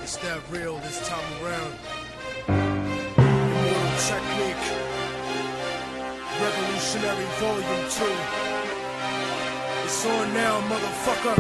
It's that real this time around. Immortal Technique. Revolutionary Volume 2. It's on now, motherfucker.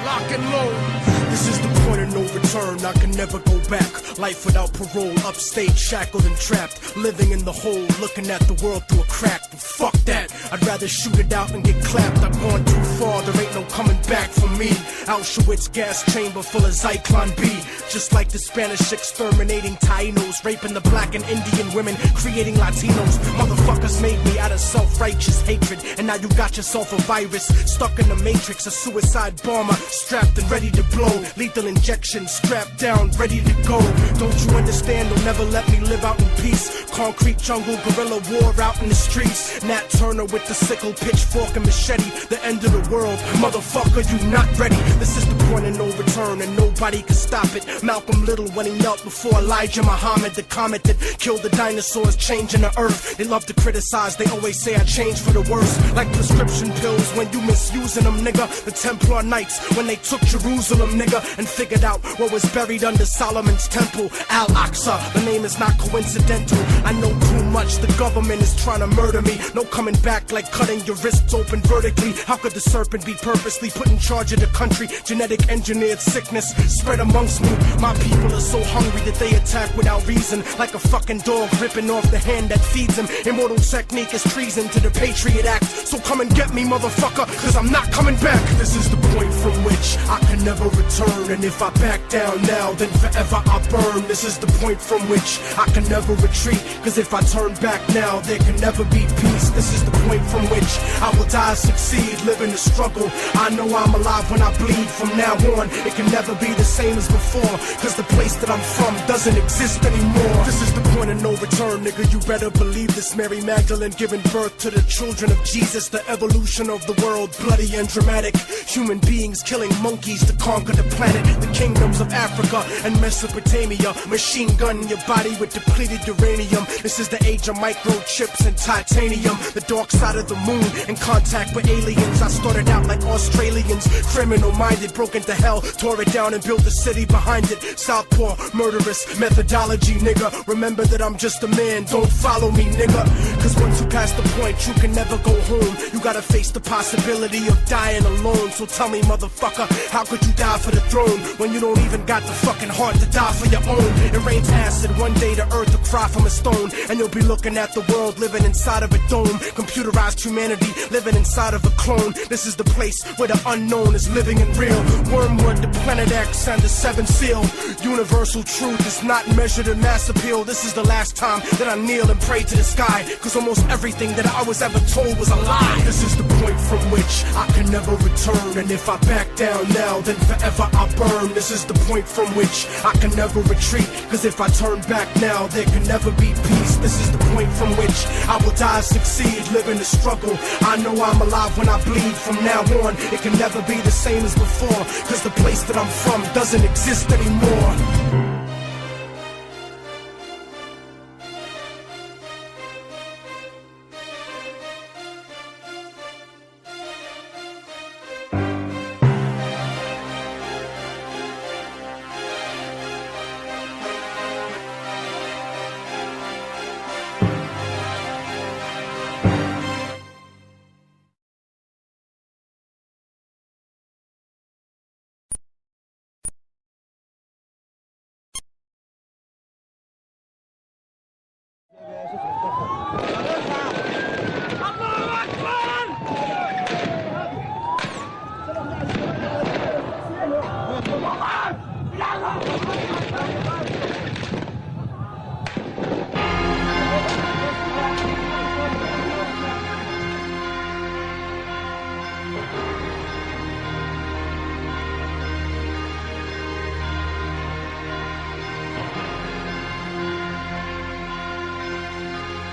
Lock and load. This is the point of no return, I can never go back. Life without parole, upstate, shackled and trapped. Living in the hole, looking at the world through a crack. But fuck that, I'd rather shoot it out and get clapped. I've gone too far, there ain't no coming back for me. Auschwitz gas chamber full of Zyklon B. Just like the Spanish exterminating Tainos, raping the black and Indian women, creating Latinos. Motherfuckers made me out of self-righteous hatred, and now you got yourself a virus, stuck in the matrix, a suicide bomber, strapped and ready to blow. Lethal injection, strapped down, ready to go. Don't you understand? They'll never let me live out in peace. Concrete jungle, guerrilla war out in the streets. Nat Turner with the sickle, pitchfork and machete. The end of the world, motherfucker, you not ready. This is the point of no return, and nobody can stop it. Malcolm Little when he knelt before Elijah Muhammad, the comet that killed the dinosaurs, changing the earth. They love to criticize, they always say I changed for the worse. Like prescription pills when you misusing them, nigga. The Templar Knights when they took Jerusalem, nigga, and figured out what was buried under Solomon's temple, Al-Aqsa. The name is not coincidental. I know too much, the government is trying to murder me. No coming back like cutting your wrists open vertically. How could the serpent be purposely put in charge of the country? Genetic engineered sickness spread amongst me. My people are so hungry that they attack without reason, like a fucking dog ripping off the hand that feeds him. Immortal Technique is treason to the Patriot Act. So come and get me, motherfucker, cause I'm not coming back. This is the point from which I can never return, and if I back down now, then forever I burn. This is the point from which I can never retreat, cause if I turn back now, there can never be peace. This is the point from which I will die, succeed, live in the struggle. I know I'm alive when I bleed. From now on, it can never be the same as before, cause the place that I'm from doesn't exist anymore. This is the point of no return, nigga, you better believe this. Mary Magdalene giving birth to the children of Jesus. The evolution of the world, bloody and dramatic. Human beings killing monkeys to conquer the planet. The kingdoms of Africa and Mesopotamia. Machine gun your body with depleted uranium. This is the age of microchips and titanium. The dark side of the moon, in contact with aliens. I started out like Australians, criminal minded, broke into hell, tore it down and built a city behind it. Southpaw, murderous methodology, nigga. Remember that I'm just a man, don't follow me, nigga. Cause once you pass the point, you can never go home. You gotta face the possibility of dying alone. So tell me, motherfucker, how could you die for the throne when you don't even got the fucking heart to die for your own? It rains acid, one day the earth will cry from a stone, and you'll be looking at the world living inside of a dome. Computerized humanity living inside of a clone. This is the place where the unknown is living and real. Wormwood, the Planet X, and the Seventh Seal. Universal truth is not measured in mass appeal. This is the last time that I kneel and pray to the sky, cause almost everything that I was ever told was a lie. This is the point from which I can never return, and if I back down now, then forever I burn. This is the point from which I can never retreat, cause if I turn back now, there can never be peace. This is the point from which I will die, succeed, live in the struggle. I know I'm alive when I bleed. From now on, it can never be the same as before, cause the place that I'm from doesn't exist anymore.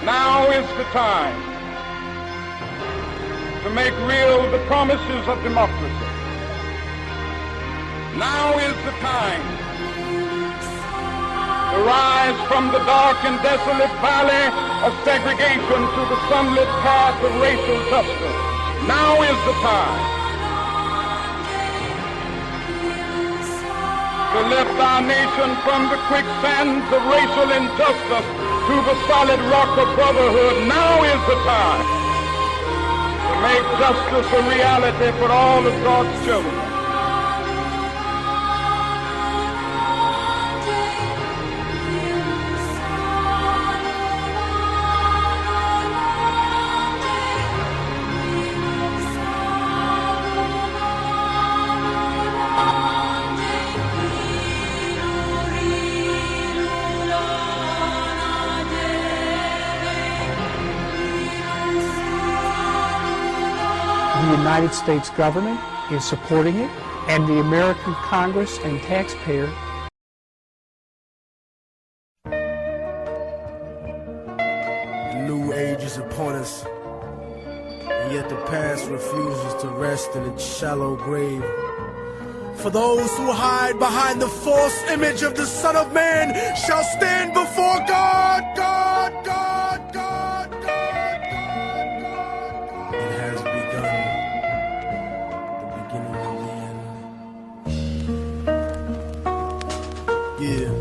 Now is the time to make real the promises of democracy. Now is the time to rise from the dark and desolate valley of segregation to the sunlit path of racial justice. Now is the time to lift our nation from the quicksands of racial injustice to the solid rock of brotherhood. Now is the time to make justice a reality for all of God's children. The United States government is supporting it, and the American Congress and taxpayer. The new age is upon us, and yet the past refuses to rest in its shallow grave. For those who hide behind the false image of the Son of Man shall stand before God, God, God, God, God, God, God. It has begun, the beginning of the end. Yeah.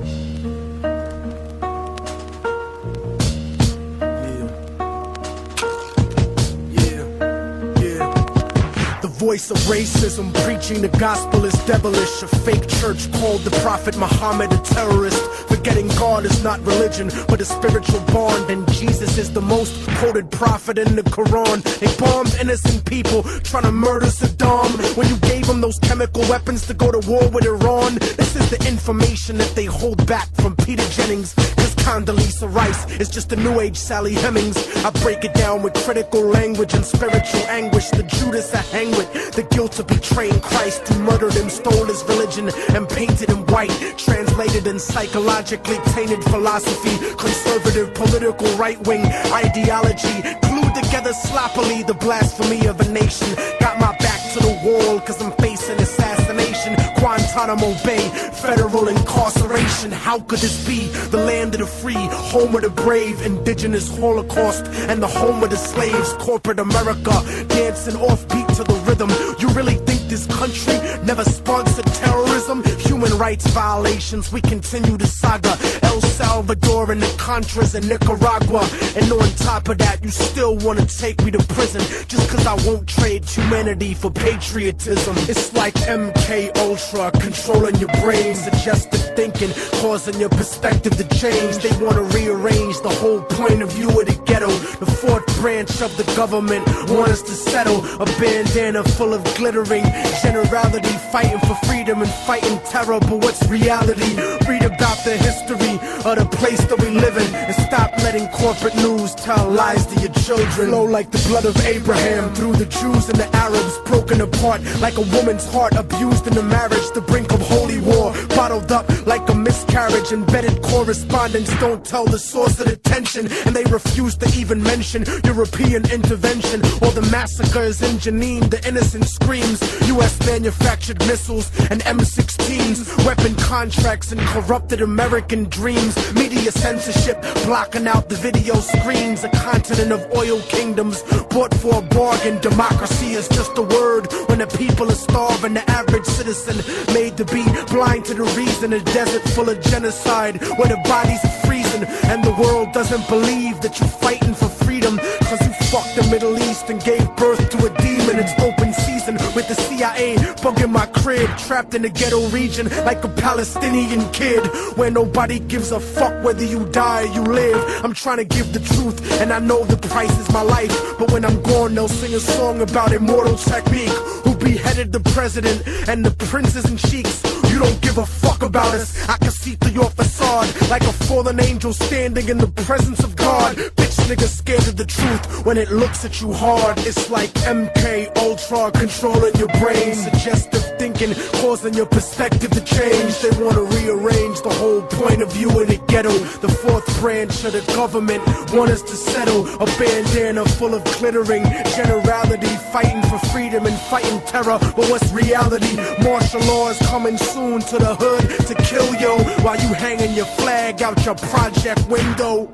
Voice of racism, preaching the gospel is devilish. A fake church called the Prophet Muhammad a terrorist, forgetting God is not religion but a spiritual bond, and Jesus is the most quoted prophet in the Quran. They bombed innocent people trying to murder Saddam when you gave them those chemical weapons to go to war with Iran. This is the information that they hold back from Peter Jennings, cause Condoleezza Rice is just a new age Sally Hemings. I break it down with critical language and spiritual anguish. The Judas I hang with, the guilt of betraying Christ, who murdered him, stole his religion, and painted him white. Translated in psychologically tainted philosophy, conservative political right-wing ideology, glued together sloppily the blasphemy of a nation. Got my back to the wall cause I'm facing assassination, Guantanamo Bay, federal incarceration. How could this be? The land of the free, home of the brave, indigenous Holocaust, and the home of the slaves. Corporate America, dancing offbeat to the rhythm. You really think this country never sponsored terrorism? Human rights violations, we continue the saga. El Salvador and the Contras in Nicaragua, and on top of that you still wanna take me to prison just cause I won't trade humanity for patriotism. It's like MK Ultra controlling your brain, suggestive thinking causing your perspective to change. They wanna rearrange the whole point of view of the ghetto. The fourth branch of the government want us to settle. A bandana full of glittering generality, fighting for freedom and fighting terror. But what's reality? Read about the history of the place that we live in, and stop letting corporate news tell lies to your children. Flow like the blood of Abraham through the Jews and the Arabs, broken apart like a woman's heart, abused in a marriage, the brink of holy war, bottled up like a miscarriage. Embedded correspondents don't tell the source of the tension, and they refuse to even mention European intervention or the massacres in Jenin. The innocent screams, US manufactured missiles and M16s, weapon contracts and corrupted American dreams. Media censorship blocking out the video screens. A continent of oil kingdoms bought for a bargain. Democracy is just a word when the people are starving. The average citizen made to be blind to the reason. A desert full of genocide where the bodies are freezing, and the world doesn't believe that you're fighting for freedom cause you fucked the Middle East and gave birth to a demon. It's open season with the CIA bugging my crib, trapped in the ghetto region like a Palestinian kid, where nobody gives a fuck whether you die or you live. I'm trying to give the truth, and I know the price is my life, but when I'm gone they'll sing a song about immortal technique, who beheaded the president and the princes and sheiks. You don't give a fuck about us. I can see through your facade like a fallen angel standing in the presence of God. Bitch niggas scared of the truth when it looks at you hard. It's like MK Ultra controlling your brain, suggestive thinking causing your perspective to change. They wanna rearrange the whole point of view in the ghetto. The fourth branch of the government want us to settle. A bandana full of glittering generality, fighting for freedom and fighting terror. But what's reality? Martial law is coming soon to the hood to kill yo while you hanging your flag out your project window.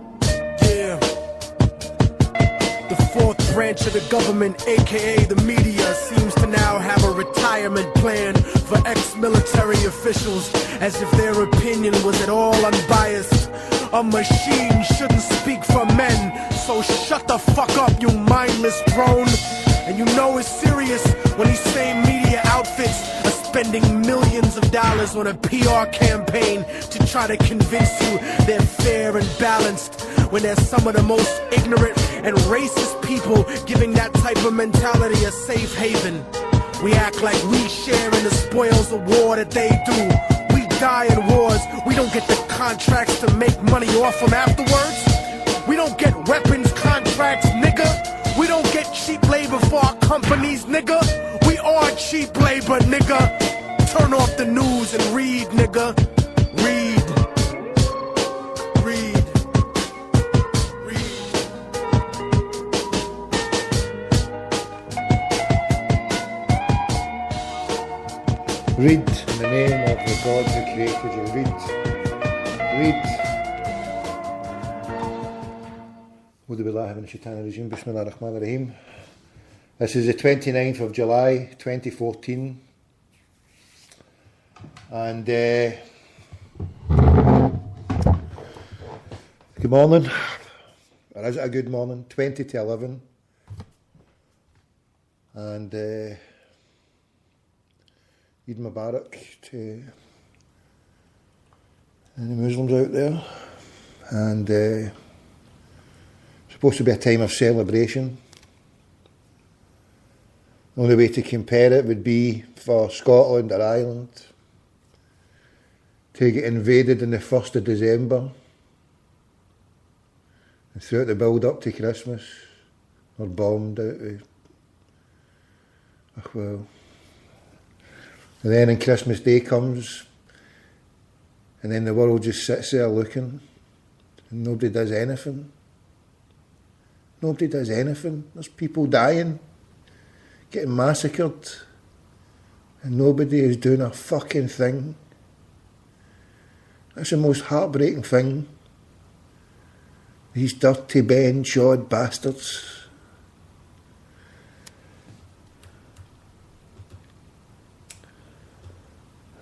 Yeah. The fourth branch of the government, aka the media, seems to now have a retirement plan for ex-military officials, as if their opinion was at all unbiased. A machine shouldn't speak for men, so shut the fuck up, you mindless drone. And you know it's serious when these same media outfits are spending millions of dollars on a PR campaign to try to convince you they're fair and balanced, when they're some of the most ignorant and racist people giving that type of mentality a safe haven. We act like we share in the spoils of war that they do. We die in wars, we don't get the contracts to make money off them afterwards. We don't get weapons contracts, nigga. We don't get cheap labor for our companies, nigga. We are cheap labor, nigga. Turn off the news and read, nigga. Read. Read. Read in the name of the God who created you. Read. Read. Bismillahirrahmanirrahim. This is the 29th of July 2014, and good morning, or is it a good morning? 20 to 11, and Eid Mubarak to any Muslims out there, and supposed to be a time of celebration. The only way to compare it would be for Scotland or Ireland to get invaded on the 1st of December, and throughout the build-up to Christmas, or bombed out of, well. And then on Christmas Day comes, and then the world just sits there looking, and nobody does anything. Nobody does anything. There's people dying, getting massacred, and nobody is doing a fucking thing. That's the most heartbreaking thing. These dirty, Ben-shod bastards.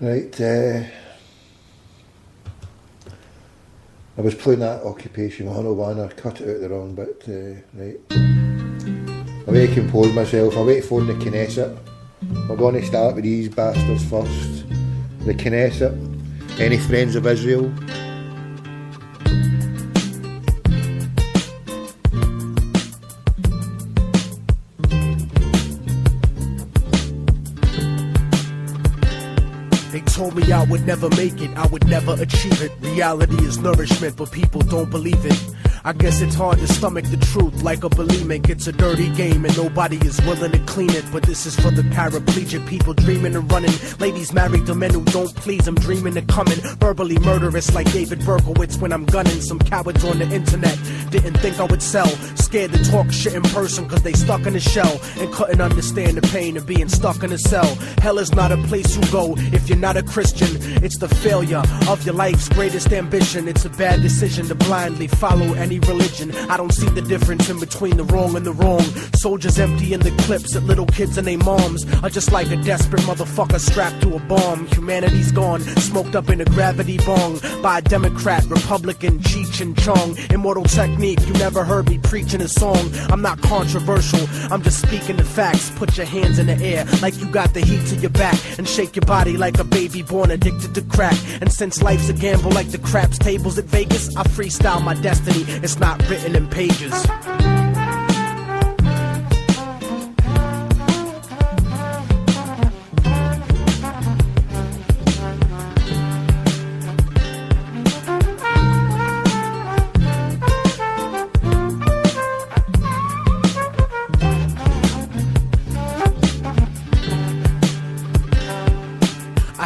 Right, I was playing that Occupation 101, I cut it out the wrong bit, right. I way to compose myself, I way to phone the Knesset. We're going to start with these bastards first. The Knesset, any friends of Israel? Told me I would never make it, I would never achieve it. Reality is nourishment, but people don't believe it. I guess it's hard to stomach the truth like a bulimic. It's a dirty game and nobody is willing to clean it. But this is for the paraplegic, people dreaming of running. Ladies married to men who don't please them, dreaming of coming. Verbally murderous like David Berkowitz when I'm gunning. Some cowards on the internet didn't think I would sell. Scared to talk shit in person cause they stuck in a shell and couldn't understand the pain of being stuck in a cell. Hell is not a place you go if you're not a Christian. It's the failure of your life's greatest ambition. It's a bad decision to blindly follow any religion. I don't see the difference in between the wrong and the wrong. Soldiers emptying the clips at little kids and their moms are just like a desperate motherfucker strapped to a bomb. Humanity's gone, smoked up in a gravity bong by a Democrat, Republican, Cheech and Chong. Immortal technique, you never heard me preaching a song. I'm not controversial, I'm just speaking the facts. Put your hands in the air like you got the heat to your back and shake your body like a baby born addicted to crack. And since life's a gamble like the craps tables at Vegas, I freestyle my destiny, it's not written in pages.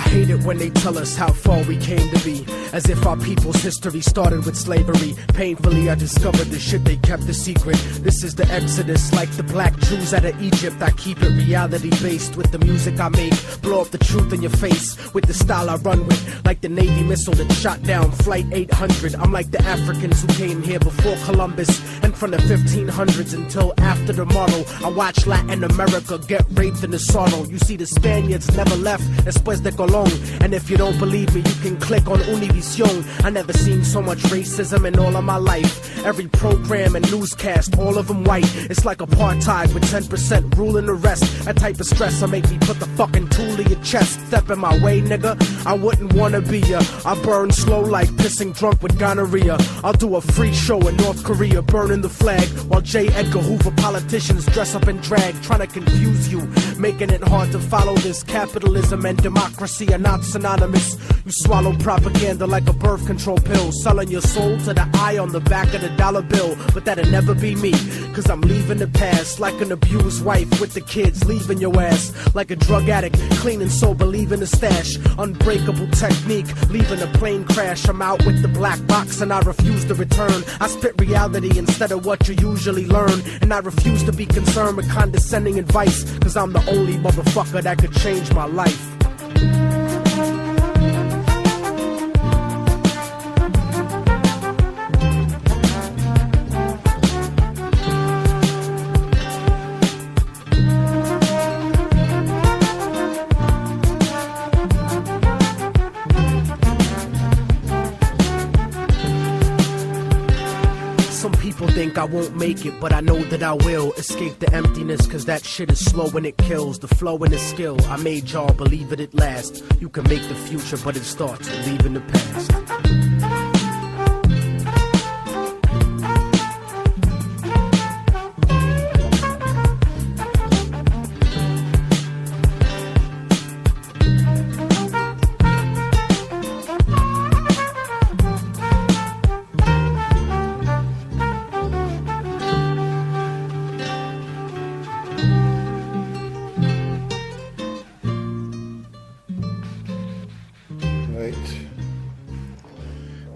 hate it when they tell us how far we came to be, as if our people's history started with slavery. Painfully I discovered the shit they kept a secret. This is the Exodus, like the black Jews out of Egypt. I keep it reality based with the music I make. Blow up the truth in your face with the style I run with, like the Navy missile that shot down Flight 800. I'm like the Africans who came here before Columbus, and from the 1500s until after tomorrow, I watch Latin America get raped in the sorrow. You see, the Spaniards never left después de Colón, and if you don't believe me, you can click on Univision. I never seen so much racism in all of my life. Every program and newscast, all of them white. It's like apartheid with 10% ruling the rest. That type of stress will make me put the fucking tool to your chest. Step in my way, nigga, I wouldn't wanna be ya. I burn slow like pissing drunk with gonorrhea. I'll do a free show in North Korea, burning the flag, while J. Edgar Hoover politicians dress up in drag, trying to confuse you, making it hard to follow this. Capitalism and democracy are not synonymous. You swallow propaganda like a birth control pill, selling your soul to the eye on the back of the dollar bill. But that'll never be me, cause I'm leaving the past, like an abused wife with the kids, leaving your ass like a drug addict, clean and sober, leaving the stash. Unbreakable technique, leaving a plane crash. I'm out with the black box and I refuse to return. I spit reality instead of what you usually learn, and I refuse to be concerned with condescending advice, cause I'm the only motherfucker that could change my life. Think I won't make it, but I know that I will escape the emptiness, cause that shit is slow and it kills. The flow and the skill, I made y'all believe it at last. You can make the future, but it starts with leaving the past.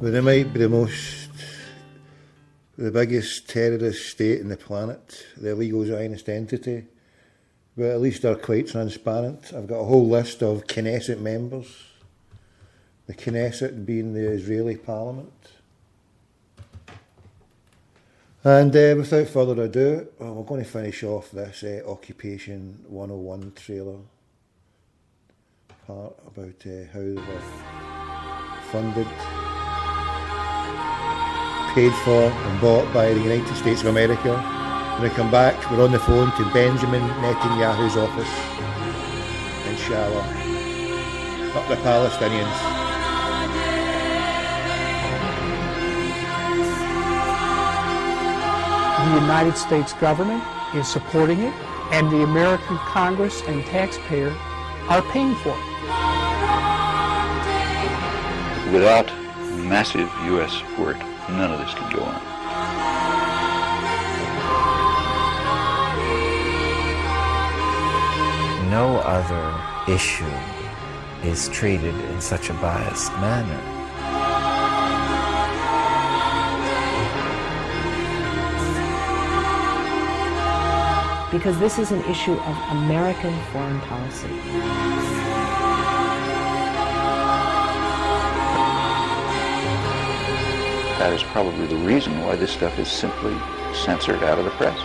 Well, they might be the biggest terrorist state in the planet, the illegal Zionist entity, but at least they're quite transparent. I've got a whole list of Knesset members, the Knesset being the Israeli parliament. And without further ado, we're going to finish off this Occupation 101 trailer part about how they were funded, paid for and bought by the United States of America. When we come back, we're on the phone to Benjamin Netanyahu's office in Shala. Up the Palestinians. The United States government is supporting it, and the American Congress and taxpayer are paying for it. Without massive U.S. support, none of this can go on. No other issue is treated in such a biased manner. Because this is an issue of American foreign policy. That is probably the reason why this stuff is simply censored out of the press.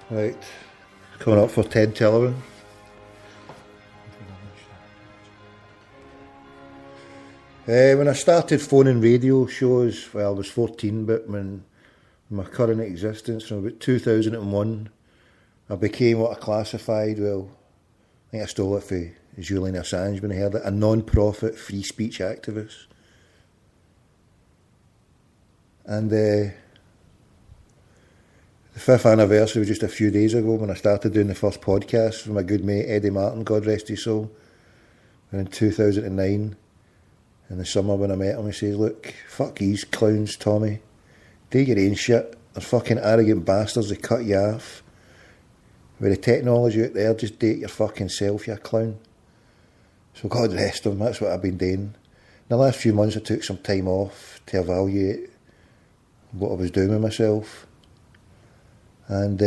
Right, coming up for Ted Television. When I started phoning radio shows, well, I was 14, but when my current existence, from about 2001, I became what I classified, well, I think I stole it from Julian Assange when I heard it, a non-profit free speech activist. And the 5th anniversary was just a few days ago when I started doing the first podcast with my good mate Eddie Martin, God rest his soul, in 2009. in the summer when I met him. He says, look, fuck these clowns, Tommy. Do your own shit. They're fucking arrogant bastards. They cut you off. With the technology out there, just do it your fucking self, you clown. So God rest him, that's what I've been doing. In the last few months I took some time off to evaluate what I was doing with myself. And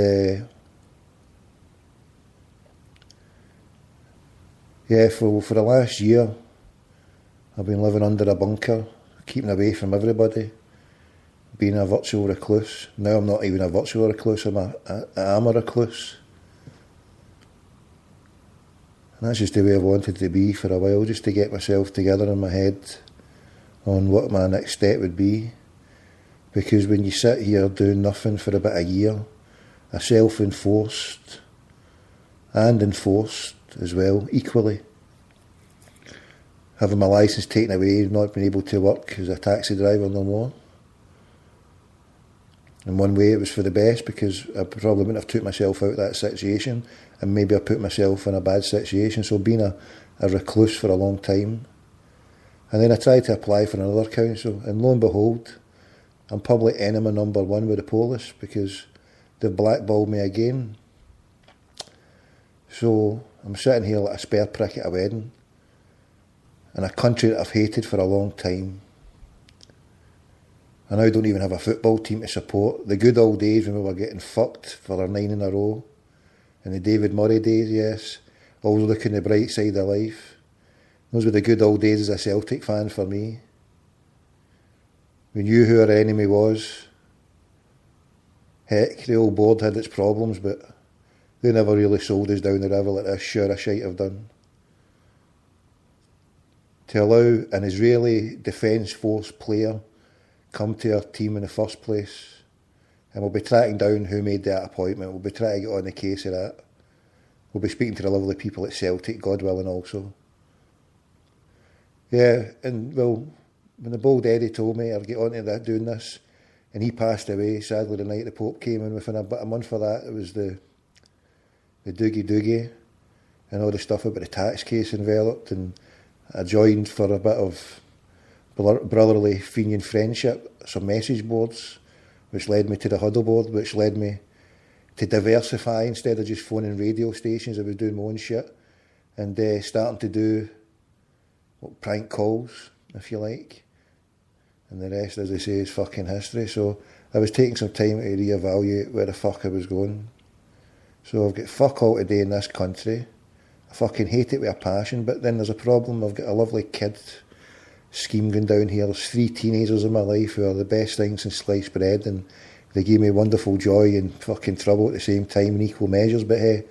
yeah, for the last year I've been living under a bunker, keeping away from everybody, being a virtual recluse. Now I'm not even a virtual recluse, I'm a recluse. And that's just the way I wanted to be for a while, just to get myself together in my head on what my next step would be. Because when you sit here doing nothing for about a year, a self-enforced and enforced as well, equally, having my licence taken away, not being able to work as a taxi driver no more. In one way it was for the best, because I probably wouldn't have took myself out of that situation, and maybe I put myself in a bad situation. So being a recluse for a long time. And then I tried to apply for another council, and lo and behold, I'm public enemy number one with the police, because they've blackballed me again. So I'm sitting here like a spare prick at a wedding, in a country that I've hated for a long time. I now don't even have a football team to support. The good old days when we were getting fucked for our 9 in a row, and the David Murray days, yes, always looking the bright side of life. Those were the good old days as a Celtic fan for me. We knew who our enemy was. Heck, the old board had its problems, but they never really sold us down the river like this sure as shite have done. To allow an Israeli Defence Force player come to our team in the first place, and we'll be tracking down who made that appointment. We'll be trying to get on the case of that. We'll be speaking to the lovely people at Celtic, God willing also. Yeah, and well, when the Bold Eddie told me I'd get on to that, doing this, and he passed away, sadly the night the Pope came in, within about a month of that, it was the doogie and all the stuff about the tax case enveloped, and I joined for a bit of brotherly Fenian friendship, some message boards, which led me to the huddle board, which led me to diversify. Instead of just phoning radio stations, I was doing my own shit, and starting to do prank calls, if you like, and the rest, as I say, is fucking history. So I was taking some time to reevaluate where the fuck I was going. So I've got fuck all to do in this country. I fucking hate it with a passion, but then there's a problem. I've got a lovely kid scheme going down here. There's 3 teenagers in my life who are the best things since sliced bread, and they give me wonderful joy and fucking trouble at the same time in equal measures. But hey,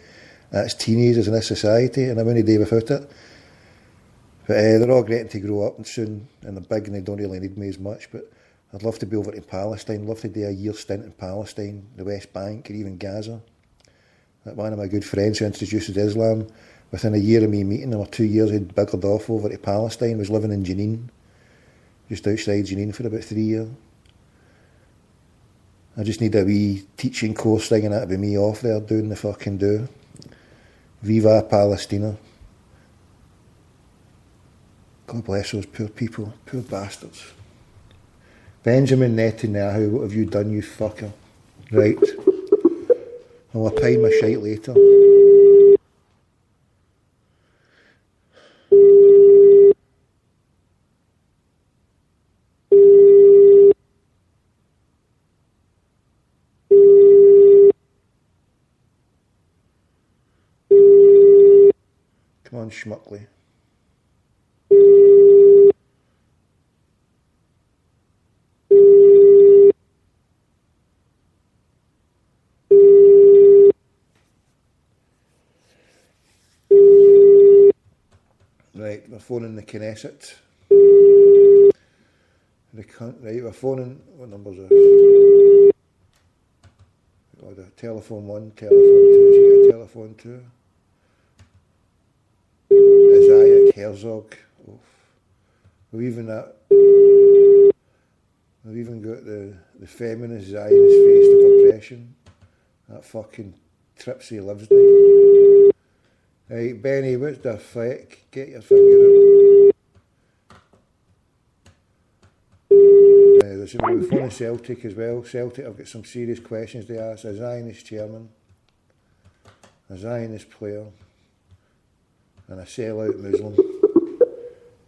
that's teenagers in this society, and I'm only day without it. But they're all getting to grow up and soon, and they're big and they don't really need me as much. But I'd love to be over in Palestine, love to do a year stint in Palestine, the West Bank, or even Gaza. Like one of my good friends who introduced Islam, within a year of me meeting him, or 2 years, he'd buggered off over to Palestine, was living in Jenin, just outside Jenin for about 3 years. I just need a wee teaching course thing, and that'd be me off there doing the fucking do. Viva Palestina. God bless those poor people, poor bastards. Benjamin Netanyahu, what have you done, you fucker? Right. I'll apply my shite later. Come on, Schmuckley. Right, we're phoning the Knesset. Right, we're phoning, what number's this? Oh, the telephone 1, telephone 2, so you get a telephone 2. Isaiah Herzog. Oh. We've even got the feminist Zionist face of oppression. That fucking Tripsy lives me. Right, Benny, what's the fuck? Get your finger out. I said, we'll be phoning Celtic as well. Celtic, I've got some serious questions to ask. A Zionist chairman, a Zionist player, and a sellout Muslim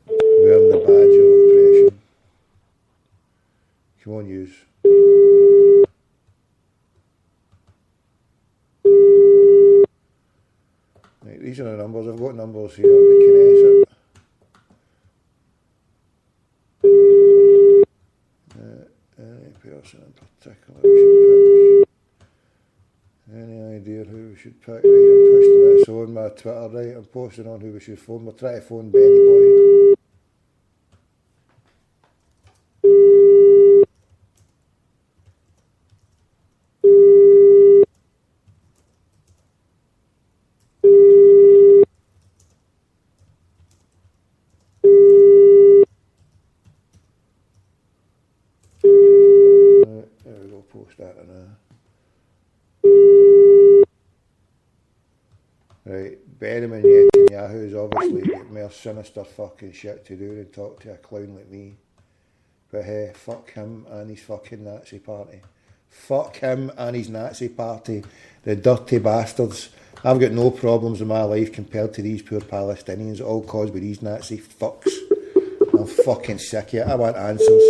wearing the badge of oppression. Come on, yous. Right, these are the numbers. I've got numbers here. The Knesset. Any person in particular we should pick. Any idea who we should pick? Right, I'm pushing this on my Twitter, right? I'm posting on who we should phone. We're trying to phone Benny Boy. There we go, post that now. Right, Benjamin Netanyahu's obviously got more sinister fucking shit to do than talk to a clown like me. But hey, fuck him and his fucking Nazi party. Fuck him and his Nazi party. The dirty bastards. I've got no problems in my life compared to these poor Palestinians, all caused by these Nazi fucks. I'm fucking sick of it. I want answers.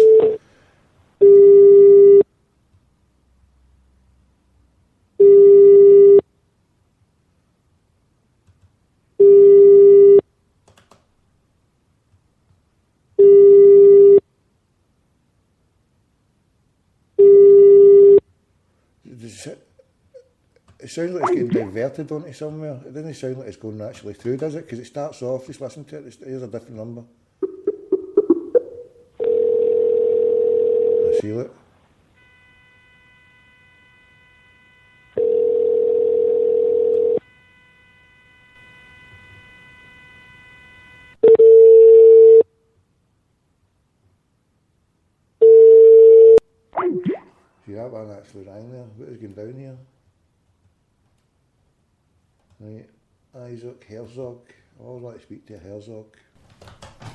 It sounds like it's getting diverted onto somewhere. It doesn't sound like it's going actually through, does it? Because it starts off, just listen to it, here's a different number. I see it. See that one actually rang there? What is going down here? Right, Isaac Herzog. I always like to speak to Herzog.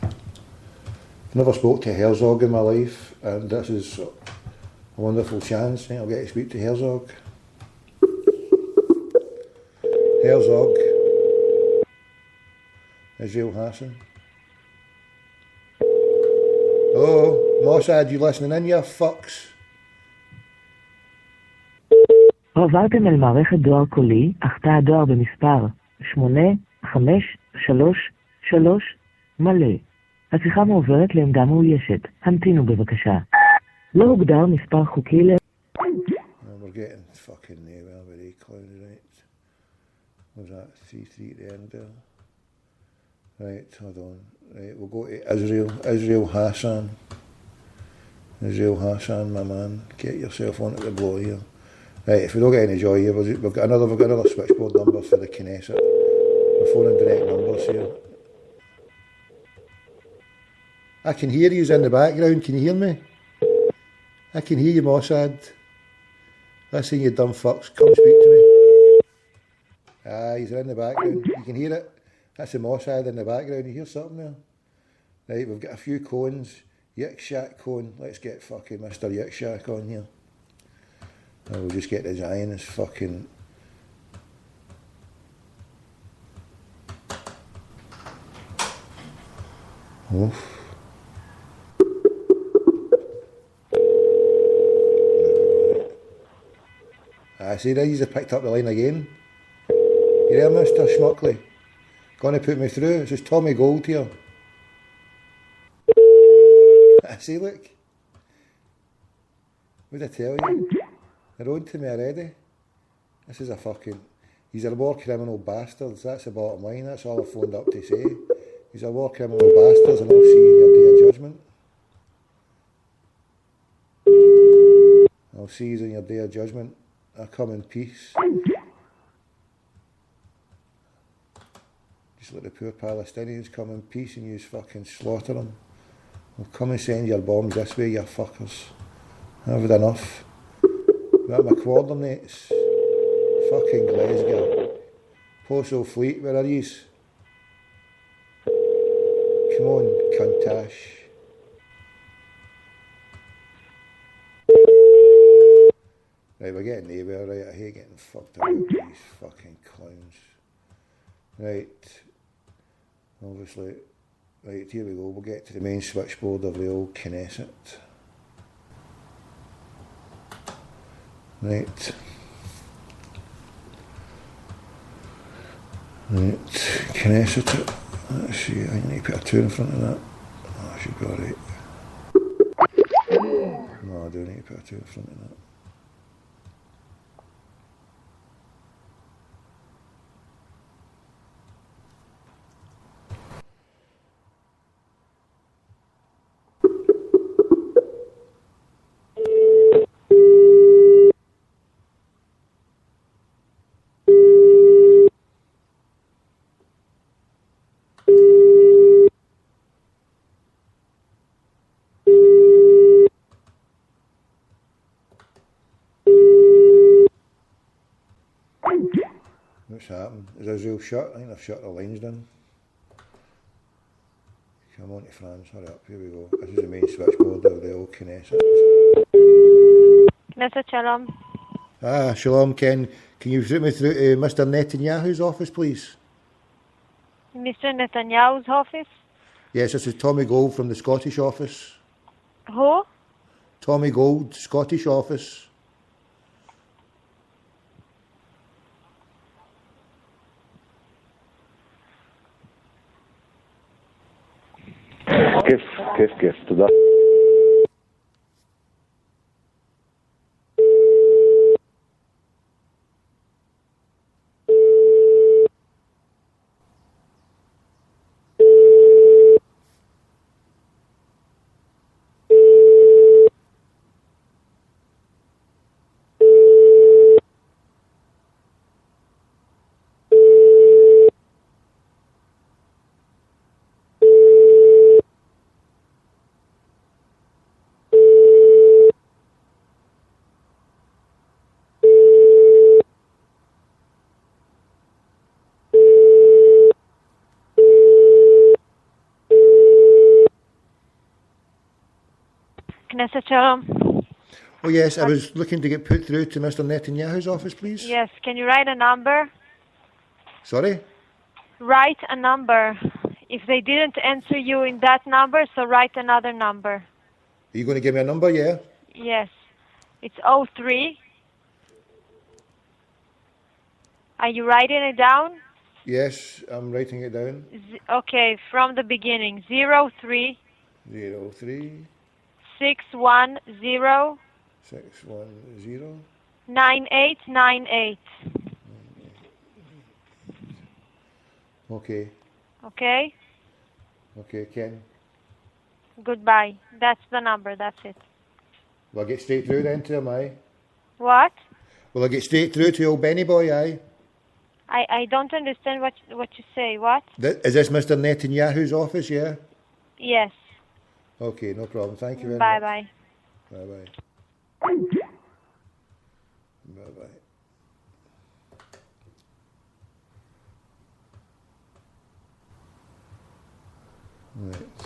I've never spoke to Herzog in my life, and this is a wonderful chance. I'll get to speak to Herzog. Herzog. Israel Hassan. Hello, Mossad, you listening in, you fucks? עברתם אל מערכת דואר קולי, אך תא הדואר במספר 8533 מלא. השיחה מועברת לעמדה מאוישת. המתינו בבקשה. לא הוגדר מספר חוקי ל... We're getting fucking nowhere with a clown, right? Was that 3-3 at the end there? Right, hold on. Right, we'll go to Israel Hassan. Israel Hassan, my man. Get yourself onto the blow here. Right, if we don't get any joy here, we've got another switchboard number for the Knesset. We're phoning direct numbers here. I can hear you in the background, can you hear me? I can hear you, Mossad. Listen, you dumb fucks, come speak to me. He's in the background, you can hear it. That's the Mossad in the background, you hear something there? Right, we've got a few cones. Yitzhak cone, let's get fucking Mr. Yitzhak on here. We'll just get the Zionist fucking... Oof. I see that he's picked up the line again. You there, Mr. Schmuckley? Gonna put me through? It's just Tommy Gold here. I see, look. What'd I tell you? They're on to me already. This is a fucking... He's a war criminal bastard. That's the bottom line. That's all I phoned up to say. He's a war criminal bastard, and I'll see you in your day of judgment. I'll see you in your day of judgment. I come in peace. Just let the poor Palestinians come in peace and you fucking slaughter them. I'll come and send your bombs this way, you fuckers. I've had enough. Got my coordinates. Fucking Glasgow. Postal Fleet, where are yous? Come on, cuntash. Right, we're getting nowhere, right? I hate getting fucked up with these fucking clowns. Right. Obviously. Right, here we go. We'll get to the main switchboard of the old Knesset. Right. Right. Knesset. Let's see. I need to put a 2 in front of that. Oh, I should be alright. No, I do need to put a 2 in front of that. What's happened? Is Israel shut? I think they've shut the lines down. Come on to France, hurry up, here we go. This is the main switchboard of the old Knesset. Knesset, shalom. Ah, shalom, Ken. Can you put me through to Mr. Netanyahu's office, please? Mr. Netanyahu's office? Yes, this is Tommy Gold from the Scottish office. Who? Tommy Gold, Scottish office. כיף, תודה. Knesset, shalom. Oh yes, I was looking to get put through to Mr. Netanyahu's office, please. Yes, can you write a number? Sorry? Write a number. If they didn't answer you in that number, so write another number. Are you going to give me a number, yeah? Yes. It's 03. Are you writing it down? Yes, I'm writing it down. Okay, from the beginning. 03 03 610 610 9898. Okay. Okay? Okay, Ken. Goodbye. That's the number. That's it. Will I get straight through then to him, aye? What? Will I get straight through to old Benny boy, aye? I don't understand what you say. What? Is this Mr. Netanyahu's office, yeah? Yes. Okay, no problem. Thank you very Bye much. bye. Bye-bye. Bye-bye. Right.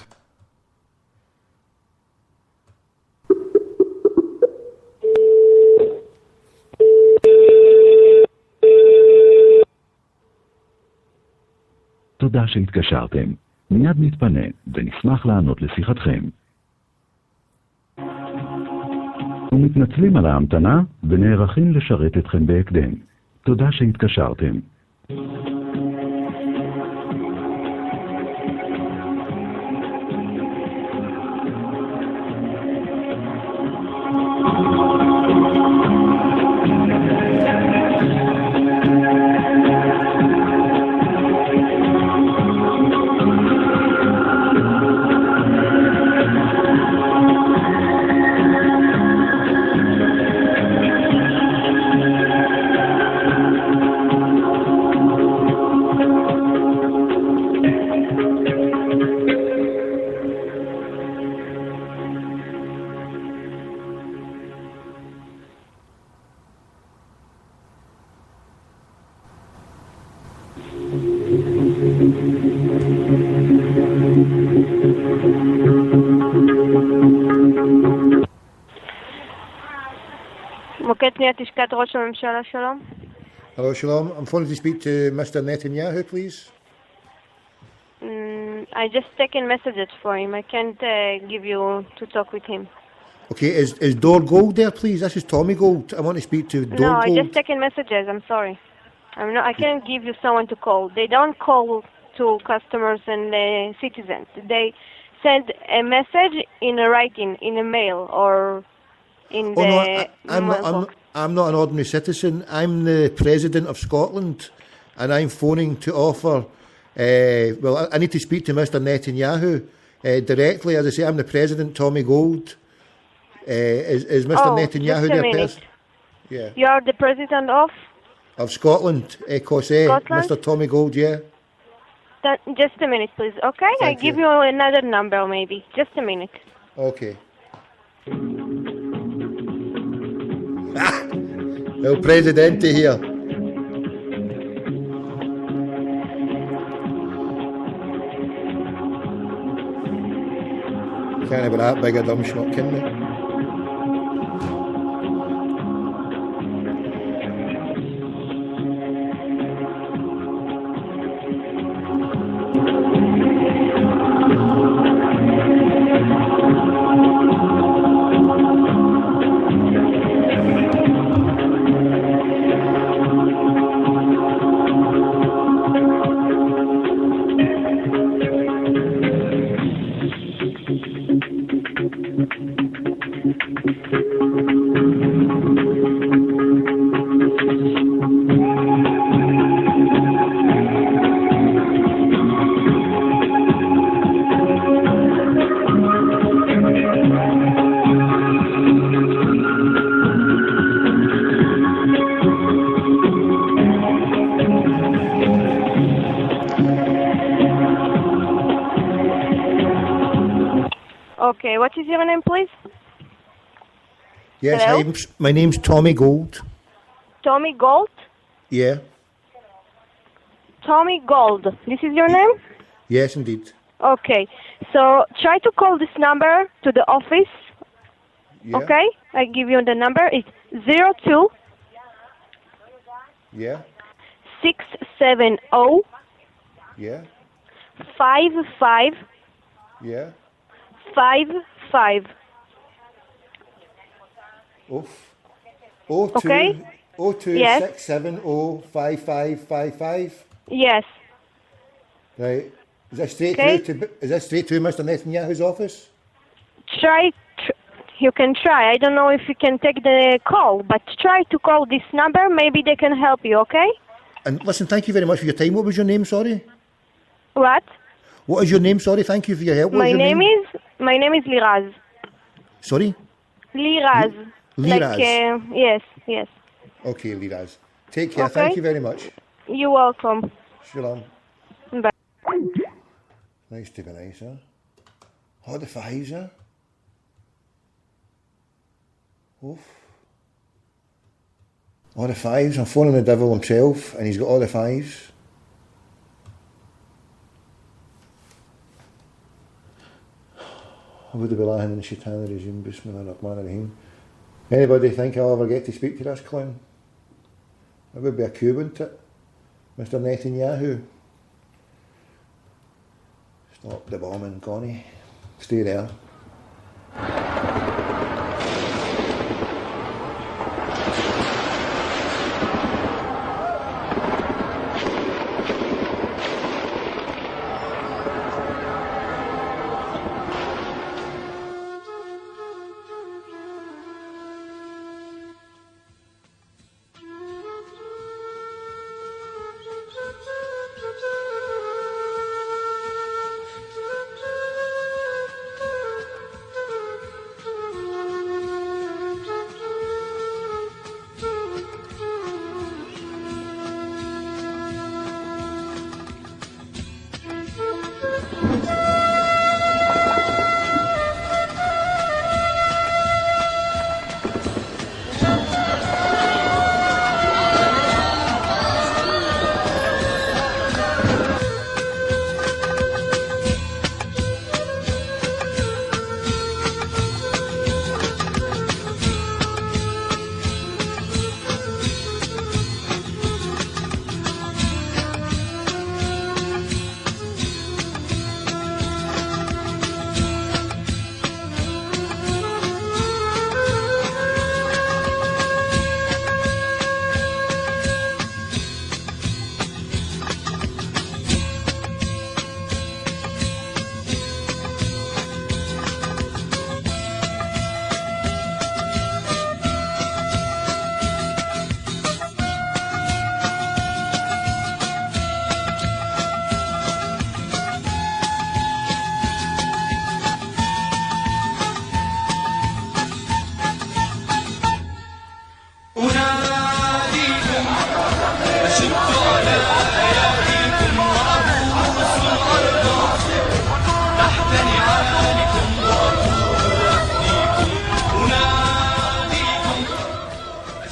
תודה שהתקשרתם. מיד נתפנה ונשמח לענות לשיחתכם. ומתנצלים על ההמתנה ונערכים לשרת אתכם בהקדם. תודה שהתקשרתם. מוקד פניית לשכת ראש הממשלה, שלום. Hello, Shalom. I'm phoning to speak to Mr. Netanyahu, please. I just taken messages for him. I can't give you to talk with him. Okay, is Dor Gold there, please? This is Tommy Gold. I want to speak to Dor No, Gold. I just taken messages. I'm sorry. I can't give you someone to call. They don't call to customers and citizens. They send a message in a writing, in a mail, or in the mailbox. I'm not an ordinary citizen. I'm the President of Scotland, and I'm phoning to offer... I need to speak to Mr. Netanyahu directly. As I say, I'm the President, Tommy Gold. Is Mr. Netanyahu just a the minute. person? Yeah. You are the President of? Of Scotland, Ecosse. Scotland? Mr. Tommy Gold, yeah. Just a minute, please. Okay? I give you another number, maybe. Just a minute. Okay. El Presidente here. Can't be that big a dumb schmuck, can they? Okay, what is your name, please? Yes, Hello? hi, my name's Tommy Gold. Tommy Gold? Yeah. Tommy Gold. This is your name? Yes, indeed. Okay, so try to call this number to the office. Yeah. Okay, I give you the number. It's 02 Yeah. 670 Yeah. 55 Yeah. 55. Oof. 02 Okay. 02 Yes. 670 5555. Yes. Right. Is that straight Okay. through to Mr. Netanyahu's office? You can try. I don't know if you can take the call, but try to call this number. Maybe they can help you, okay? And listen, thank you very much for your time. What was your name, sorry? What? What is your name, sorry? Thank you for your help. What My is your name is Liraz. Sorry? Liraz. Liraz. Yes. Okay, Liraz. Take care. Okay. Thank you very much. You're welcome. Shalom. Bye. Nice to be nice, huh? All the fives, huh? Oof. All the fives. I'm phoning the devil himself, and he's got all the fives. أعوذ بالله من الشيطان الرجيم بسم الله الرحمن الرحيم. Anybody think I'll ever get to speak to this clown? It would be a coup, wouldn't it? Mr. Netanyahu. Stop the bombing, Connie. Stay there.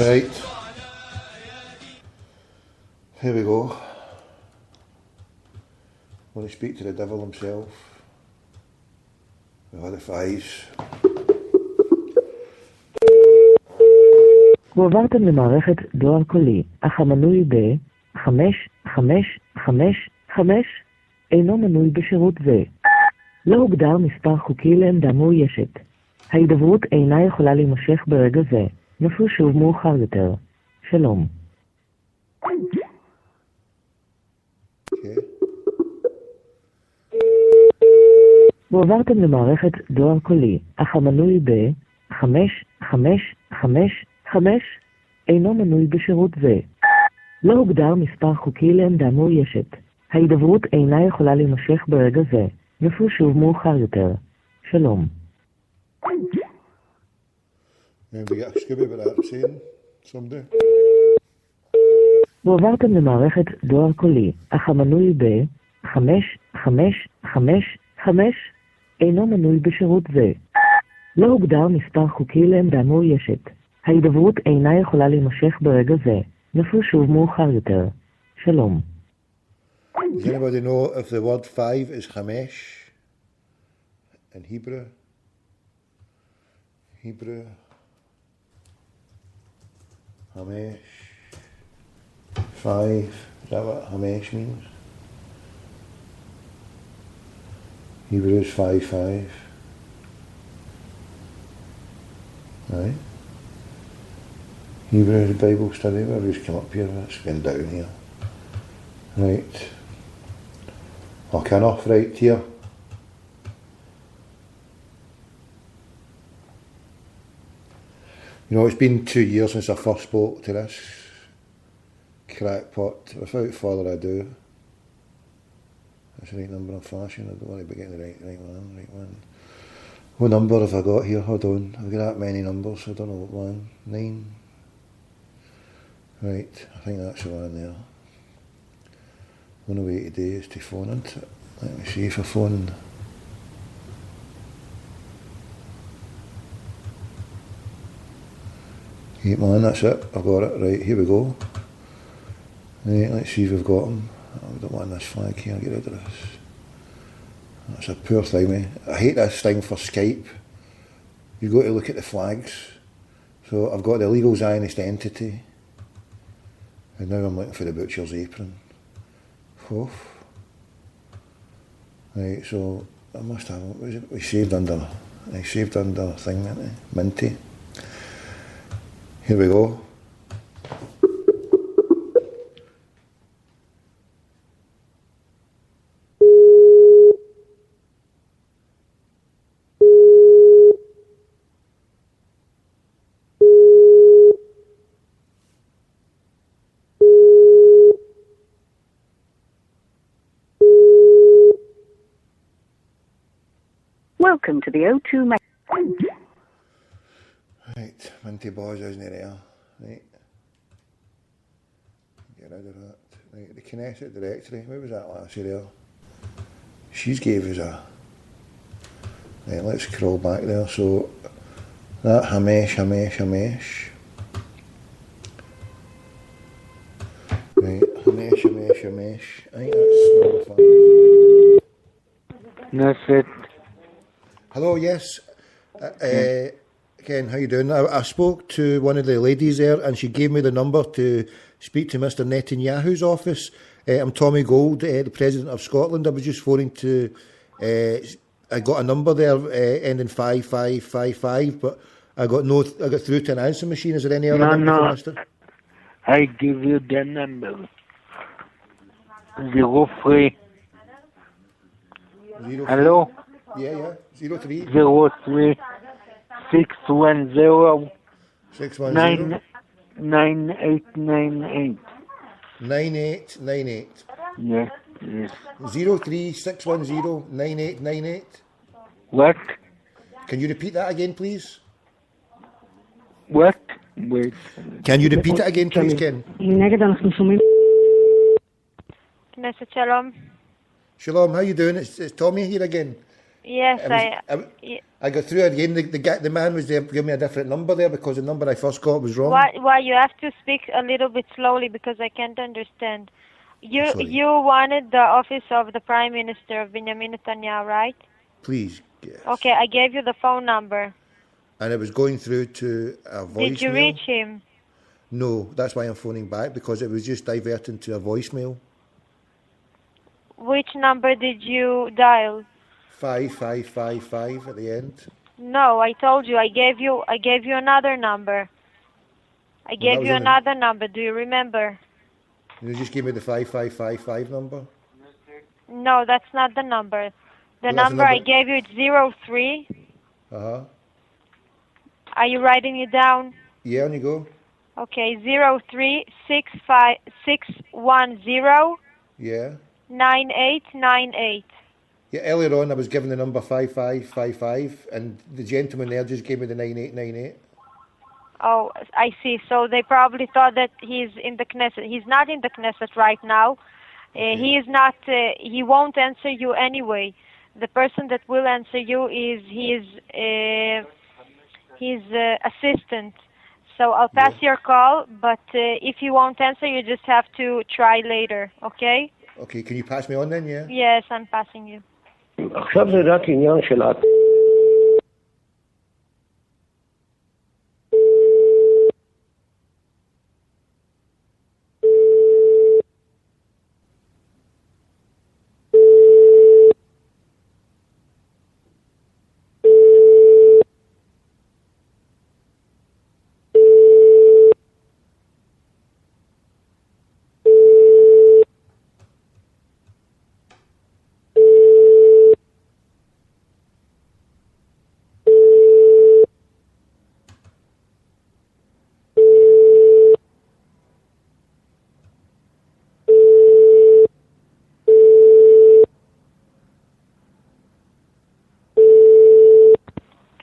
Right. Here we go. I want to speak to the devil himself. With all the fives. הועברתם למערכת דואר קולי, אך המנוי ב-5555 אינו מנוי בשירות זה. לא הוגדר מספר חוקי לעמדה מאוישת. ההידברות אינה יכולה להימשך ברגע זה. נסו שוב מאוחר יותר. שלום. הועברתם למערכת דואר קולי, אך המנוי ב-5555 אינו מנוי בשירות זה. לא הוגדר מספר חוקי לעמדה מאוישת. ההידברות אינה יכולה להימשך ברגע זה. נסו שוב מאוחר יותר. שלום. הועברתם למערכת דואר קולי, אך המנוי ב-5555 אינו מנוי בשירות זה. לא הוגדר מספר חוקי לעמדה מאוישת. ההידברות אינה יכולה להימשך ברגע זה. נסו שוב מאוחר יותר. שלום. Does anybody know if the word 5 is Hamesh in Hebrew? Hebrew. Hamesh. 5. Is that what Hamesh means? Hebrew is 5. Right. Hebrew Bible study. We'll just come up here. Let's get down here. Right. Okay, enough right here. You know, it's been 2 years since I first spoke to this crackpot. Without further ado, that's the right number I'm flashing. I don't want to be getting the right one. What number have I got here? Hold on. I've got that many numbers. I don't know what one. 9. Right, I think that's the one there. One way today is to phone into it. Let me see if I phone. Hey man, that's it. I've got it. Right, here we go. Right, let's see if we've got them. I don't want this flag here. Get rid of this. That's a poor thing, mate. I hate this thing for Skype. You've got to look at the flags. So I've got the legal Zionist entity. And now I'm looking for the butcher's apron. Oof. Right, so I must have, what was it? We saved under a thing, didn't we? Minty. Here we go. Welcome to the O2 Right, Minty Boys isn't there. Right. Get rid of that. Right, the Knesset directory. Where was that last year there? She's gave us a... Right, let's scroll back there. So, that Hamesh. Right, Hamesh. I think that's number 5. That's it. Hello, yes. Ken, how you doing? I spoke to one of the ladies there and she gave me the number to speak to Mr Netanyahu's office. I'm Tommy Gold, the President of Scotland. I was just phoning to... I got a number there ending 5555, but I got through to an answer machine. Is there any other number for Mr? I give you the number. 03. Hello? Yeah. 03. 03 610 9898. 9898. Yes. 03 610 9898. What? Can you repeat that again, please? What? Wait. Can you repeat it again, please, Ken? Knesset Shalom. Shalom, how you doing? It's Tommy here again. Yes, I got through again. The man was there, giving me a different number there because the number I first got was wrong. Why you have to speak a little bit slowly because I can't understand. You wanted the office of the Prime Minister of Benjamin Netanyahu, right? Please, yes. Okay, I gave you the phone number. And it was going through to a voicemail. Did you reach him? No, that's why I'm phoning back, because it was just diverting to a voicemail. Which number did you dial? 5555 at the end. No, I told you. I gave you another number. I gave you another number. Do you remember? You just gave me the 5555 number? No, that's not the number. The number I gave you is 03. Uh-huh. Are you writing it down? Yeah, on you go. Okay, 03610. Yeah. 9898. Yeah, earlier on I was given the number 5555 and the gentleman there just gave me the 9898. Oh, I see. So they probably thought that he's in the Knesset. He's not in the Knesset right now. He is not. He won't answer you anyway. The person that will answer you is his assistant. So I'll pass your call, but if he won't answer, you just have to try later, okay? Okay, can you pass me on then, yeah? Yes, I'm passing you. עכשיו זה רק עניין של...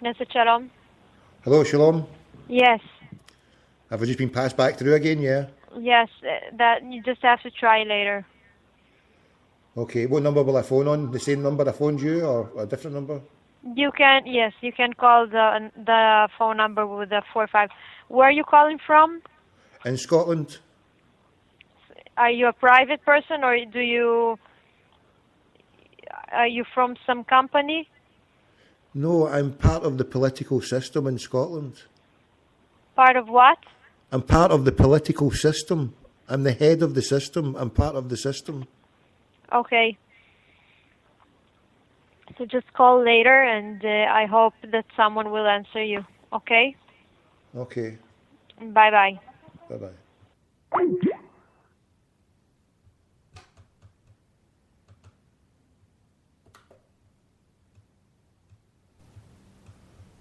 Knesset Shalom. Hello, Shalom. Yes. Have I just been passed back through again, yeah? Yes, that you just have to try later. Okay, what number will I phone on? The same number I phoned you or a different number? You can call the phone number with the 45. Where are you calling from? In Scotland. Are you a private person or are you from some company? No, I'm part of the political system in Scotland. Part of what? I'm part of the political system. I'm the head of the system. I'm part of the system. Okay. So just call later and I hope that someone will answer you. Okay? Okay. Bye-bye. Bye-bye.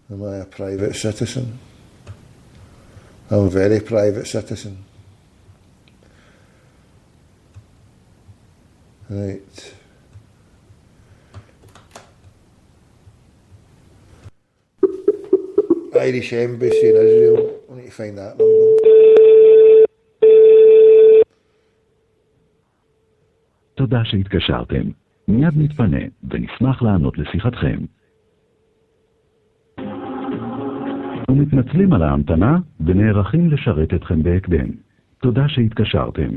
Am I a private citizen? I'm a very private citizen. Right. Irish Embassy in Israel. I need to find that number. תודה שהתקשרתם. מיד נתפנה ונשמח לענות לשיחתכם. ומתנצלים על ההמתנה ונערכים לשרת אתכם בהקדם. תודה שהתקשרתם.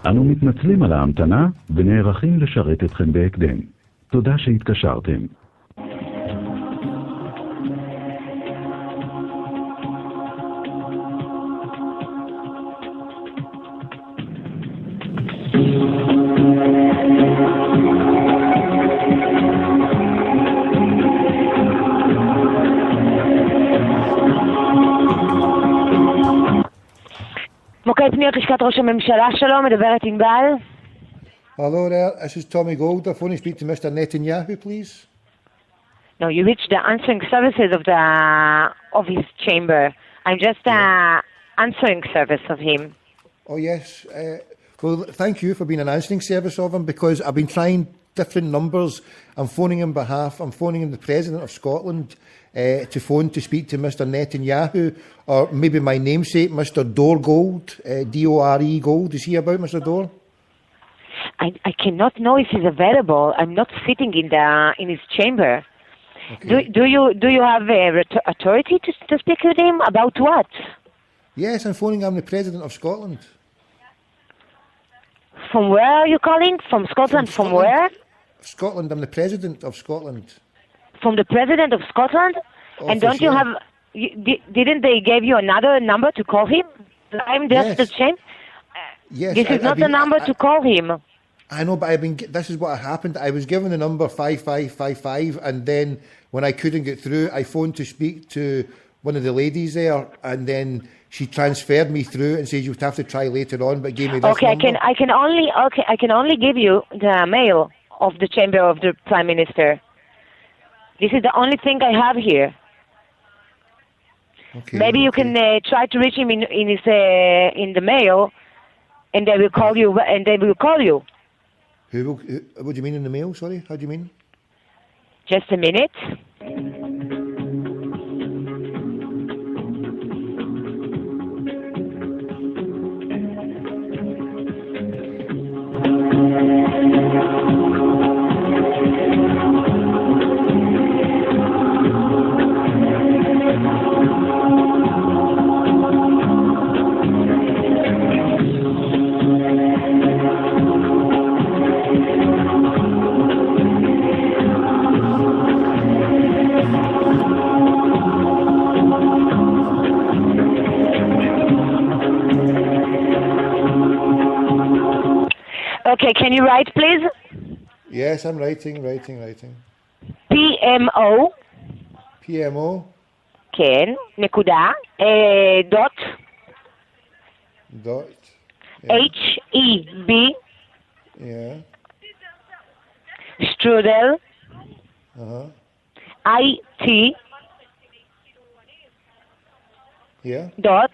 אנו מתנצלים על ההמתנה ונערכים לשרת אתכם בהקדם. תודה שהתקשרתם. פניות לשכת ראש הממשלה, שלום, מדברת ענבל. Hello there, this is Tommy Gold. I phone to speak to Mr. Netanyahu, please. No, you reached the answering services of his chamber. I'm just answering service of him. Oh yes. Well, thank you for being an answering service of him, because I've been trying different numbers. I'm phoning the President of Scotland to phone to speak to Mr. Netanyahu, or maybe my namesake, Mr. Dore Gold, D-O-R-E Gold. Is he about, Mr. Dore? I cannot know if he's available. I'm not sitting in his chamber. Okay. Do you have authority to speak with him about what? Yes, I'm phoning. I'm the President of Scotland. From where are you calling? From Scotland? From where? Scotland. I'm the President of Scotland. From the President of Scotland? Oh, and don't you have... didn't they give you another number to call him? I'm just the chamber. Yes. This is not the number to call him. I know, but this is what happened. I was given the number 5555, and then when I couldn't get through, I phoned to speak to one of the ladies there, and then she transferred me through and said you'd have to try later on, but gave me this number. I can only give you the mail of the chamber of the Prime Minister. This is the only thing I have here. Okay, maybe you can try to reach him in the mail, and they will call you. What do you mean in the mail? Sorry, how do you mean? Just a minute. Okay, can you write, please? Yes, I'm writing. PMO. PMO. כן, נקודה, dot. HEB. Yeah. Strudel. IT. Yeah. Dot.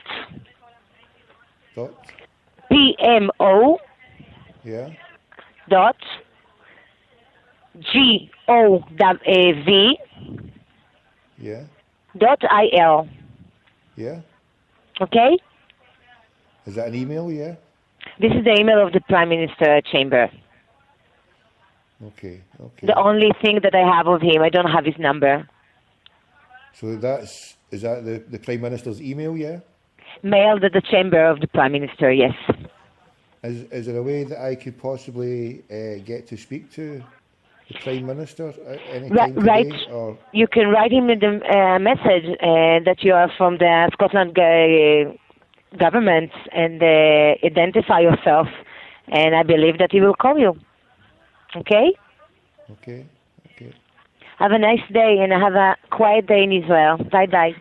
PMO. Yeah. Dot. GOV. Yeah. Dot IL. Yeah. Okay? Is that an email? Yeah. This is the email of the Prime Minister chamber. Okay. The only thing that I have of him, I don't have his number. So is that the Prime Minister's email? Yeah. Mailed at the chamber of the Prime Minister. Yes. Is there a way that I could possibly get to speak to the Prime Minister anytime today? Or? You can write him in the message that you are from the Scotland government and identify yourself, and I believe that he will call you. Okay? Okay. Have a nice day and have a quiet day in Israel. Bye-bye.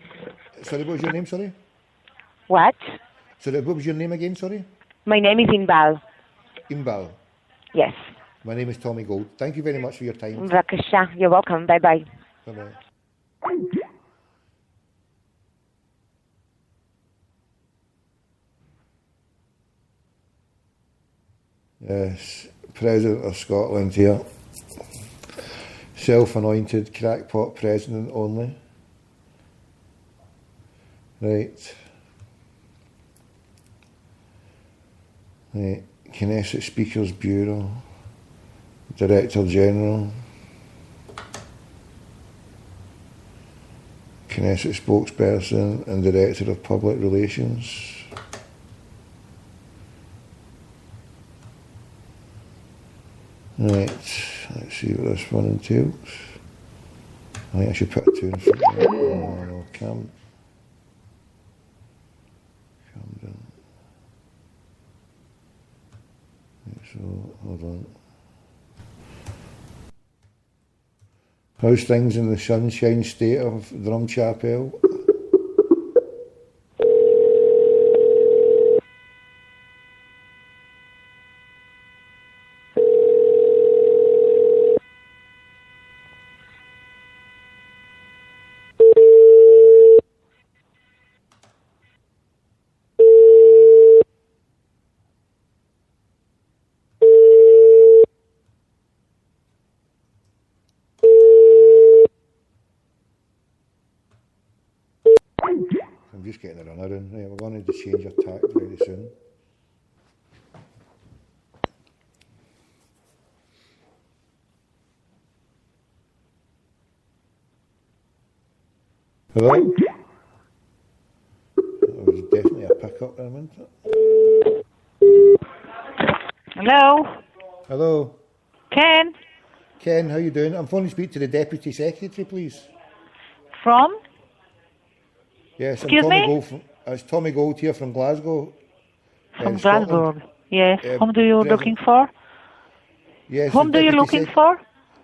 Sorry, what was your name, sorry? What? Sorry, what was your name again, sorry? My name is Inbal. Inbal? Yes. My name is Tommy Gold. Thank you very much for your time. בבקשה. You're welcome. Bye-bye. Bye-bye. Yes, President of Scotland here. Self-anointed crackpot president only. Right. Knesset Speakers Bureau, Director General, Knesset Spokesperson and Director of Public Relations. Right, let's see what this one entails. I think I should put a 2 in front of it. Oh, no, Camden. So, hold on. How's things in the sunshine state of Drumchapel? just getting a runaround. Right, we're going to change our tack very soon. Hello? That was definitely a pick-up there, wasn't it? Hello? Hello? Ken? Ken, how you doing? I'm phoning to speak to the Deputy Secretary, please. From? Yes, Excuse I'm Tommy me? Gold. It's Tommy Gold here from Glasgow. From Scotland. Glasgow. Yes. Whom do you looking for? Yes. Whom do you looking for?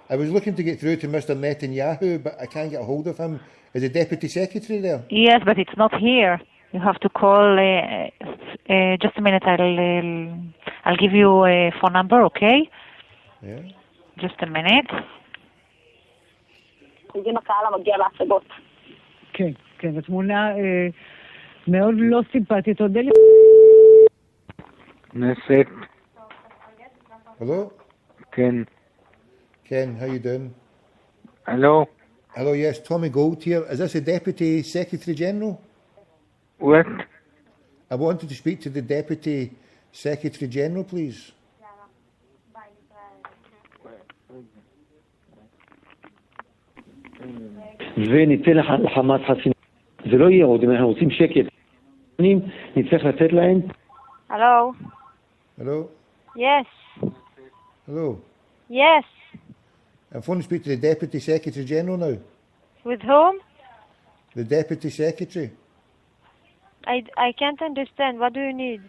I was looking to get through to Mr. Netanyahu, but I can't get a hold of him. Is the Deputy Secretary there? Yes, but it's not here. You have to call. Just a minute. I'll give you a phone number. Okay? Yeah. Just a minute. כן, כן, התמונה מאוד לא סימפטית. עוד לי... Nesset. Hello? Ken. Ken, how you doing? Hello? Hello, yes, Tommy Gold here. Is this the Deputy Secretary General? What? I wanted to speak to the Deputy Secretary General, please. וניתן לחמאס חסינות. זה לא יהיה עוד, אם אנחנו רוצים שקט. נצטרך לתת להם. Hello? Hello? Yes. Hello? Yes. I'm phoning to speak to the Deputy Secretary General now. With whom? The Deputy Secretary. I can't understand. What do you need?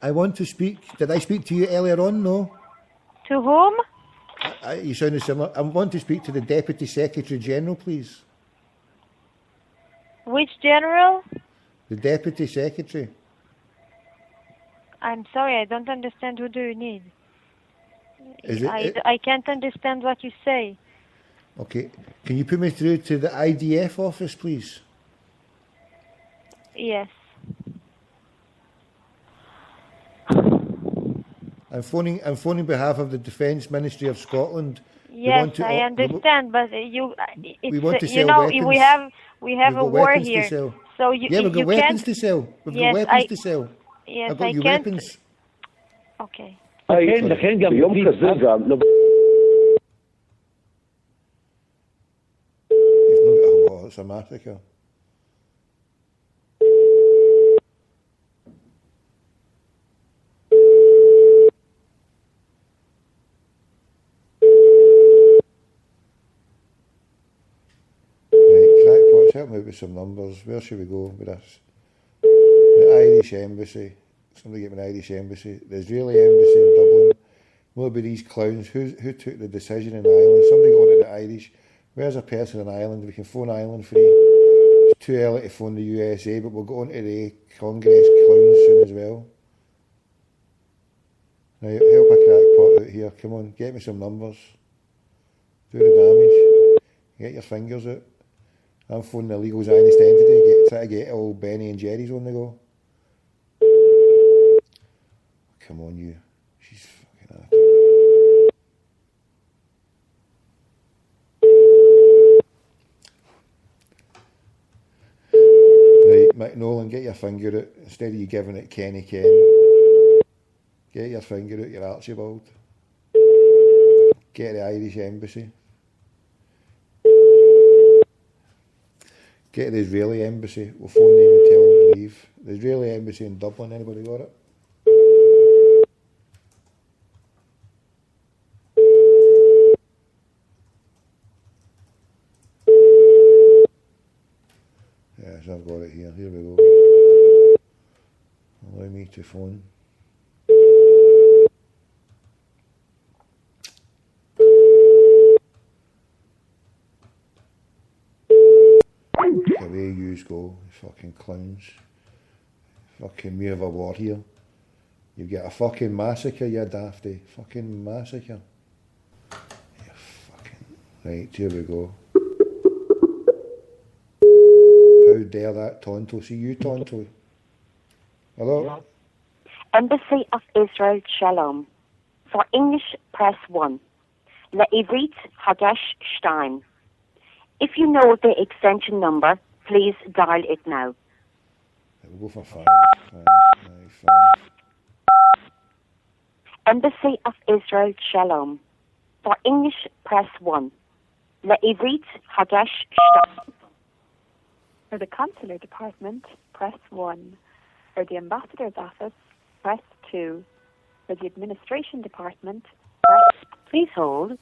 I want to speak. Did I speak to you earlier on? No? To whom? You sounded similar. I want to speak to the Deputy Secretary General, please. Which general? The Deputy Secretary. I'm sorry, I don't understand. Who do you need? Is it? I can't understand what you say. Okay. Can you put me through to the IDF office, please? Yes. I'm phoning on behalf of the Defence Ministry of Scotland. Yes, I understand, but we want to sell weapons. we have a war here. So we've got weapons to sell. We've got weapons to sell. Yes, I've got your can't. weapons. Okay. לכן גם ביום כזה גם לא... Oh, it's a massacre. Help me with some numbers. Where should we go with this? The Irish Embassy. Somebody get me an Irish Embassy. The Israeli Embassy in Dublin. What about these clowns? Who took the decision in Ireland? Somebody go to the Irish. Where's a person in Ireland? We can phone Ireland free. It's too early to phone the USA, but we'll go on to the Congress clowns soon as well. Now, help a crackpot out here. Come on, get me some numbers. Do the damage. Get your fingers out. I'm phoning the legal Zionist entity, try to get all Benny and Jerry's on the go. Come on, you. She's fucking at it. Right, Mick Nolan, get your finger out. Instead of you giving it Kenny Ken, get your finger out, your Archibald. Get the Irish Embassy. Get the Israeli Embassy. We'll phone them and tell them to leave. The Israeli Embassy in Dublin, anybody got it? Yes, I've got it here. Here we go. Allow me to phone. Away yous go, fucking clowns. Fucking me of a war here. You get a fucking massacre, you dafty. Fucking massacre. You fucking... Right, here we go. How dare that Tonto? See you, Tonto. Hello? Embassy of Israel, Shalom. For English, press 1. Le'ivrit Hagesh Stein. If you know the extension number, please dial it now. We'll go for 5. 5. Embassy of Israel, Shalom. For English, press 1. Le'ivrit Hagesh Shtam. For the Consular Department, press 1. For the Ambassador's Office, press 2. For the Administration Department, press... Please hold.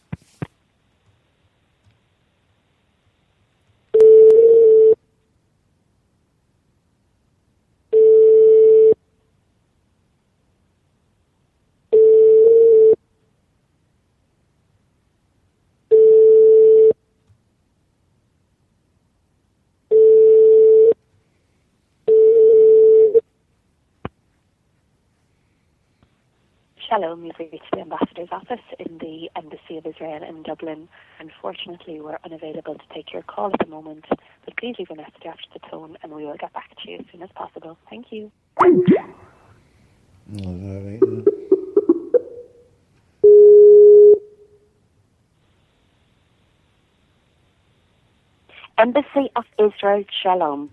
Shalom, you've reached the Ambassador's Office in the Embassy of Israel in Dublin. Unfortunately, we're unavailable to take your call at the moment, but please leave a message after the tone and we will get back to you as soon as possible. Thank you. Is that right then? Embassy of Israel, Shalom.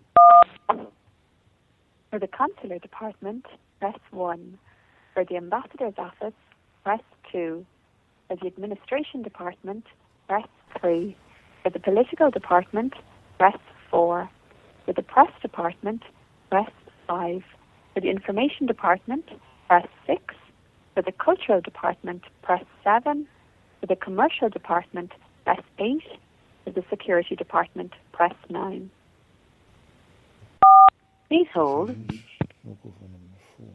For the Consular Department, press 1. For the Ambassador's Office, press 2. For the Administration Department, press 3. For the Political Department, press 4. For the Press Department, press 5. For the Information Department, press 6. For the Cultural Department, press 7. For the Commercial Department, press 8. For the Security Department, press 9. Please hold. We'll go for number 4.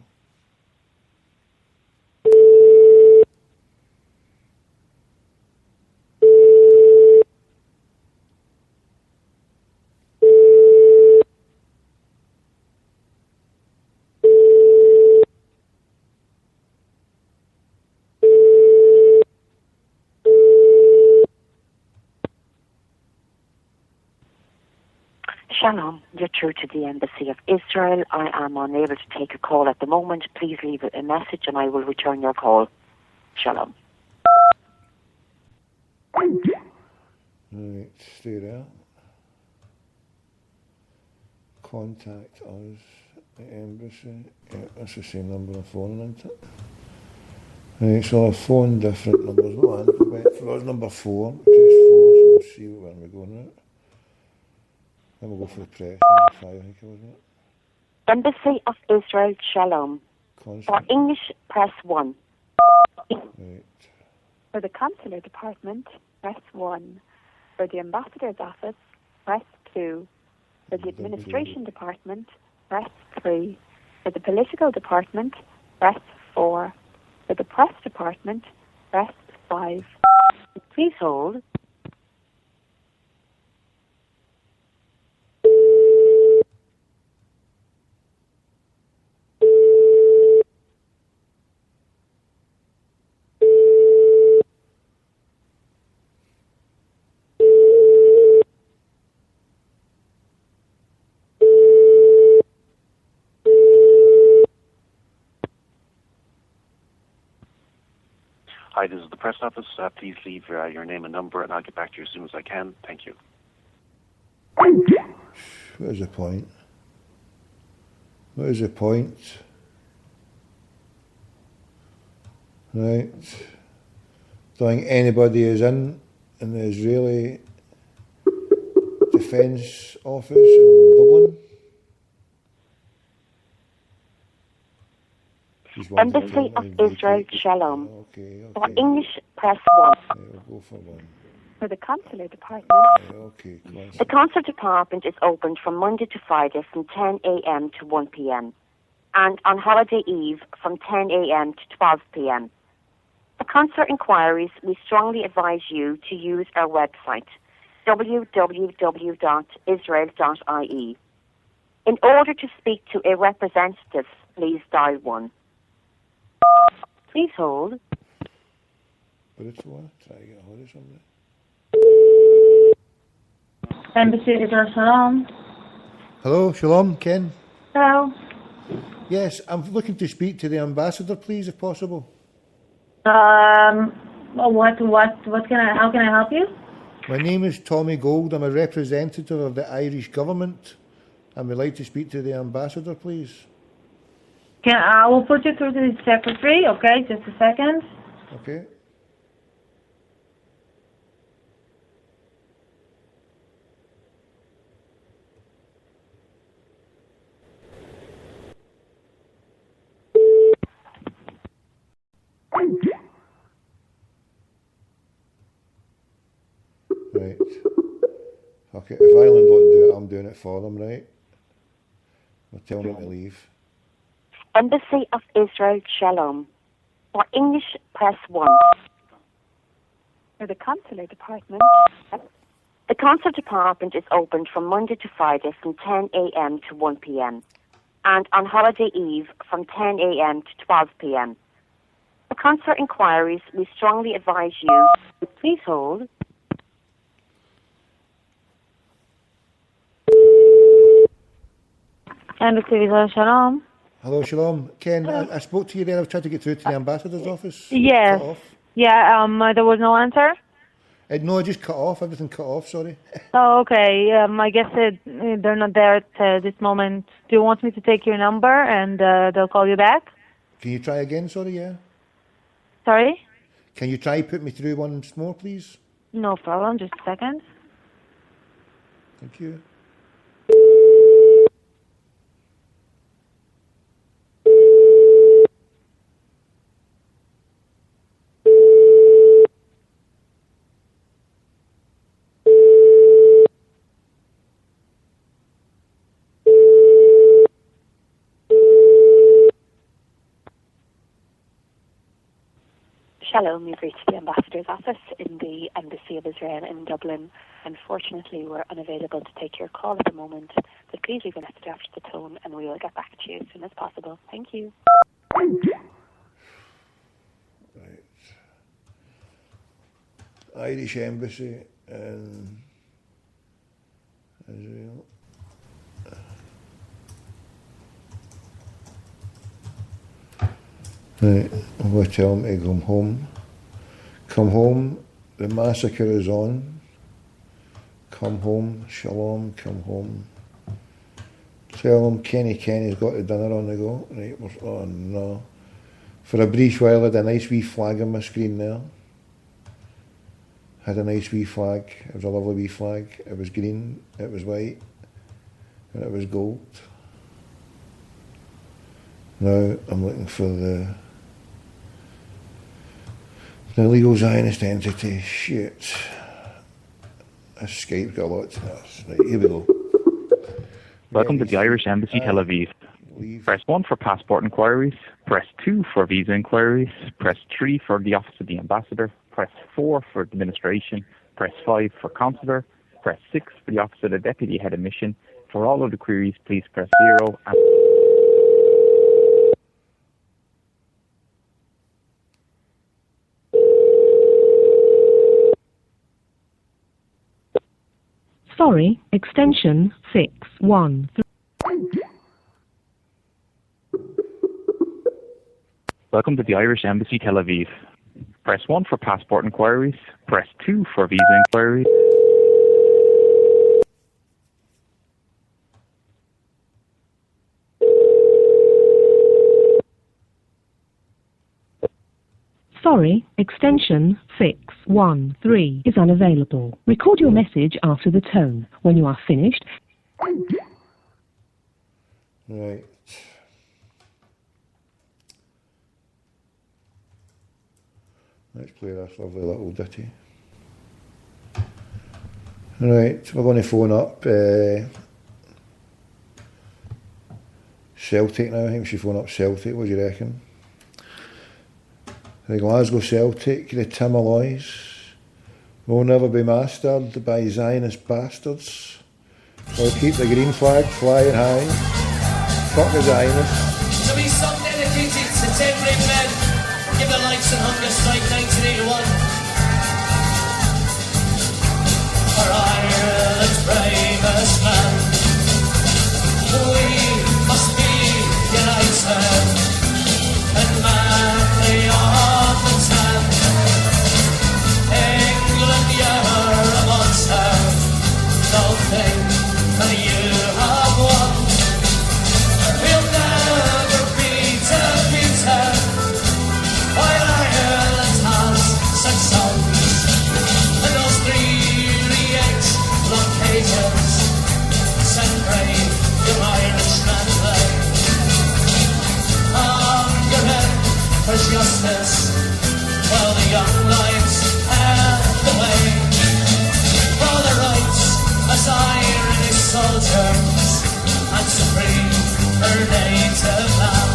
Shalom, you're through to the Embassy of Israel. I am unable to take a call at the moment. Please leave a message and I will return your call. Shalom. Right, stay there. Contact us at Embassy. Yeah, that's the same number of phone, isn't it? Right, so I'll phone different numbers. What one? For us, number 4. Press 4, so we'll see when we're going out. Then we'll go for the press, number 5, I think it was, isn't it? Embassy of Israel, Shalom. For English, press 1. Right. For the Consular Department, press 1. For the Ambassador's Office, press 2. For the Administration Department, press 3. For the Political Department, press 4. For the Press Department, press 5. Please hold. Hi, this is the press office. Please leave your name and number, and I'll get back to you as soon as I can. Thank you. What is the point? What is the point? Right. Don't think anybody is in the Israeli Defence Office in Dublin. Embassy of Israel, Shalom. Okay. For English, press 1. We'll go for 1. For the Consular Department, Okay, the Consular Department is opened from Monday to Friday from 10 a.m. to 1 p.m. and on holiday eve from 10 a.m. to 12 p.m. For consular inquiries, we strongly advise you to use our website, www.israel.ie. In order to speak to a representative, please dial 1. Please hold. But it's what? Try to get a hold of somebody. Embassy Israel, Shalom. Hello, Shalom, Ken. Hello. Yes, I'm looking to speak to the ambassador, please, if possible. How can I help you? My name is Tommy Gold. I'm a representative of the Irish government. I would like to speak to the ambassador, please. I will put you through to the secretary, okay? Just a second. Okay. Right. Okay, if Ireland don't do it, I'm doing it for them, right? I'll tell them to leave. Embassy of Israel, Shalom. For English, press 1. For the consular department. The consular department is open from Monday to Friday from 10 a.m. to 1 p.m. and on holiday eve from 10 a.m. to 12 p.m. For consular inquiries, we strongly advise you to please hold. Embassy of Israel, Shalom. Hello, Shalom. Ken, I spoke to you there. I was trying to get through to the ambassador's office. Yes. Cut off. Yeah, there was no answer? No, I just cut off. Everything cut off, sorry. Oh, okay. I guess they're not there at this moment. Do you want me to take your number and they'll call you back? Can you try again, sorry, yeah? Sorry? Can you try put me through once more, please? No problem. Just a second. Thank you. Shalom, you've reached the ambassador's office in the Embassy of Israel in Dublin. Unfortunately, we're unavailable to take your call at the moment, but please leave a message after the tone and we will get back to you as soon as possible. Thank you. Right. Irish Embassy in Israel. Right, I'm going to tell him to come home. Come home, the massacre is on. Come home, Shalom, come home. Tell him Kenny's got the dinner on the go. Right, oh no. For a brief while I had a nice wee flag on my screen there. Had a nice wee flag. It was a lovely wee flag. It was green, it was white, and it was gold. Now I'm looking for the legal Zionist entity. Shit. This Skype's got a lot to this. Right, here we go. Welcome to the Irish Embassy, Tel Aviv. Press 1 for passport inquiries. Press 2 for visa inquiries. Press 3 for the Office of the Ambassador. Press 4 for administration. Press 5 for consular. Press 6 for the Office of the Deputy Head of Mission. For all other queries, please press 0 and... Sorry, extension 613. Welcome to the Irish Embassy, Tel Aviv. Press 1 for passport inquiries. Press 2 for visa inquiries. Sorry, extension 613 is unavailable. Record your message after the tone. When you are finished... Right. Let's play this lovely little ditty. Right, we're going to phone up Celtic now. I think we should phone up Celtic. What do you reckon? The Glasgow Celtic, the Tim Alloys, will never be mastered by Zionist bastards. We'll keep the green flag flying high. Fuck the Zionists. To be some dedicated to 10 brave men, give their lives in hunger strike 1981. For Ireland's bravest man, we must be united and manly on the stand. England, you're a monster, don't think that you have won. justice, while the young lives have the way. For the rights as Irish soldiers and to free her native land.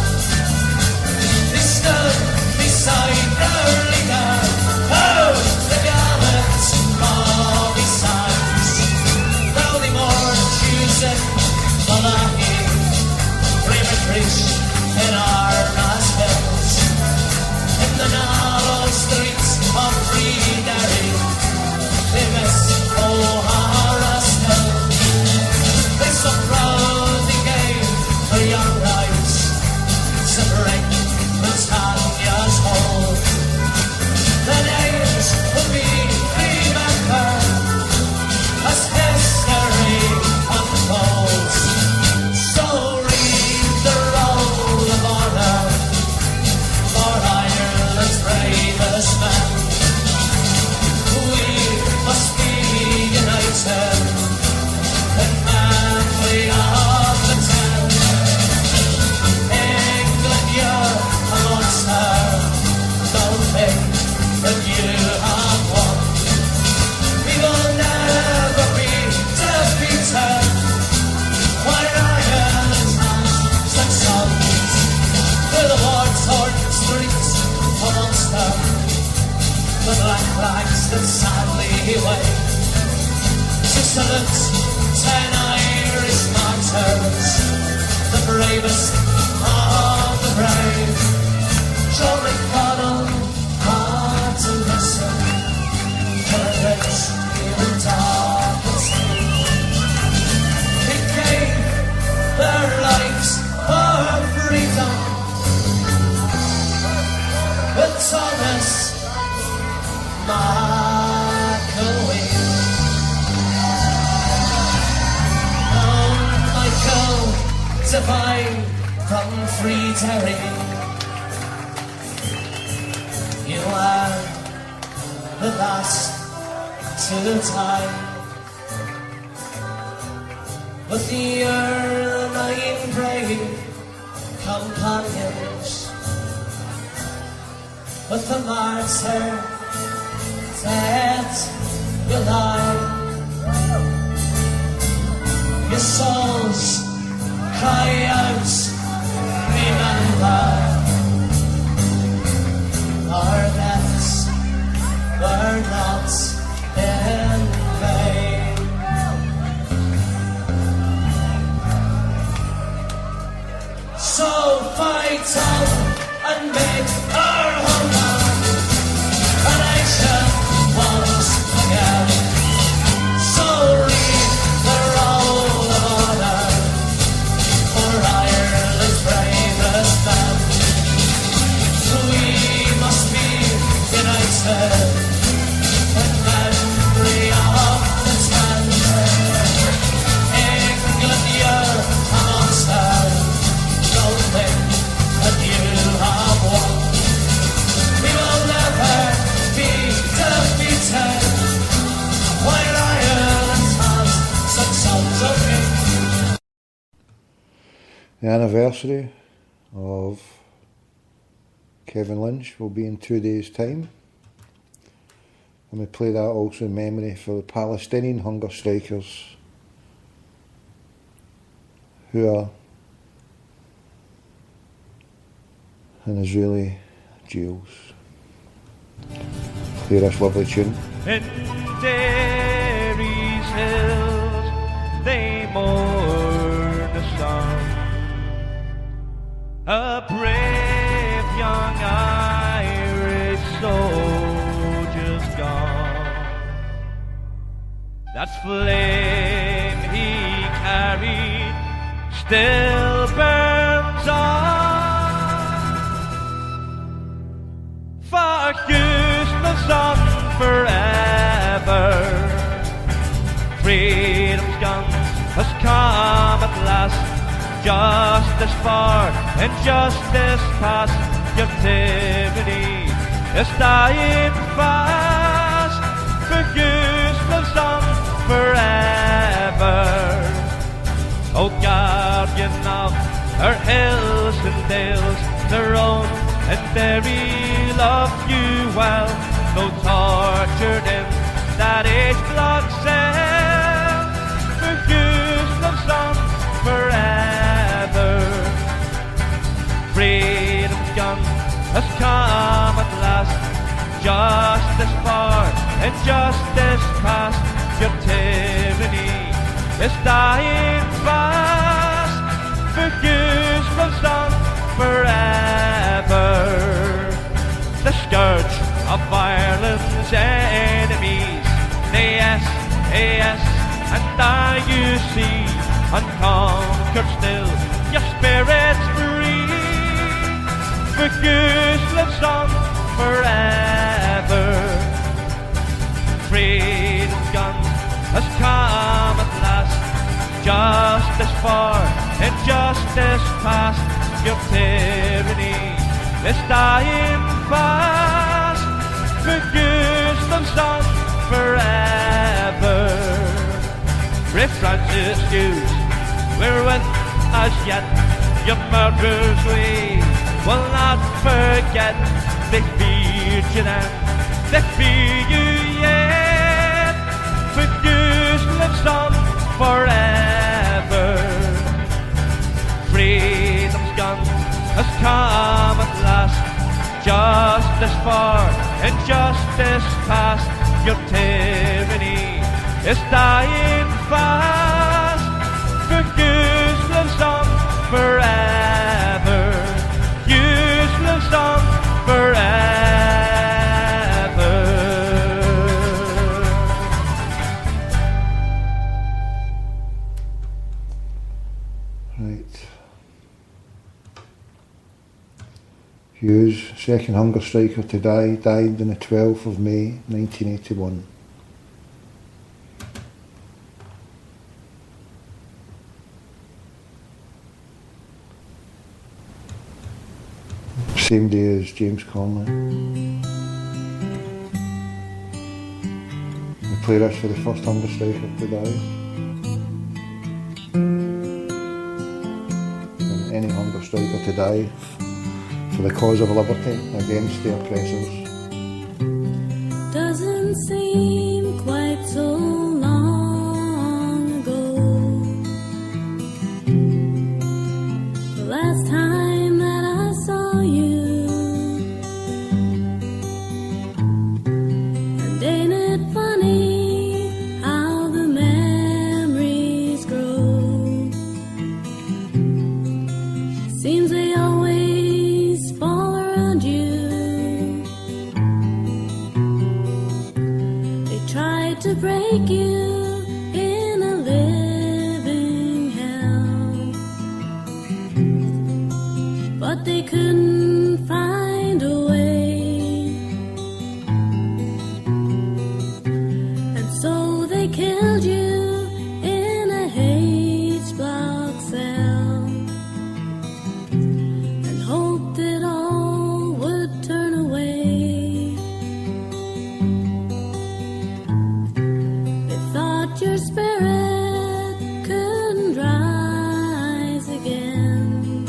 They stood beside our leader, oh, the gallant Bobby Sands. Rowdy more choosing Malahi, brave and preach in our Hills. In the narrow streets of Freeberry, they miss O'Hara's Hill. They so proudly gave for young lives to break Britannia's hold. The names will be remembered as history unfolds. So read the roll of honor for Ireland's bravest men. We must be united in memory of the 10. England, you're amongst her. Don't think that you have won. We will never be defeated. While Ireland has such songs through the war-torn streets of Ulster, the black flags that sadly wave to salute 10 Irish martyrs, the bravest of the brave. John McConnell had to listen for the rich in darkness. They gave their lives for freedom. With Thomas McElwee. Oh, Michael Devine from Freeberry, you are the last to die. With your 9 brave companions, with the martyr dead you lie. Your souls cry out, remember, our deaths were not in vain. So fight on and make our home a nation once again. So read the roll of honor for Ireland's bravest men. We must be united in memory of the 10. England, you're a monster. Don't think that you have won. We will never be defeated. While Ireland has such songs of him. The anniversary of Kevin Lynch will be in 2 days' time. And we play that also in memory for the Palestinian hunger strikers who are in Israeli jails. Play this lovely tune. In Derry's hills they mourn the sun. A brave young Irish soldier's gone. That flame he carried still burns on. For useless on forever. Freedom's guns has come at last. Justice for injustice past. Captivity is dying fast. For useless on forever. O guardian of our hills and dales, their own and Derry's loved you well, though tortured in that age-block cell. Refuse love's on forever. Freedom's gun has come at last. Justice for injustice past. Your tyranny is dying fast. Refuse love's on forever. The scourge of Ireland's enemies, the SAS and IUC, unconquered still, your spirit's free. Refuse love's on forever. Freedom's gun has come at last. Justice for injustice past. Your tyranny is dying fast. Refuse love's on forever. If Francis Hughes, we're with as yet. Your murderers we will not forget. They feared you then, they fear you yet. Refuse love's on forever. Freedom's gun has come at last. Justice for injustice past. Your tyranny is dying fast. Refuse love's on forever. Use love's on forever. Right. Hughes, second hunger striker to die, died on the 12th of May 1981. Same day as James Conley. The playlist for the first hunger striker to die. And any hunger striker to die for the cause of liberty against the oppressors. Doesn't seem quite so long ago. The last time that I saw you, and ain't it funny how the memories grow? Seems they always fall around you. They tried to break you in a living hell, but they couldn't find a way, and so they killed you in a H-block cell, and hoped it all would turn away. They thought your spirit couldn't rise again,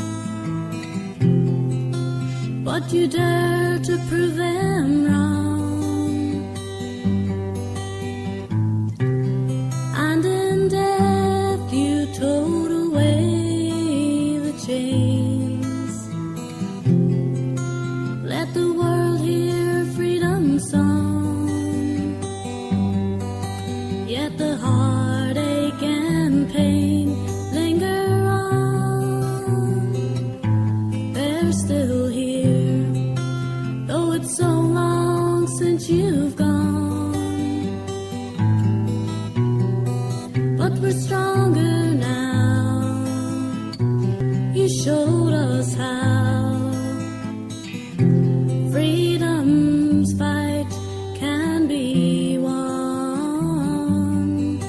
but you dare to prove them wrong. And in death you towed away the chains. Let the world hear freedom's song. Yet the heartache and pain linger on. They're still here, though it's so long since you've gone. But we're stronger now. You showed us how. Freedom's fight can be won.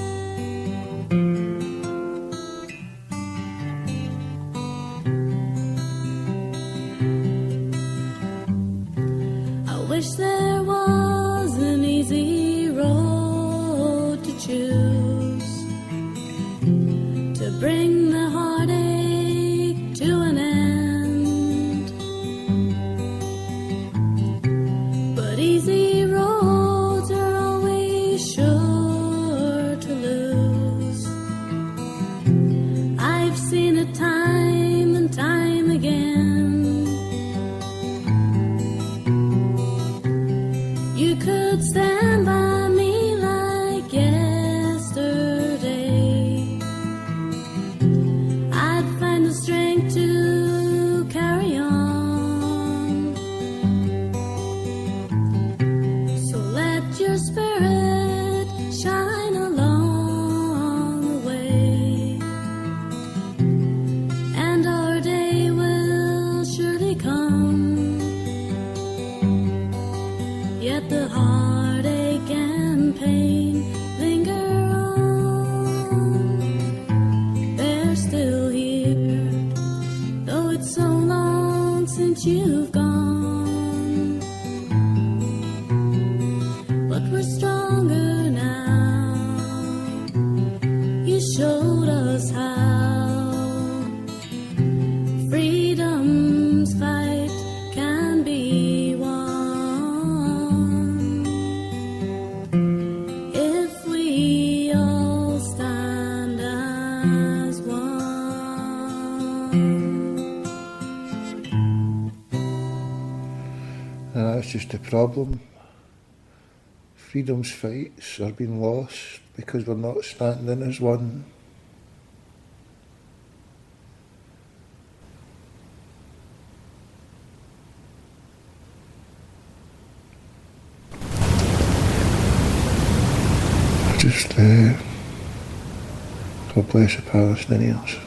I wish there was an easy road to choose to bring the heartache to an end. Easy roads are always sure to lose. I've seen it time and time again. You could stand by me like yesterday. I'd find the strength to carry on. So let your spirit shine along the way, and our day will surely come. Yet the heartache and pain linger on. They're still here, though it's so long since you've gone. But we're stronger now. You showed us how freedom's fight can be won if we all stand as one. And that's just the problem. Freedom's fights are being lost because we're not standing as one. Just, God bless the Palestinians.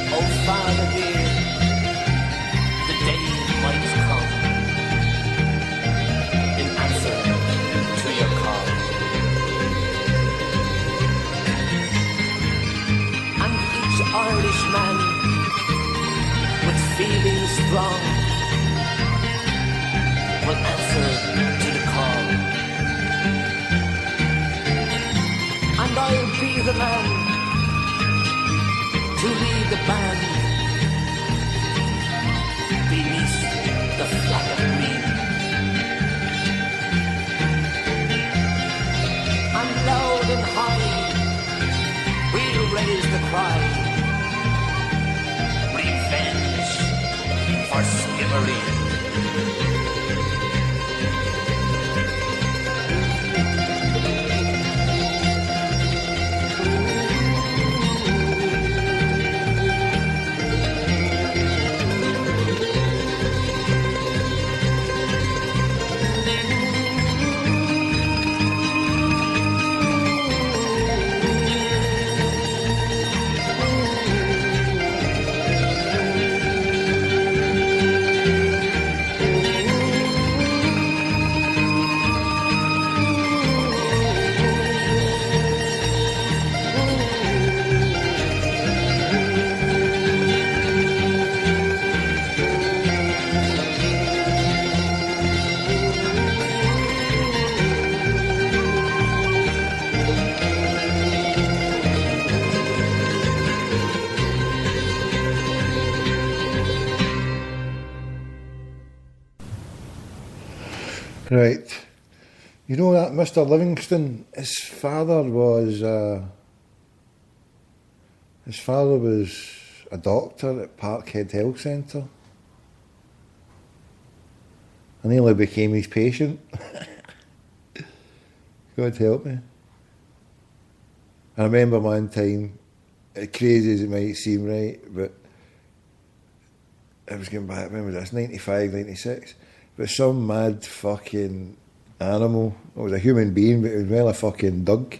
Oh, Father dear, the day might come in answer to your call. And each Irishman with feelings strong will answer to the call. And I'll be the man to lead the band beneath the flag of green. And loud and high we'll raise the cry, revenge for Skibbereen. Right. You know that Mr. Livingston, his father was a doctor at Parkhead Health Centre. I nearly became his patient. God help me. I remember one time, as crazy as it might seem, right, but I was going back, when was this, 95, 96, but some mad fucking animal, it was a human being, but it was well a fucking dog,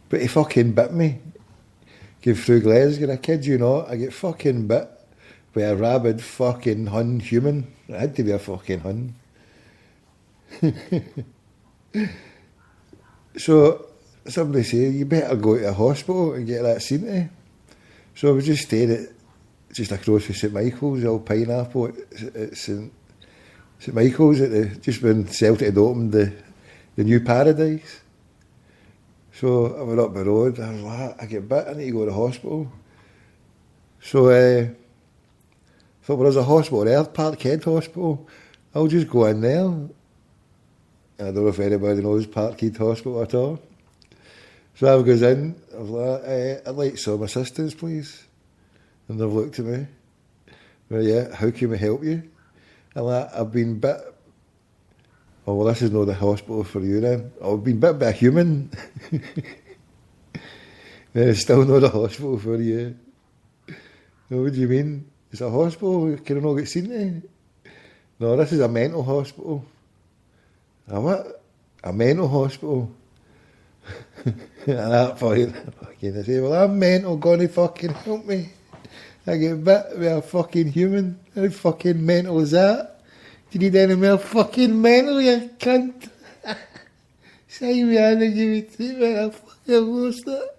but he fucking bit me, came through Glasgow, I kid you not, I get fucking bit by a rabid fucking Hun human. It had to be a fucking Hun. So somebody said, you better go to a hospital and get that seen to. So I was just staying at, just across from St Michael's, the old Pineapple at St Michael's, just when Celtic had opened the new Paradise. So I went up the road, I was like, I get bit, I need to go to the hospital. So I thought, well, there's a hospital there, Parkhead Hospital, I'll just go in there. I don't know if anybody knows Parkhead Hospital at all. So I goes in, I was like, I'd like some assistance, please. And they've looked at me. Well, yeah, how can we help you? I'm like, I've been bit. Oh, well, this is not the hospital for you then. I've been bit by a human. It's still not a hospital for you. No, what do you mean? It's a hospital, can I not get seen to? No, this is a mental hospital. A what? A mental hospital. And at that point, I say, well, I'm mental, gonna fucking help me. I get bit by a fucking human. How fucking mental is that? Do you need any more fucking mental, you cunt? Say me, I didn't give me treatment, I fucking lost it.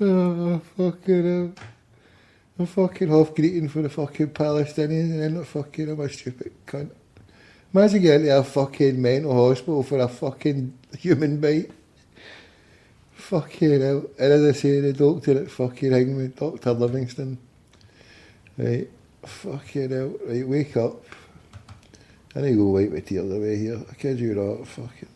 Oh, fucking hell. I'm fucking half greeting for the fucking Palestinians and then not fucking, I'm a stupid cunt. Imagine getting to a fucking mental hospital for a fucking human bite. Fucking hell. And as I say, the doctor at fucking Hangman, Dr. Livingston. Right, fucking hell. Right, wake up. I need to go wipe my tears away here. I kid you not, fucking.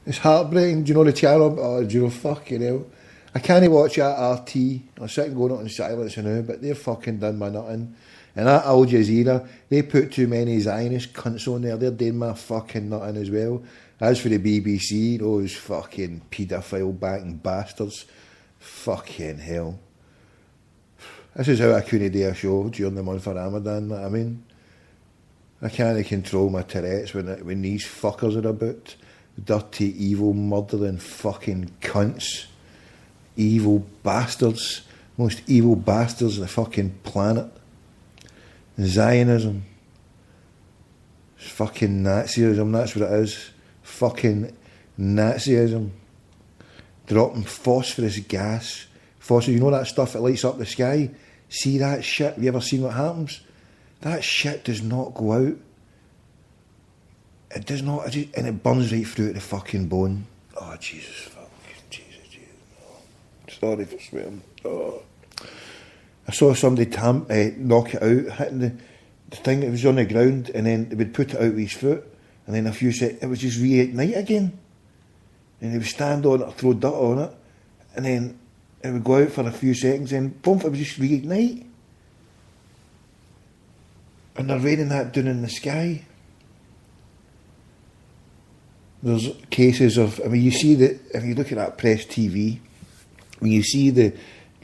It's heartbreaking. Do you know the channel? Oh, do you know, fucking hell. I can't watch that RT. I'm sitting going out in silence now, but they've fucking done my nutting. And that Al Jazeera, they put too many Zionist cunts on there. They're doing my fucking nutting as well. As for the BBC, those fucking paedophile backing bastards, fucking hell. This is how I couldn't do a show during the month of Ramadan, know what I mean? I can't control my Tourette's when these fuckers are about. Dirty, evil, murdering fucking cunts. Evil bastards. Most evil bastards on the fucking planet. Zionism. It's fucking Nazism, that's what it is. Fucking Nazism. Dropping phosphorus gas. Phosphorus, you know that stuff that lights up the sky? See that shit? Have you ever seen what happens? That shit does not go out. It does not, and it burns right through to the fucking bone. Oh, Jesus, fuck. Jesus. Oh. Sorry for swearing. Oh. I saw somebody knock it out, hitting the thing that was on the ground, and then they would put it out with his foot, and then a few seconds, it would just reignite again. And he would stand on it or throw dirt on it, and then it would go out for a few seconds, and boom, it would just reignite. And they're raining that down in the sky. There's cases of, I mean, you see that, if you look at that press TV, when you see the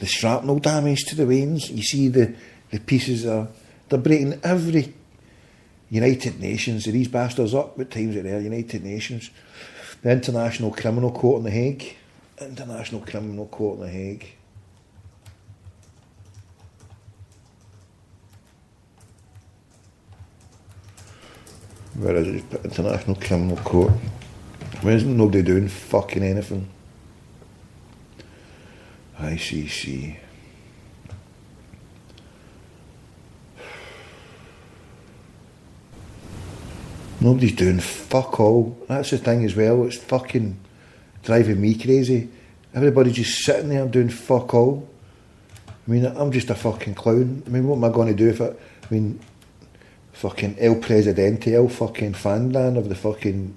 shrapnel damage to the veins, you see the pieces they're breaking every United Nations, these bastards up at times at there, United Nations, the International Criminal Court in The Hague, International Criminal Court in The Hague. Where is it? International Criminal Court. Why isn't nobody doing fucking anything? ICC. Nobody's doing fuck all. That's the thing as well, it's fucking driving me crazy. Everybody's just sitting there doing fuck all. I mean, I'm just a fucking clown. I mean, what am I going to do if it... I mean, fucking El Presidente, El fucking Fandan of the fucking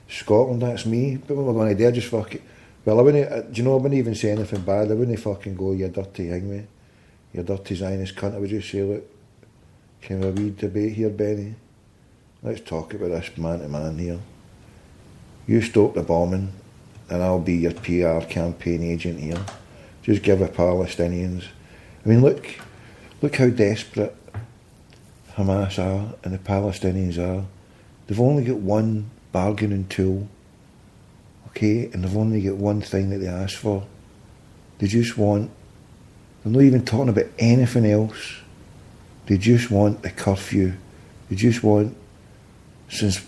Scotland, that's me. But what am I going to do? I just fucking... Well, I wouldn't... Do you know, I wouldn't even say anything bad. I wouldn't fucking go, you dirty hangman. You dirty Zionist cunt. I would just say, look, can we have a wee debate here, Benny? Let's talk about this man to man here. You stop the bombing and I'll be your PR campaign agent here. Just give the Palestinians. I mean, look how desperate Hamas are and the Palestinians are. They've only got one bargaining tool, okay, and they've only got one thing that they ask for. They just want, they're not even talking about anything else. They just want the curfew. They just want, since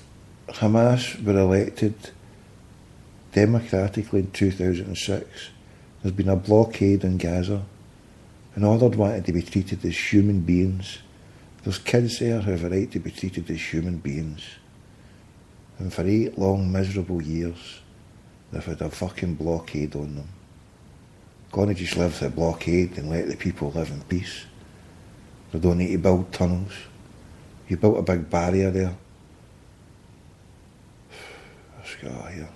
Hamas were elected democratically in 2006, there's been a blockade in Gaza, and all they'd wanted to be treated as human beings. There's kids there who have a right to be treated as human beings. And for 8 long, miserable years, they've had a fucking blockade on them. Gonna just live the blockade and let the people live in peace. They don't need to build tunnels. You built a big barrier there. Let's go here.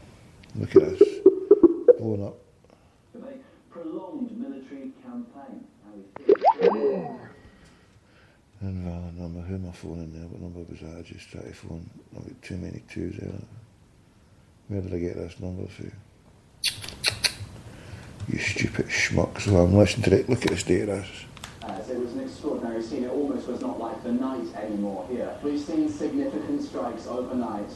Look at this. Blowing up. Prolonged military campaign. Invalid number. Who am I phoning there? What number was that? I just tried to phone. I've got too many twos there. Where did I get this number through? You stupid schmucks. Well, I'm listening to it. Look at the state of this. So it was an extraordinary scene. It almost was not like the night anymore here. We've seen significant strikes overnight.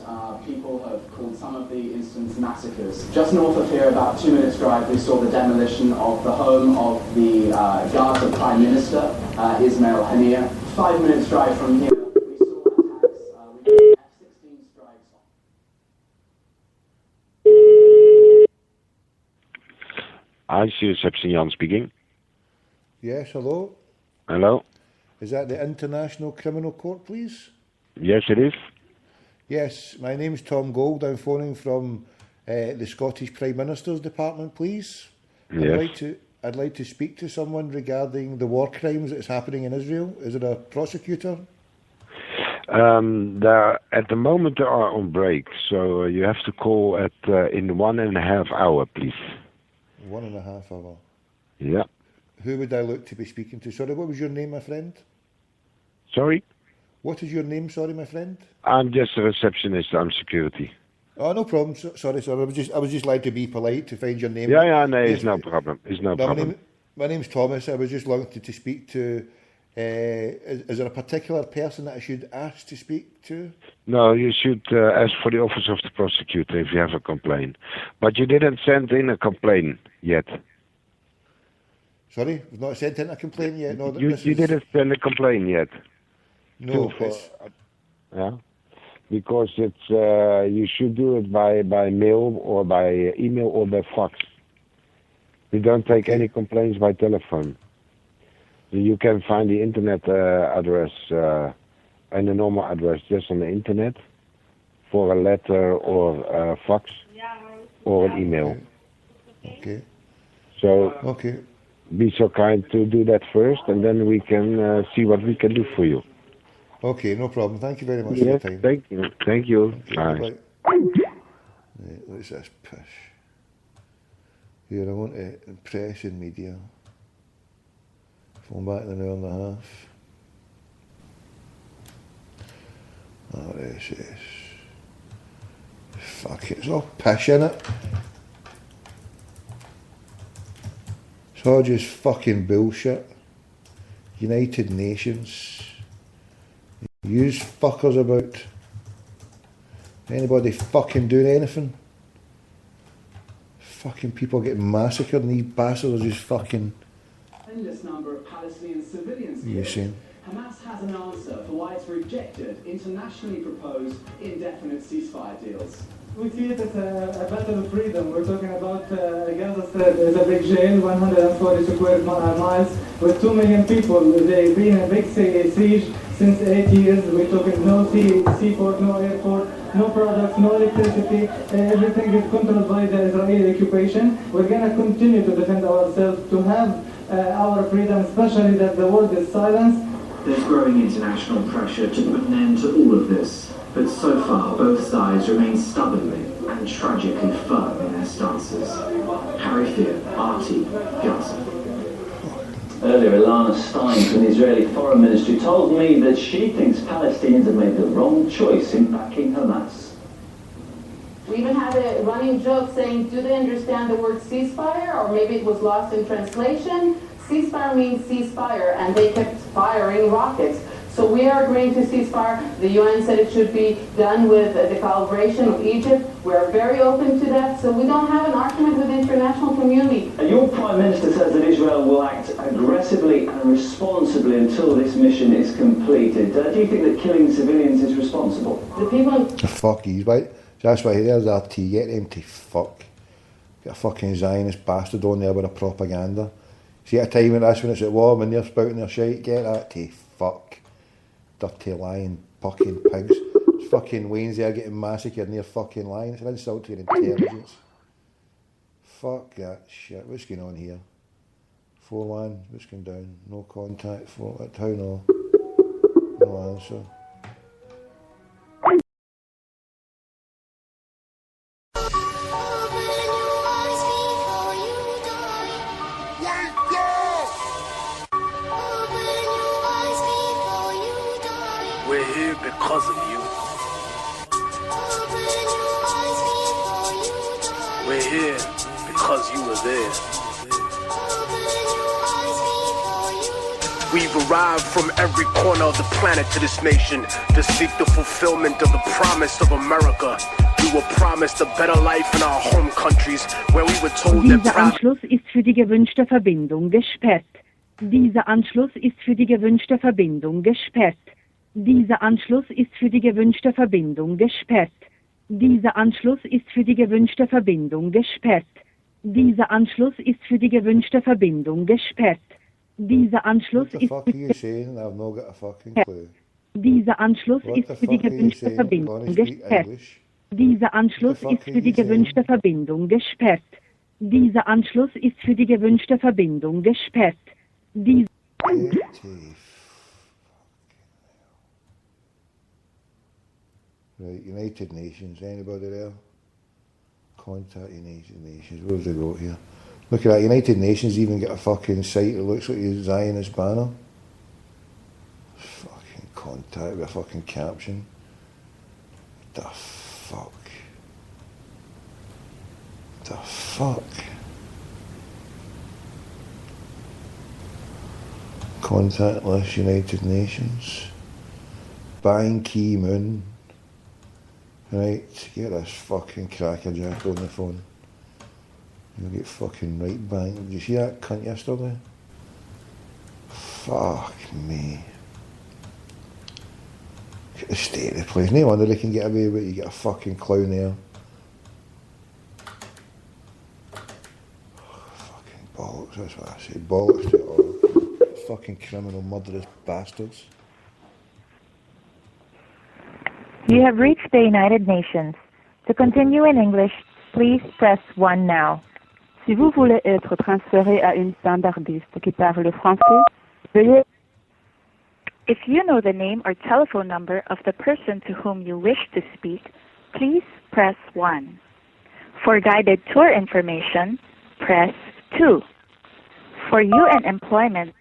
People have called some of the incidents massacres. Just north of here, about 2 minutes drive, we saw the demolition of the home of the Gaza Prime Minister, Ismail Haniyeh. 5 minutes drive from here, we saw attacks. We got F-16 strikes. IC reception, Jan speaking. Yes, hello. Hello. Is that the International Criminal Court, please? Yes, it is. Yes, my name's Tom Gold. I'm phoning from the Scottish Prime Minister's Department, please. Yes. I'd like to speak to someone regarding the war crimes that's happening in Israel. Is it a prosecutor? At the moment they are on break, so you have to call at in 1.5 hours, please. 1.5 hours. Yeah. Who would I look to be speaking to? Sorry, what was your name, my friend? Sorry? What is your name, sorry, my friend? I'm just a receptionist. I'm security. Oh, no problem. Sorry. I was just like to be polite to find your name. Yeah, no, it's no problem. It's no problem. My name's Thomas. I was just looking to speak to. Is there a particular person that I should ask to speak to? No, you should ask for the office of the prosecutor if you have a complaint. But you didn't send in a complaint yet. Sorry, we've not sent in a complaint yet. No, you didn't send a complaint yet. No, yeah, because it's you should do it by mail or by email or by fax. We don't take any complaints by telephone. You can find the internet address and the normal address just on the internet for a letter or a fax or an email. Okay. So. Okay. Be so kind to do that first, and then we can see what we can do for you. Okay, no problem. Thank you very much for your time. Thank you. Thank you. Okay, bye. Right, what's this pish? Here, I want to impress in media. Phone back in an hour and a half. RSS. Fuck it, it's all pish, innit? It's all just fucking bullshit. United Nations. Use fuckers about. Anybody fucking doing anything? Fucking people getting massacred and these bastards are just fucking. Endless number of Palestinian civilians You killed. seen? Hamas has an answer for why it's rejected internationally proposed indefinite ceasefire deals. We see it as a battle of freedom. We're talking about Gaza Strip is a big jail, 140 square miles, with 2 million people. They've been in a big siege since 8 years. We're talking no seaport, no airport, no products, no electricity. Everything is controlled by the Israeli occupation. We're going to continue to defend ourselves, to have our freedom, especially that the world is silenced. There's growing international pressure to put an end to all of this. But so far, both sides remain stubbornly and tragically firm in their stances. Harry Fear, RT, Gaza. Earlier, Ilana Stein from the Israeli Foreign Ministry told me that she thinks Palestinians have made the wrong choice in backing Hamas. We even had a running joke saying, do they understand the word ceasefire? Or maybe it was lost in translation. Ceasefire means ceasefire, and they kept firing rockets. So we are agreeing to ceasefire. The UN said it should be done with the collaboration of Egypt. We're very open to that. So we don't have an argument with the international community. Your Prime Minister says that Israel will act aggressively and responsibly until this mission is completed. Do you think that killing civilians is responsible? The people... Fuck he's right. That's why there's RT, get them to fuck. Get a fucking Zionist bastard on there with a propaganda. See, at a time when that's when it's at war, when they're spouting their shite, get that to fuck. Dirty lying fucking pigs. There's fucking Wayne's there getting massacred near fucking lying. It's an insult to your intelligence. Fuck that shit. What's going on here? 4-1, what's going down? No contact, how no? No answer. We're here because of you. We're here because you were there. We've arrived from every corner of the planet to this nation to seek the fulfillment of the promise of America. We were promised a better life in our home countries where we were told that... Dieser Anschluss ist für die gewünschte Verbindung gesperrt. Dieser Anschluss ist für die gewünschte Verbindung gesperrt. Dieser Anschluss ist für die gewünschte Verbindung gesperrt. Dieser Anschluss ist für die gewünschte Verbindung gesperrt. Dieser Anschluss ist für die gewünschte Verbindung gesperrt. Dieser Anschluss ist für die Dieser Anschluss ist für die gewünschte Verbindung gesperrt. Dieser Anschluss ist für die gewünschte Verbindung gesperrt. Dieser Anschluss ist für die gewünschte Verbindung gesperrt. Right, United Nations, anybody there? Contact United Nations, what have they got here? Look at that, United Nations even got a fucking site that looks like a Zionist banner. Fucking contact with a fucking caption. The fuck? The fuck? Contact list, United Nations. Ban Ki-moon. Right, get this fucking crackerjack on the phone. You'll get fucking right bang. Did you see that cunt yesterday? Fuck me. Get the state of the place. No wonder they can get away with it. You get a fucking clown there. Fucking bollocks, that's what I say. Bollocks to it all. Fucking criminal, murderous bastards. You have reached the United Nations. To continue in English, please press 1 now. Si vous voulez être transféré à une standardiste qui parle français, veuillez... If you know the name or telephone number of the person to whom you wish to speak, please press 1. For guided tour information, press 2. For UN employment,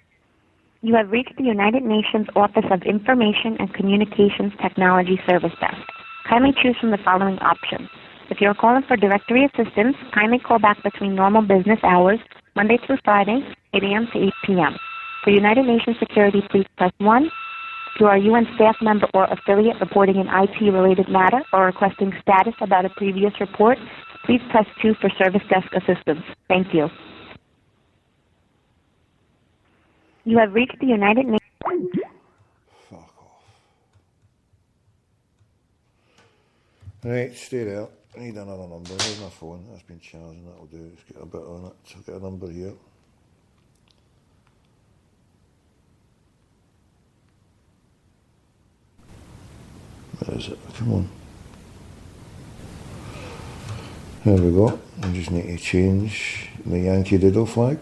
You have reached the United Nations Office of Information and Communications Technology Service Desk. Kindly choose from the following options. If you are calling for directory assistance, kindly call back between normal business hours, Monday through Friday, 8 a.m. to 8 p.m. For United Nations security, please press 1. If you are a UN staff member or affiliate reporting an IT-related matter or requesting status about a previous report, please press 2 for service desk assistance. Thank you. You have reached the United Nations. Fuck off. Right, stay there. I need another number. Here's my phone. That's been charging. That'll do. Let's get a bit on it. So I'll get a number here. Where is it? Come on. There we go. I just need to change the Yankee Doodle flag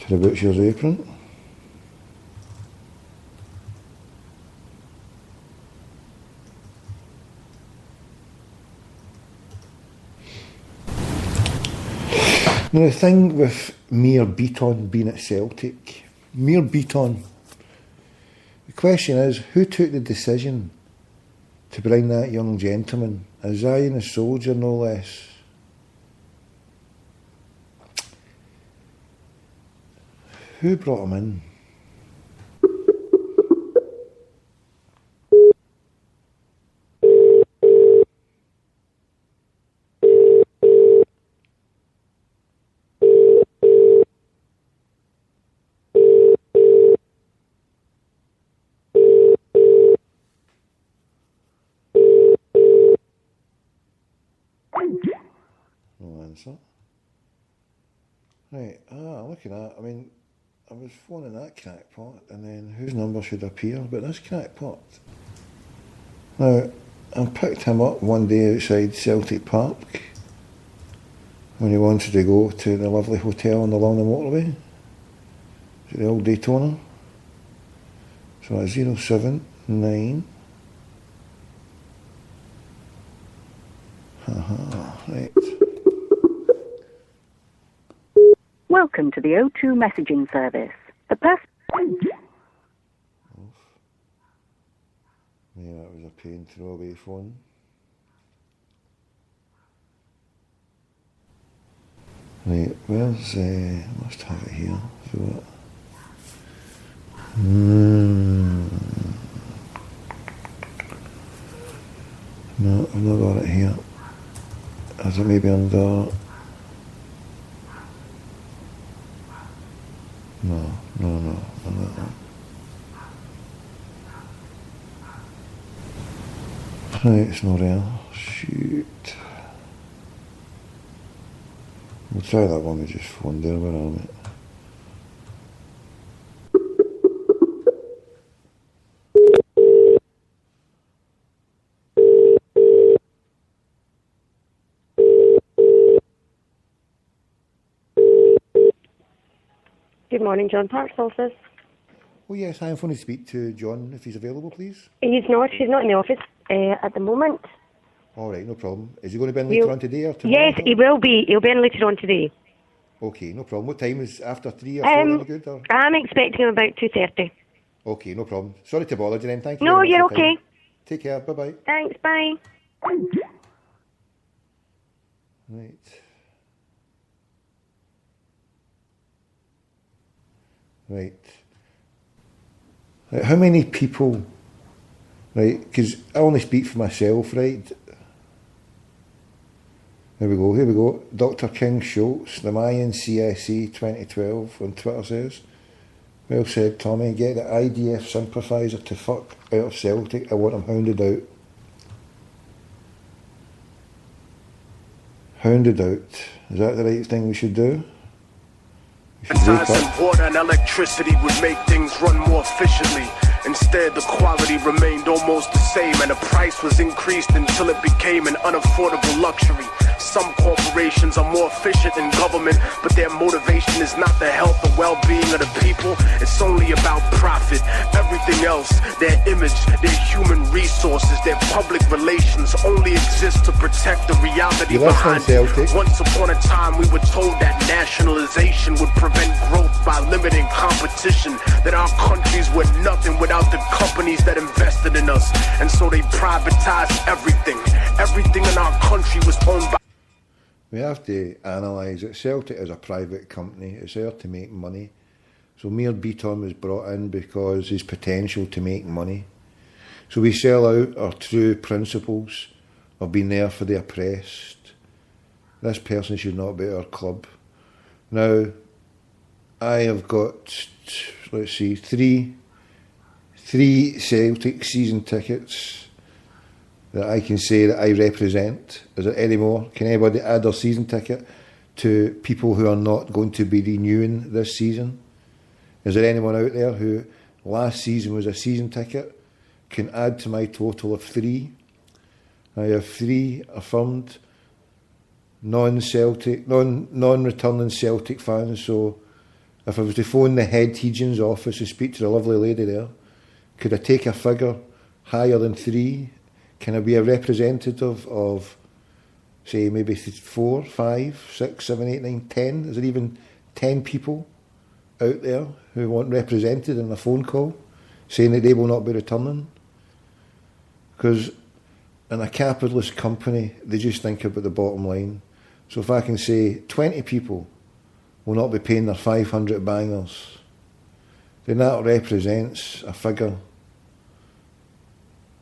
to the butcher's apron. Now the thing with Mere Beaton being at Celtic, Mere Beaton, the question is, who took the decision to bring that young gentleman, a Zionist soldier no less? Who brought him in? No answer. Right, looking at, I mean, I was phoning that crackpot, and then whose number should appear but this crackpot? Now, I picked him up one day outside Celtic Park when he wanted to go to the lovely hotel along the motorway, to the old Daytona. So at 079. Right. Welcome to the O2 messaging service. The person... Yeah, that was a pain throwaway phone. Right, where's... must have it here. So what? No, I've not got it here. Is it maybe under... No, not that one. Right, it's not there. Shoot. We'll try that one we just phoned there. Where are we? Good morning, John Park's office. Oh yes, I'm phoning to speak to John if he's available, please. He's not in the office at the moment. All right, no problem. Is he going to be in later on today or tomorrow? Yes, he will be. He'll be in later on today. Okay, no problem. What time is after 3 or 4? Any good? Or? I'm expecting him about 2:30. Okay, no problem. Sorry to bother you then. Thank you. No, you're okay. Take care. Bye-bye. Thanks, bye. Right. Right. How many people, right, because I only speak for myself, right? Here we go. Dr. King Schultz, the Mayan CSE 2012 on Twitter says, well said, Tommy, get the IDF sympathiser to fuck out of Celtic. I want him hounded out. Hounded out. Is that the right thing we should do? Ties and water and electricity would make things run more efficiently. Instead, the quality remained almost the same, and the price was increased until it became an unaffordable luxury. Some corporations are more efficient than government, but their motivation is not the health or well-being of the people. It's only about profit. Everything else, their image, their human resources, their public relations only exist to protect the reality behind it. Once upon a time, we were told that nationalization would prevent growth by limiting competition, that our countries were nothing without the companies that invested in us. And so they privatized everything. Everything in our country was owned by... We have to analyse it. Celtic is a private company. It's there to make money. So Mayor Beaton was brought in because his potential to make money. So we sell out our true principles of being there for the oppressed. This person should not be at our club. Now, I have got, let's see, three Celtic season tickets that I can say that I represent. Is there any more? Can anybody add their season ticket to people who are not going to be renewing this season? Is there anyone out there who last season was a season ticket, can add to my total of 3? I have 3 affirmed non-Celtic, non-returning Celtic fans. So if I was to phone the head Hegian's office to speak to the lovely lady there, could I take a figure higher than 3? Can I be a representative of say maybe 4, 5, 6, 7, 8, 9, 10. Is there even 10 people out there who want represented in a phone call saying that they will not be returning? Because in a capitalist company, they just think about the bottom line. So if I can say 20 people will not be paying their 500 bangers, then that represents a figure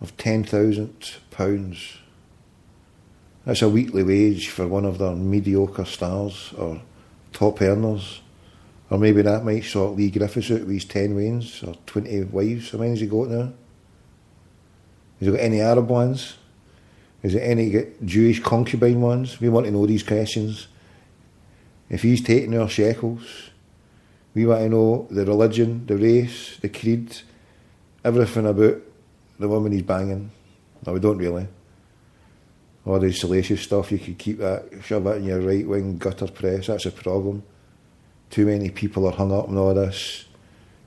of £10,000. That's a weekly wage for one of their mediocre stars or top earners. Or maybe that might sort Lee Griffiths out with his 10 wains or 20 wives. How many has he got now? Has he got any Arab ones? Is it any Jewish concubine ones? We want to know these questions. If he's taking our shekels, we want to know the religion, the race, the creed, everything about the woman he's banging. No, we don't really. All the salacious stuff, you could keep that, shove that in your right-wing gutter press. That's a problem. Too many people are hung up on all this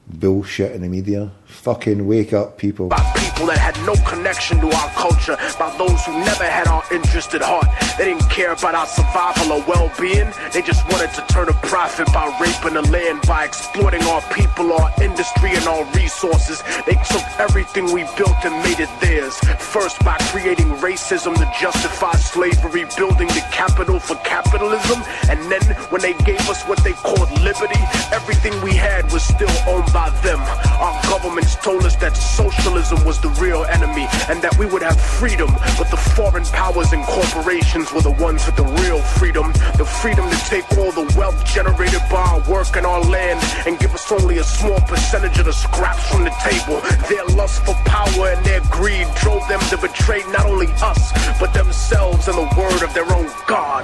bullshit in the media. Fucking wake up, people. About people that had no connection to our culture, about those who never had our interest at heart. They didn't care about our survival or well-being. They just wanted to turn a profit by raping the land, by exploiting our people, our industry, and our resources. They took everything we built and made it theirs. First by creating racism to justify slavery, building the capital for capitalism. And then when they gave us what they called liberty, everything we had was still owned by them. Our governments told us that socialism was the real enemy and that we would have freedom, but the foreign powers and corporations were the ones with the real freedom. The freedom to take all the wealth generated by our work and our land and give us only a small percentage of the scraps from the table. Their lust for power and their greed drove them to betray not only us, but themselves and the word of their own God.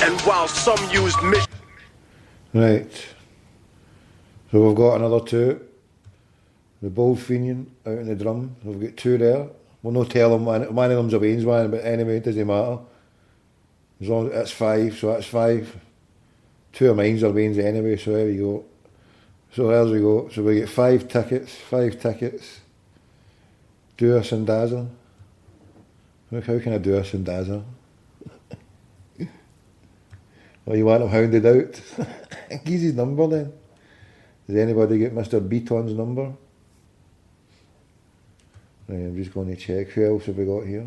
And while some used Right, so we've got another two. The Bold Fenian out in the drum. We've got two there. We'll not tell them one of them's a Wayne's one, but anyway, it doesn't matter. As long as that's 5, so that's 5. 2 of mine's are Wayne's anyway, so there we go. So there we go. So we get 5 tickets. Do a Sandaza. Look, how can I do a Sandaza? Well, you want him hounded out? Give his number then. Does anybody get Mr. Beaton's number? Right, I'm just going to check. Who else have we got here?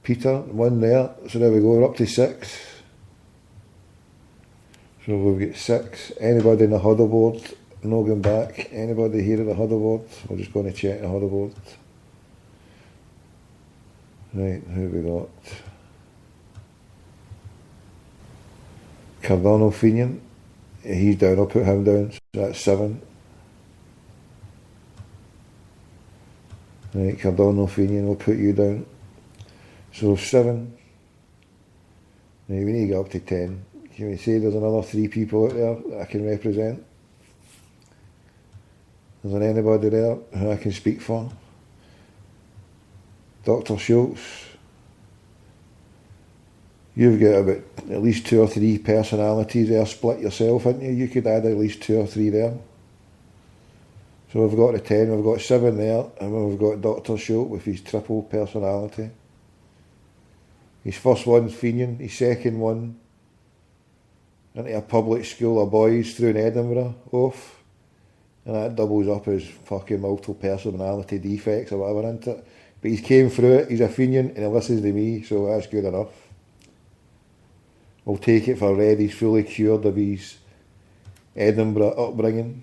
Peter, 1 there. So there we go, we're up to 6. So we've got 6. Anybody in the huddle board? No going back. Anybody here at the huddle board? We're just going to check the huddle board. Right, who have we got? Cardano Fenian, he's down, I'll put him down, so that's 7. Right, Cardano Fenian, we'll put you down. So 7. Right, we need to get up to 10. Can we say there's another 3 people out there that I can represent? Is there anybody there who I can speak for? Dr. Schultz. You've got about at least 2 or 3 personalities there split yourself, haven't you? You could add at least 2 or 3 there. So we've got the 10, we've got 7 there, and we've got Dr. Schultz with his triple personality. His first one's Fenian, his second one into a public school of boys through in Edinburgh, off. And that doubles up as fucking multiple personality defects or whatever, isn't it? But he's came through it, he's a Fenian, and he listens to me, so that's good enough. We'll take it for Red, he's fully cured of his Edinburgh upbringing.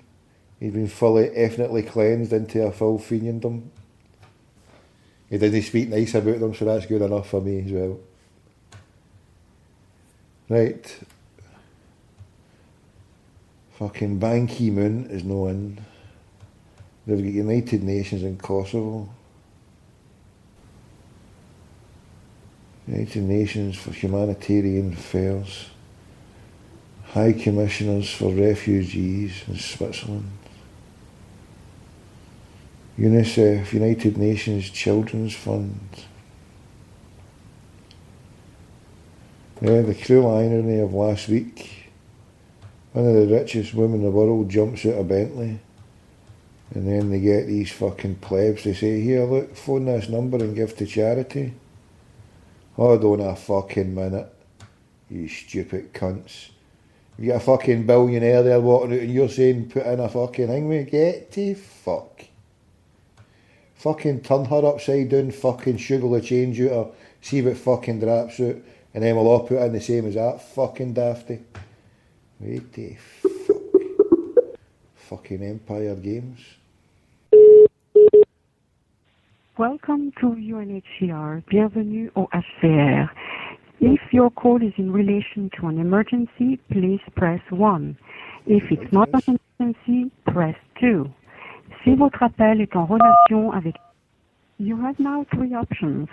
He's been fully, ethnically cleansed into a full Feniandom. He didn't speak nice about them, so that's good enough for me as well. Right. Fucking Ban Ki-moon is no in. They've got United Nations in Kosovo. United Nations for Humanitarian Affairs. High Commissioners for Refugees in Switzerland. UNICEF, United Nations Children's Fund. Yeah, the cruel irony of last week. One of the richest women in the world jumps out of Bentley And then they get these fucking plebs, they say, here, look, phone this number and give to charity. Hold on a fucking minute, you stupid cunts. You got a fucking billionaire there walking out and you're saying put in a fucking thing, mate. Get to fuck. Fucking turn her upside down, fucking sugar the change out her, see what fucking drops out, and then we'll all put in the same as that fucking dafty. Wait the fuck. Fucking Empire Games. Welcome to UNHCR. Bienvenue au HCR. If your call is in relation to an emergency, please press 1. If it's not an emergency, press 2. Si votre appel est en relation avec... You have now 3 options.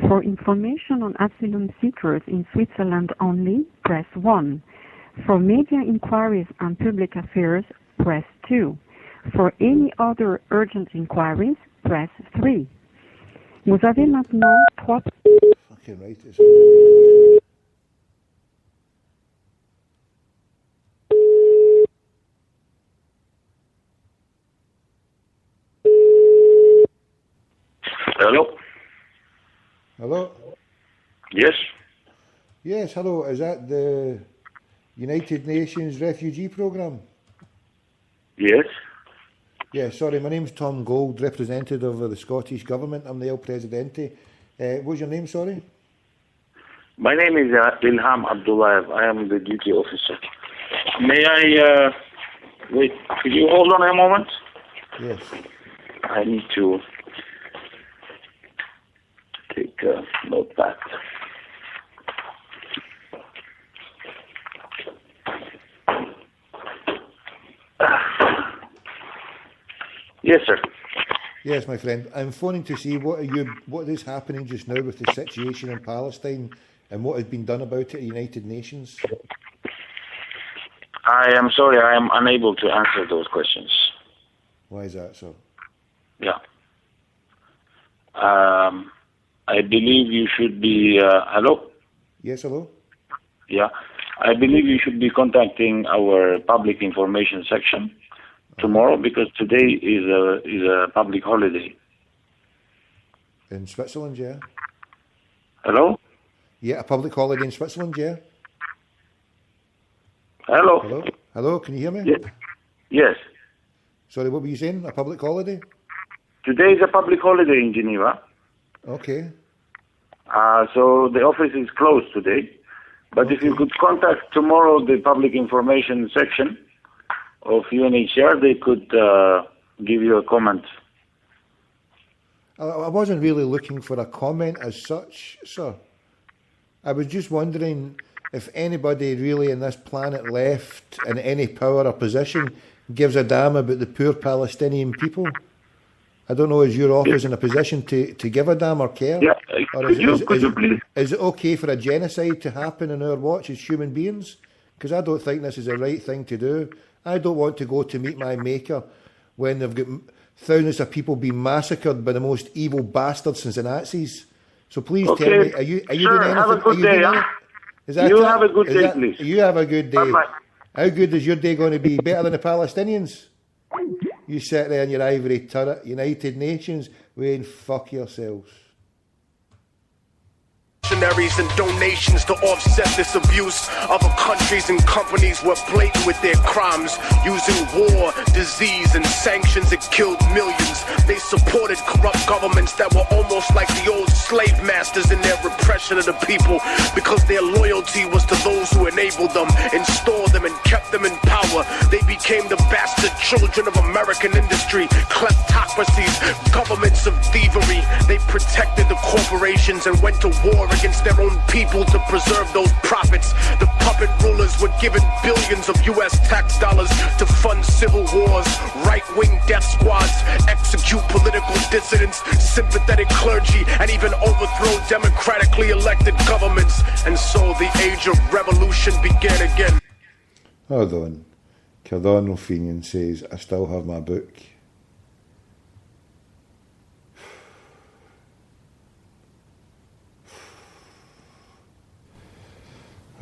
For information on asylum seekers in Switzerland only, press 1. For media inquiries and public affairs, press 2. For any other urgent inquiries, press 3. Vous avez maintenant 3... Fucking right, it's Hello? Hello? Yes? Yes, hello. Is that the United Nations Refugee Programme? Yes? Yeah, sorry, my name's Tom Gold, representative of the Scottish Government. I'm the El Presidente. What's your name, sorry? My name is Ilham Abdullayev. I am the duty officer. May I... wait, could you hold on a moment? Yes. I need to take a notepad. Yes, sir. Yes, my friend. I'm phoning to see what is happening just now with the situation in Palestine and what has been done about it at the United Nations. I am sorry, I am unable to answer those questions. Why is that so? Yeah. I believe you should be... hello? Yes, hello? Yeah. I believe you should be contacting our public information section tomorrow, because today is a public holiday. In Switzerland, yeah? Hello? Yeah, a public holiday in Switzerland, yeah? Hello? Hello? Hello, can you hear me? Yes. Yes. Sorry, what were you saying? A public holiday? Today is a public holiday in Geneva. Okay. So the office is closed today. But if you could contact tomorrow the public information section of UNHCR, they could give you a comment. I wasn't really looking for a comment as such, sir. I was just wondering if anybody really in this planet left in any power or position gives a damn about the poor Palestinian people. I don't know, is your office in a position to give a damn or care? Yeah, or could you please? Is it okay for a genocide to happen in our watch as human beings? Because I don't think this is the right thing to do. I don't want to go to meet my maker when they've got thousands of people being massacred by the most evil bastards since the Nazis. So please tell me, are you doing anything? Have a good day, You have a good day, please. You have a good day. Bye-bye. How good is your day going to be? Better than the Palestinians? You sit there in your ivory turret, United Nations, way and fuck yourselves. And donations to offset this abuse. Other countries and companies were blatant with their crimes, using war, disease, and sanctions that killed millions. They supported corrupt governments that were almost like the old slave masters in their repression of the people, because their loyalty was to those who enabled them, installed them, and kept them in power. They became the bastard children of American industry, kleptocracies, governments of thievery. They protected the corporations and went to war against their own people to preserve those profits. The puppet rulers were given billions of U.S. tax dollars to fund civil wars, right-wing death squads, execute political dissidents, sympathetic clergy, and even overthrow democratically elected governments. And so the age of revolution began again. Hold on. Cardinal Fenian says, I still have my book.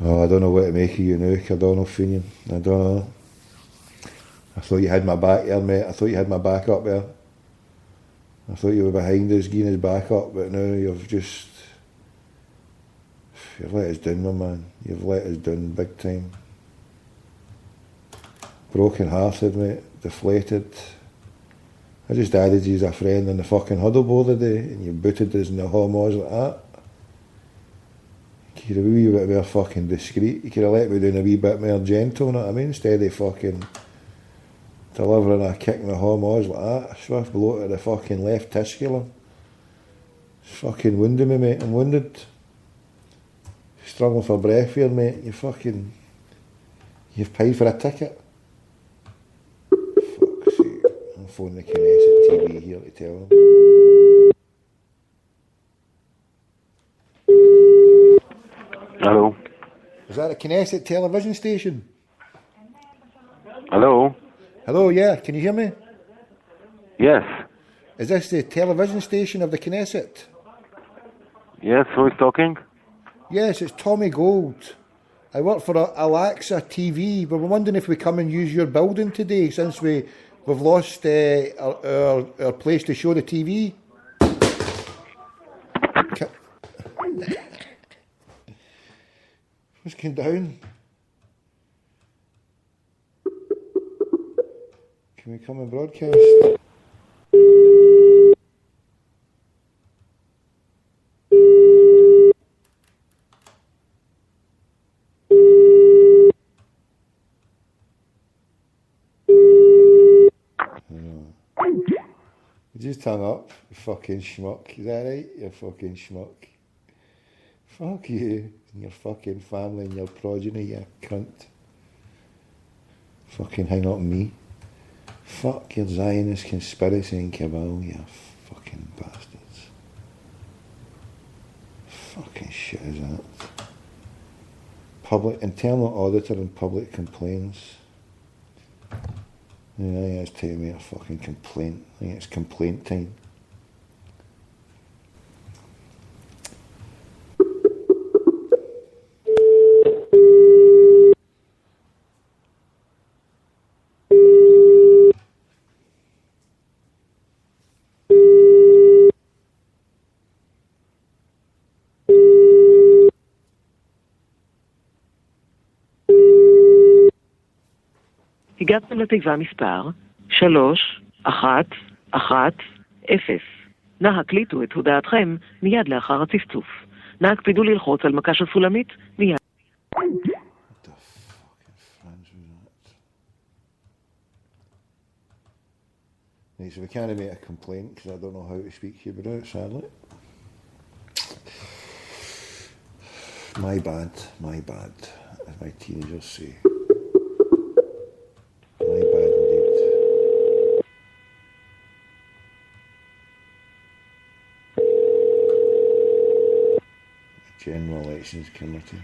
Oh, I don't know what to make of you now, Cardinal Fenian. I don't know. I thought you had my back there, mate. I thought you had my back up there. I thought you were behind us, giving his back up, but now you've let us down, my man. You've let us down big time. Broken hearted, mate. Deflated. I just added you as a friend in the fucking huddle board today, and you booted us in the homos like that. You could have a wee bit more fucking discreet. You could have let me down a wee bit more gentle, know what I mean? Instead of fucking delivering a kick in the homos like that. Swift blow to the fucking left testicular. It's fucking wounded me, mate. I'm wounded. Struggling for breath here, mate. You've paid for a ticket. Fuck's sake. I'm phoning the Knesset TV here to tell them. Hello. Is that a Knesset television station? Hello. Hello, yeah. Can you hear me? Yes. Is this the television station of the Knesset? Yes, who is talking? Yes, it's Tommy Gold. I work for Alexa TV. We were wondering if we come and use your building today since we've lost our place to show the TV. What's going down? Can we come and broadcast? You just hung up, you fucking schmuck. Is that right? You fucking schmuck. Fuck you and your fucking family and your progeny, you cunt. Fucking hang up on me. Fuck your Zionist conspiracy and cabal, you fucking bastards. Fucking shit is that? Public internal auditor and public complaints. Yeah, I think it's time to make a fucking complaint. I think it's complaint time. הגעתם לתיבה מספר 3110. נא הקליטו את הודעתכם מיד לאחר הצפצוף. נא הקפידו ללחוץ על מקש הסולמית מיד. Right, so we can't make a complaint because I don't know how to speak Hebrew, sadly. My bad, as my teenagers say. My bad indeed. General Elections Committee.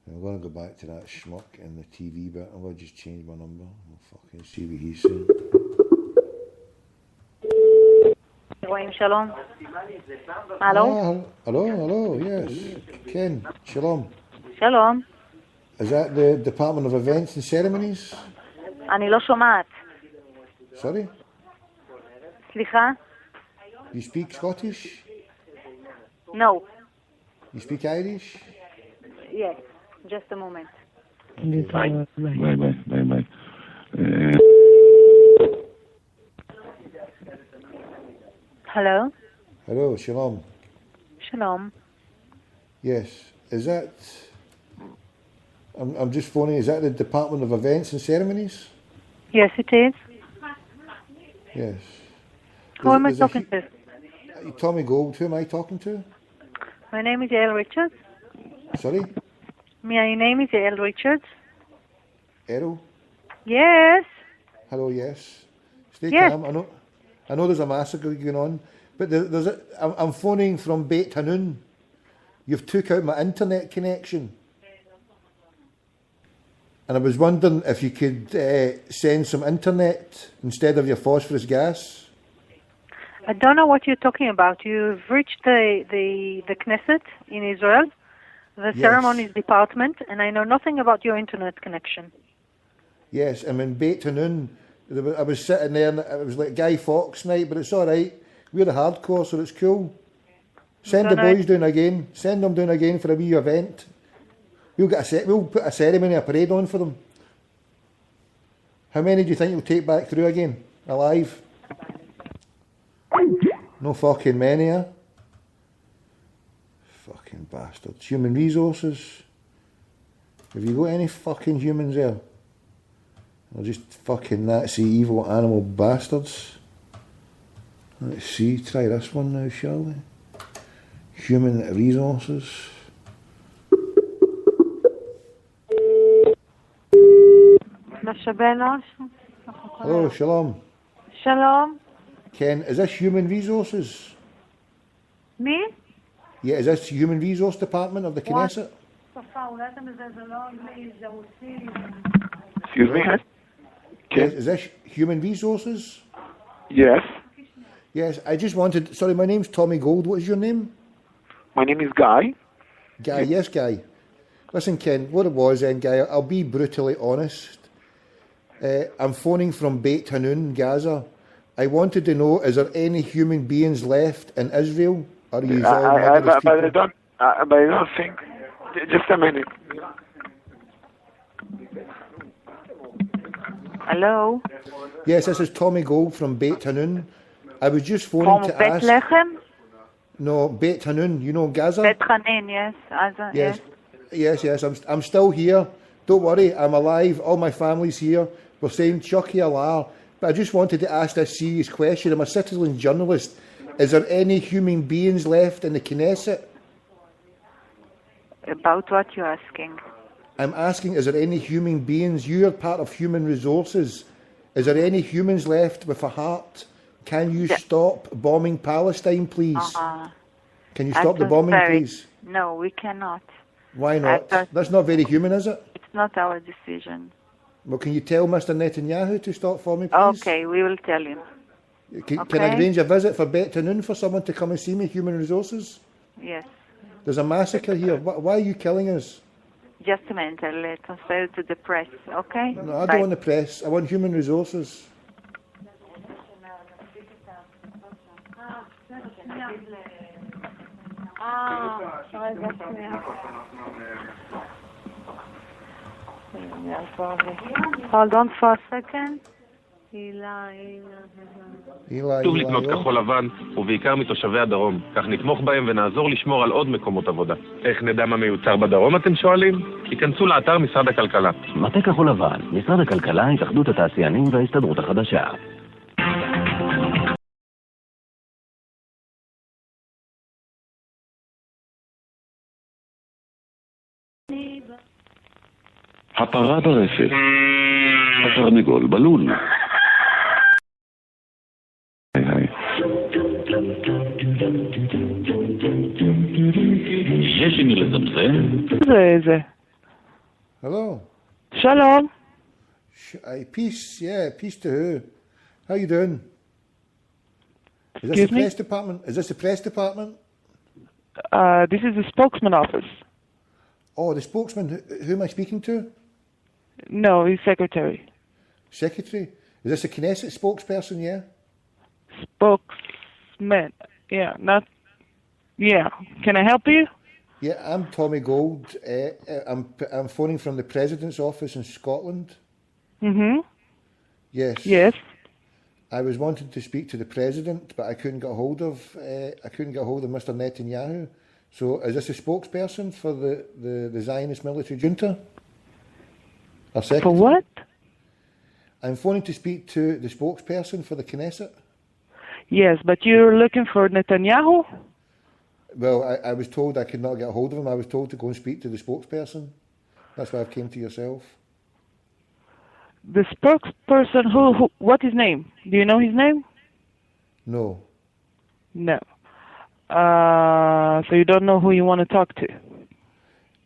I'm going to go back to that schmuck in the TV bit. I'm going to just change my number. We'll fucking see what he's saying. Shalom. Hello? Hello, yes. Ken, shalom. Shalom. Is that the Department of Events and Ceremonies? אני לא שומעת. Sorry? סליחה? You speak Scottish? No. You speak Irish? Yes. Just a moment. Bye. Hello? Hello, shalom. Shalom. Yes. Is that... I'm just phoning, is that the Department of Events and Ceremonies? Yes, it is. Yes. Who am I talking to? Tommy Gold, who am I talking to? My name is Yael Richards. Sorry? My name is Yael Richards. Errol? Yes. Hello, yes. Stay Yes. calm. I know there's a massacre going on, but I'm phoning from Beit Hanun. You've took out my internet connection. And I was wondering if you could send some internet instead of your phosphorus gas. I don't know what you're talking about. You've reached the Knesset in Israel, the ceremonies department, and I know nothing about your internet connection. Yes, I'm in Beit Hanun. I was sitting there and it was like Guy Fawkes night, but it's all right. We're the hardcore, so it's cool. Send the boys down again. Send them down again for a wee event. We'll put a ceremony, a parade on for them. How many do you think you'll take back through again, alive? No fucking many, eh? Fucking bastards. Human resources. Have you got any fucking humans there? They're just fucking Nazi evil animal bastards. Let's see, try this one now, shall we? Human resources. Hello, shalom. Shalom. Ken, is this human resources? Me? Yeah, is this human resource department of the Knesset? Excuse me? Yes, is this human resources? Yes. Yes, I just wanted... Sorry, my name's Tommy Gold. What is your name? My name is Guy. Guy, yes, Guy. Listen, Ken, what it was then, Guy, I'll be brutally honest. I'm phoning from Beit Hanun, Gaza. I wanted to know, is there any human beings left in Israel? Or are you all but I don't think... Just a minute. Hello? Yes, this is Tommy Gold from Beit Hanun. I was just phoning to ask... Bethlehem? No, Beit Hanun, you know Gaza? Beit Hanun, yes. Yes. I'm still here. Don't worry, I'm alive. All my family's here. We're saying Chucky Allah. But I just wanted to ask this serious question. I'm a citizen journalist. Is there any human beings left in the Knesset? About what you're asking? I'm asking, is there any human beings? You're part of human resources. Is there any humans left with a heart? Can you stop bombing Palestine, please? Can you stop the bombing, please? No, we cannot. Why not? That's not very human, is it? It's not our decision. Well, can you tell Mr. Netanyahu to stop for me, please? Okay, we will tell him. Can I arrange a visit for Beit Hanun for someone to come and see me, human resources? Yes. There's a massacre here. Why are you killing us? Just a minute, I'll transfer to the press, okay? No, I don't want the press. I want human resources. Hold on for a second. טוב לקנות כחול לבן, ובעיקר מתושבי הדרום. כך נתמוך בהם ונעזור לשמור על עוד מקומות עבודה. איך נדע מה מיוצר בדרום, אתם שואלים? היכנסו לאתר משרד הכלכלה. מטה כחול לבן, משרד הכלכלה, התאחדות התעשיינים וההסתדרות החדשה. הפרה ברפת, התרנגול בלול. יש עם מי לזמזם? זה. Hello. Shalom. Peace to who? How you doing? Is this the press department? Is this the press department? This is the spokesman office. Oh, the spokesman. Who am I speaking to? No, he's secretary. Secretary? Is this a Knesset spokesperson, yeah? Spokesman. Yeah. Can I help you? Yeah, I'm Tommy Gold. I'm phoning from the President's office in Scotland. Mm-hmm. Yes. I was wanting to speak to the President, but I couldn't get hold of Mr. Netanyahu. So is this a spokesperson for the Zionist military junta? For what? I'm phoning to speak to the spokesperson for the Knesset. Yes, but you're looking for Netanyahu? Well, I was told I could not get a hold of him. I was told to go and speak to the spokesperson. That's why I came to yourself. The spokesperson, who what his name? Do you know his name? No. No. So you don't know who you want to talk to?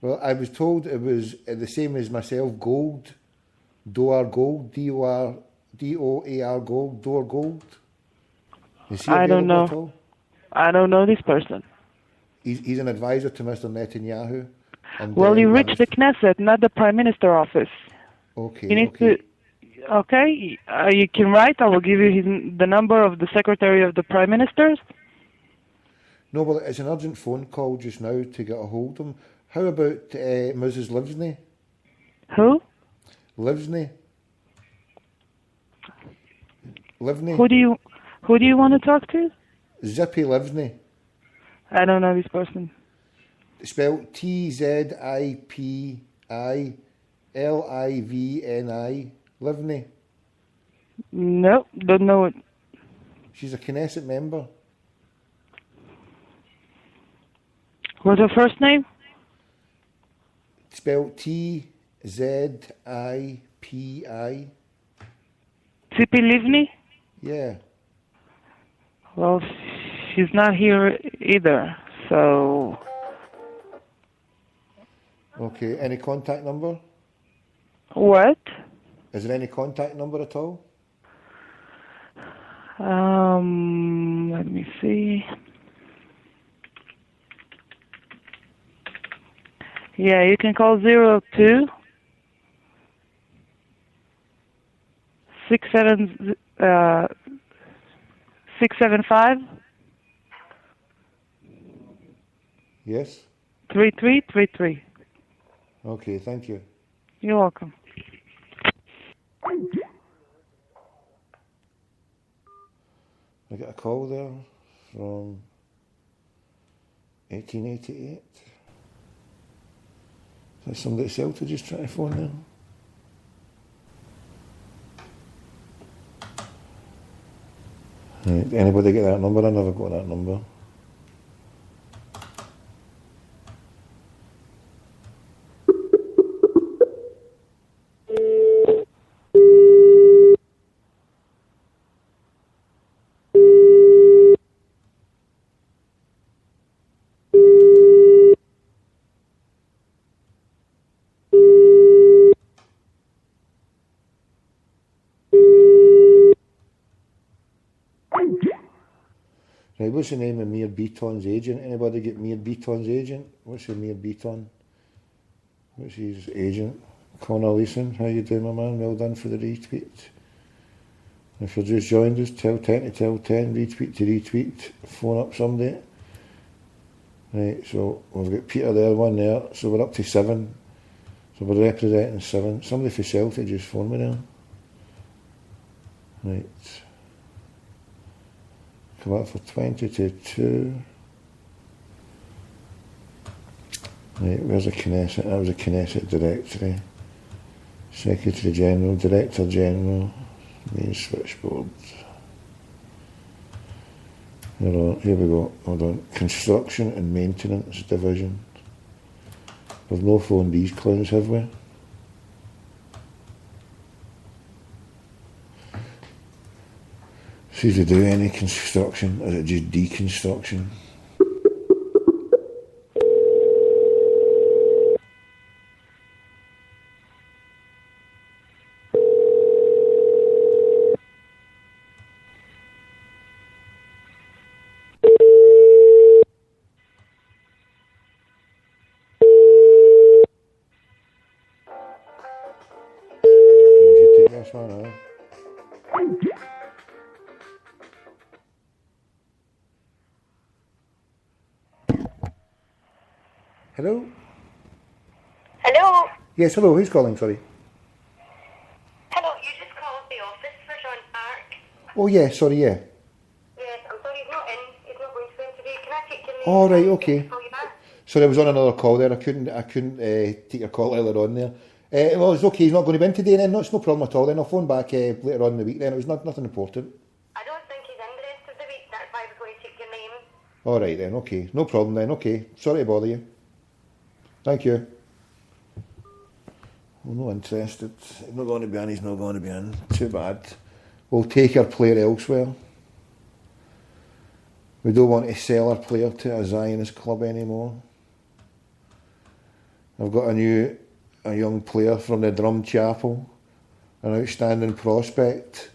Well, I was told it was the same as myself, Gold. Doar Gold, D-O-A-R Gold, Doar Gold. Is he I don't available at know. all? I don't know this person. He's an advisor to Mr. Netanyahu. And, Well, you reach the Knesset, not the Prime Minister office. Okay, You need okay. to. Okay, you can write. I will give you the number of the Secretary of the Prime Ministers. No, well, it's an urgent phone call just now to get a hold of him. How about Mrs. Livesney? Who? Livesney. Livesney. Who do you want to talk to? Zippy Livesney. I don't know this person. Spelled Tzipilivni. Livesney. No, don't know it. She's a Knesset member. What's her first name? Spelled Tzippi. Tzipi Livni? Yeah. Well, she's not here either, so... Okay, any contact number? What? Is there any contact number at all? Let me see. Yeah, you can call 02 675 Yes? 3333. Okay, thank you. You're welcome. I got a call there from 1888. Is that somebody at Celta just trying to phone there? Right. Anybody get that number? I never got that number. Right, what's the name of Mir Beaton's agent? Anybody get Mir Beaton's agent? What's the Mir Beaton? What's his agent? Connor Leeson, how you doing, my man? Well done for the retweet. If you've just joined us, tell 10 to tell 10, retweet to retweet, phone up somebody. Right, so we've got Peter there, one there, so we're up to 7. So we're representing 7. Somebody for Celtic just phoned me now. Right. Come up for 20 to 2. Right, where's a Knesset? That was a Knesset directory. Secretary General, Director General, main switchboard. Here we go, hold on. Construction and Maintenance Division. We've no phoned these clowns, have we? See if they do any construction, or is it just deconstruction? This one, huh? Hello? Hello? Yes, hello, who's calling, sorry? Hello, you just called the office for John Park. Oh yeah, sorry, yeah. Yes, I'm sorry, he's not in. He's not going to be in today. Can I take your name? All right, okay. Call you back? Sorry, I was on another call there. I couldn't take your call earlier on there. Well, it's okay. He's not going to be in today then. No, it's no problem at all then. I'll phone back later on in the week then. It was nothing important. I don't think he's in the rest of the week. That's why I was going to take your name. All right then, okay. No problem then, okay. Sorry to bother you. Thank you. I'm not interested. He's not going to be in, he's not going to be in. Too bad. We'll take our player elsewhere. We don't want to sell our player to a Zionist club anymore. I've got a young player from the Drum Chapel, an outstanding prospect.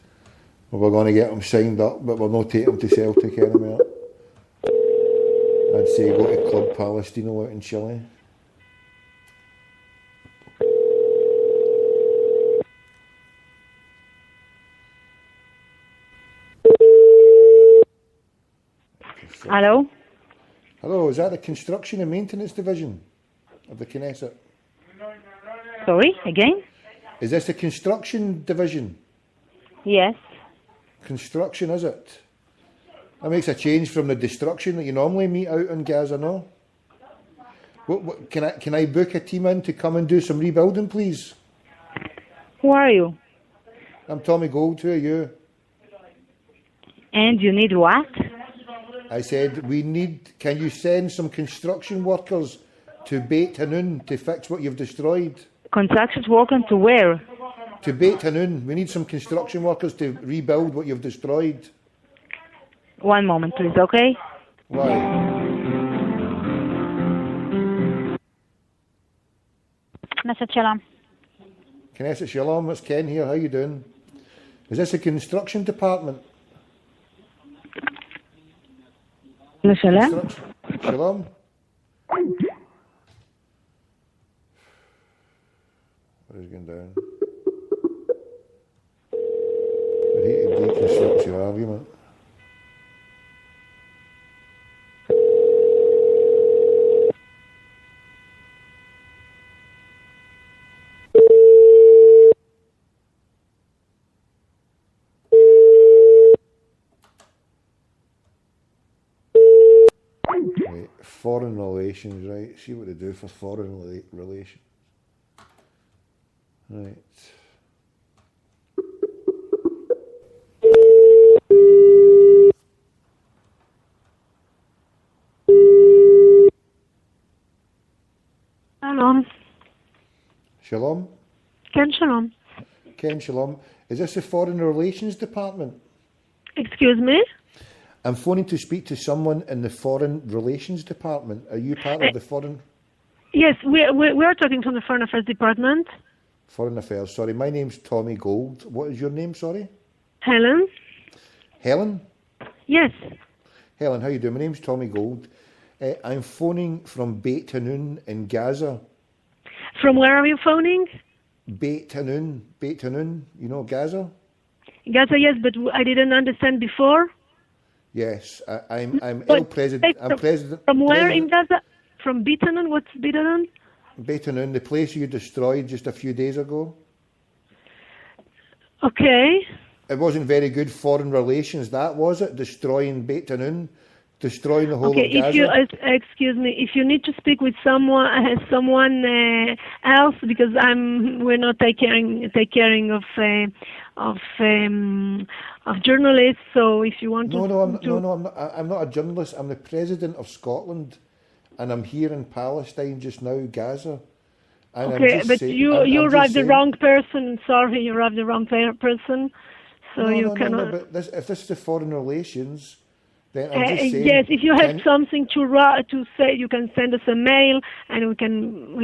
Well, we're going to get them signed up, but we're not taking them to Celtic anymore. I'd say go to Club Palestine out in Chile. Hello? Hello, is that the Construction and Maintenance Division of the Knesset? Sorry, again? Is this the Construction Division? Yes. Construction, is it? That makes a change from the destruction that you normally meet out in Gaza, no? Can I book a team in to come and do some rebuilding, please? Who are you? I'm Tommy Gold, who are you? And you need what? I said, can you send some construction workers to Beit Hanun to fix what you've destroyed? Construction workers to where? To Beit Hanun. We need some construction workers to rebuild what you've destroyed. One moment, please, okay? Why? Knesset Shalom. Knesset Shalom, it's Ken here. How you doing? Is this a construction department? Shalom. Shalom. What is going down? I hate to deconstruct your argument. Right, foreign relations, right? See what they do for foreign relations. Right. Shalom. Shalom? Ken Shalom. Ken Shalom. Is this the Foreign Relations Department? Excuse me? I'm phoning to speak to someone in the Foreign Relations Department. Are you part of the Foreign... Yes, we are talking from the Foreign Affairs Department. Foreign Affairs, sorry. My name's Tommy Gold. What is your name, sorry? Helen? Helen? Yes. Helen, how you doing? My name's Tommy Gold. I'm phoning from Beit Hanun in Gaza. From where are you phoning? Beit Hanun. Beit Hanun, you know Gaza? Gaza, yes, but I didn't understand before. Yes, I'm El President. I'm President. From where in Gaza? From Beit Hanun? What's Beit Hanun? Beit Hanun, the place you destroyed just a few days ago. Okay. It wasn't very good foreign relations, that was it? Destroying Beit Hanun, destroying the whole of Gaza. If you excuse me, if you need to speak with someone else, because we're not taking of journalists. So if you want I'm not a journalist. I'm the President of Scotland, and I'm here in Palestine just now, Gaza. And okay, but you arrived the wrong person. Sorry, you arrived the wrong person. So you cannot. No, but if this is the foreign relations, then I'm just saying. Yes, if you have something to say, you can send us a mail, and we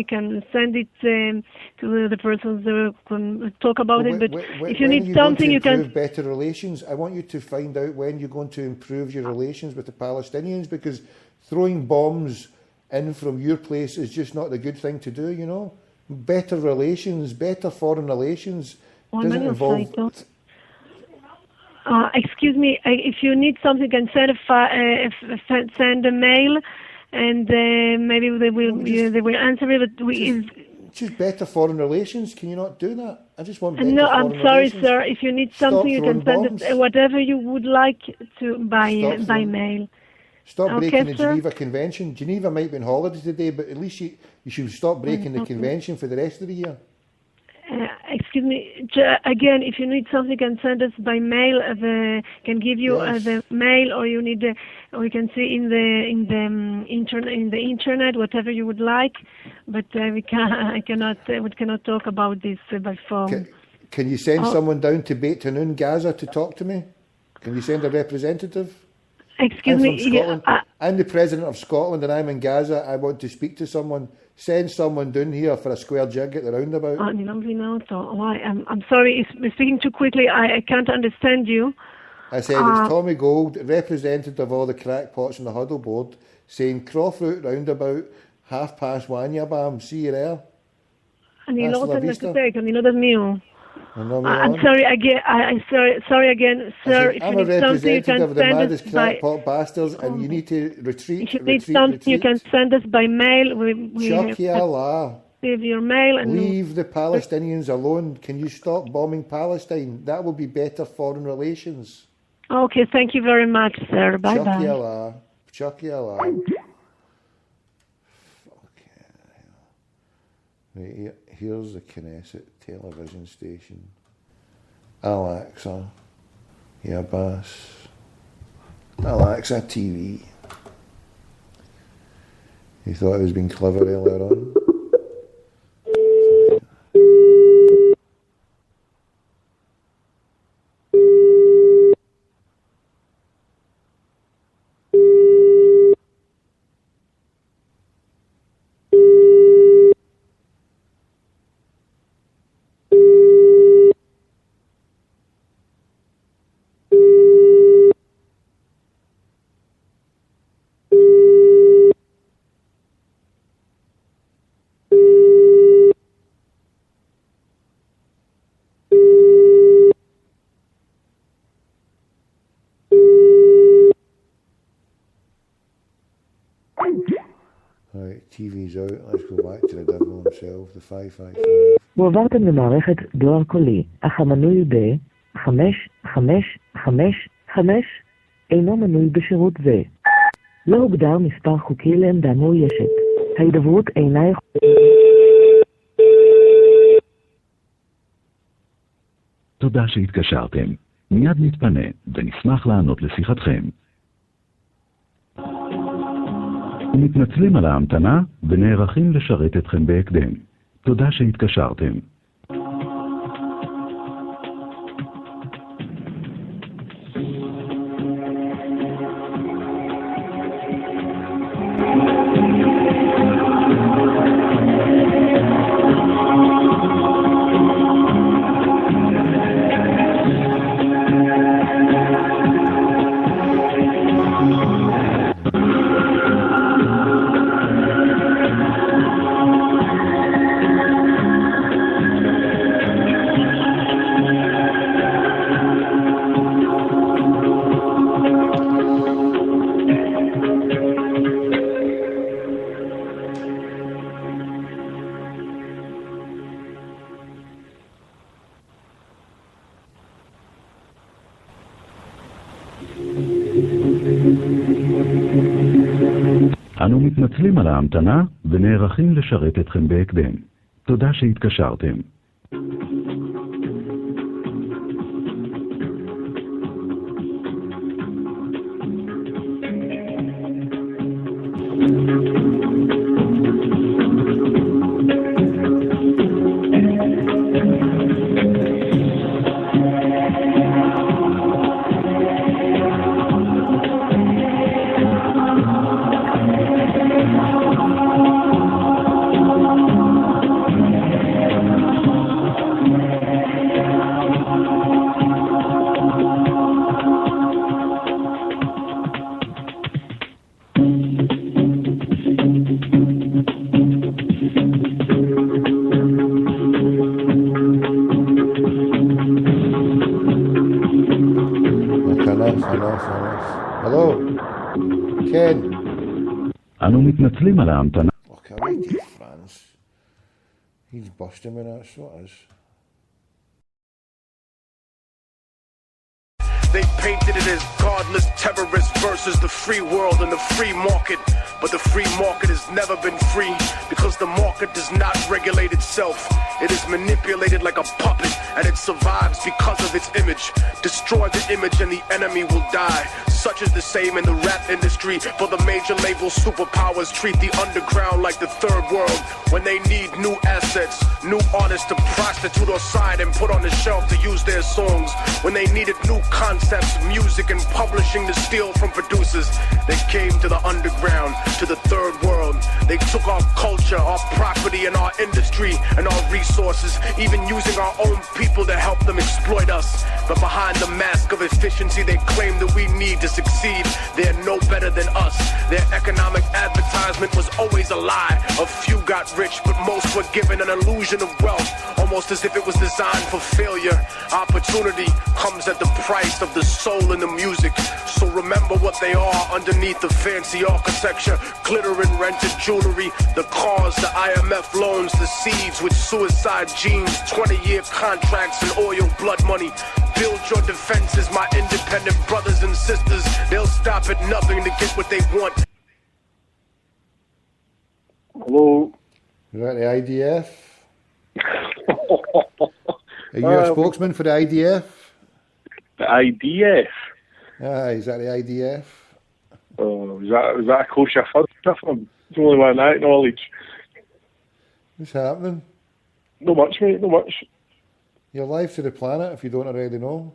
can send it to the persons who can talk about it. But if you need something, you can. Better relations. I want you to find out when you're going to improve your relations with the Palestinians, because throwing bombs in from your place is just not the good thing to do. You know, better relations, better foreign relations doesn't involve. Excuse me, if you need something, you can send a mail, and maybe they will answer it. But just better foreign relations. Can you not do that? I just want better no, foreign I'm sorry, relations. sir. If you need something, you can send it, whatever you would like to by mail. Stop breaking the Geneva Convention. Geneva might be on holiday today, but at least you should stop breaking the convention for the rest of the year. Excuse me. Again, if you need something, you can send us by mail. Can give you the mail, or you need, or you can see in the internet, whatever you would like. But we cannot talk about this by phone. Can you send someone down to Beit Hanun, Gaza, to talk to me? Can you send a representative? Excuse me. Scotland. I'm the president of Scotland, and I'm in Gaza. I want to speak to someone. Send someone down here for a square jig at the roundabout. I'm sorry, you're speaking too quickly. I can't understand you. I said it's Tommy Gold, representative of all the crackpots on the huddle board, saying Crawford roundabout, 1:30, Yabam. See you there. אני לא רוצה לתקתק, אני לא יודעת מי הוא. I'm sorry again. Sorry again, sir. If you need something, you can send us by. Bastards, and you need to retreat. If you need something, you can send us by mail. We receive your mail and leave the Palestinians alone. Can you stop bombing Palestine? That will be better foreign relations. Okay, thank you very much, sir. Bye bye. Chucky Allah. Right, here's the Knesset television station. Alexa, Yabas. Alexa TV. He thought he was being clever earlier on. TV's out, let's go back to the devil himself, the 555. הועברתם למערכת דואר קולי, אך המנוי ב-5555 אינו מנוי בשירות זה. לא הוגדר מספר חוקי לעמדה מאוישת. ההידברות אינה תודה שהתקשרתם. מיד נתפנה ונשמח לענות לשיחתכם. ומתנצלים על ההמתנה ונערכים לשרת אתכם בהקדם. תודה שהתקשרתם. אנו מתנצלים על ההמתנה ונערכים לשרת אתכם בהקדם. תודה שהתקשרתם. אנו מתנצלים על ההמתנה. He's busting me, that's what it is. They painted it as godless terrorists versus the free world and the free market. But the free market has never been free because the market does not regulate itself. It is manipulated like a puppet and it survives because of its image. Destroy the image and the enemy will die. Such is the same in the rap industry. For the major label superpowers treat the underground like the third world. When they need new assets, new artists to prostitute or sign and put on the shelf to use their songs. When they needed new concepts of music and publishing to steal from producers. They came to the underground, to the third world. They took our culture, our property, and our industry, and our resources, even using our own people to help them exploit us. But behind the mask of efficiency they claim that we need to succeed, they're no better than us. Their economic advertisement was always a lie. A few got rich, but most were given an illusion of wealth, almost as if it was designed for failure. Opportunity comes at the price of the soul in the music. So remember what they are underneath the fancy architecture, glitter and rented jewelry, the cars, the IMF loans, the seeds with suicide genes, 20-year contracts and oil blood money. Build your defenses, my independent brothers and sisters. They'll stop at nothing to get what they want. Hello. Is that the IDF? Are you a spokesman for the IDF? The IDF? Aye, is that the IDF? Oh, is that a kosher food different? It's only one I acknowledge. What's happening? No much, mate, no much. You're live to the planet if you don't already know.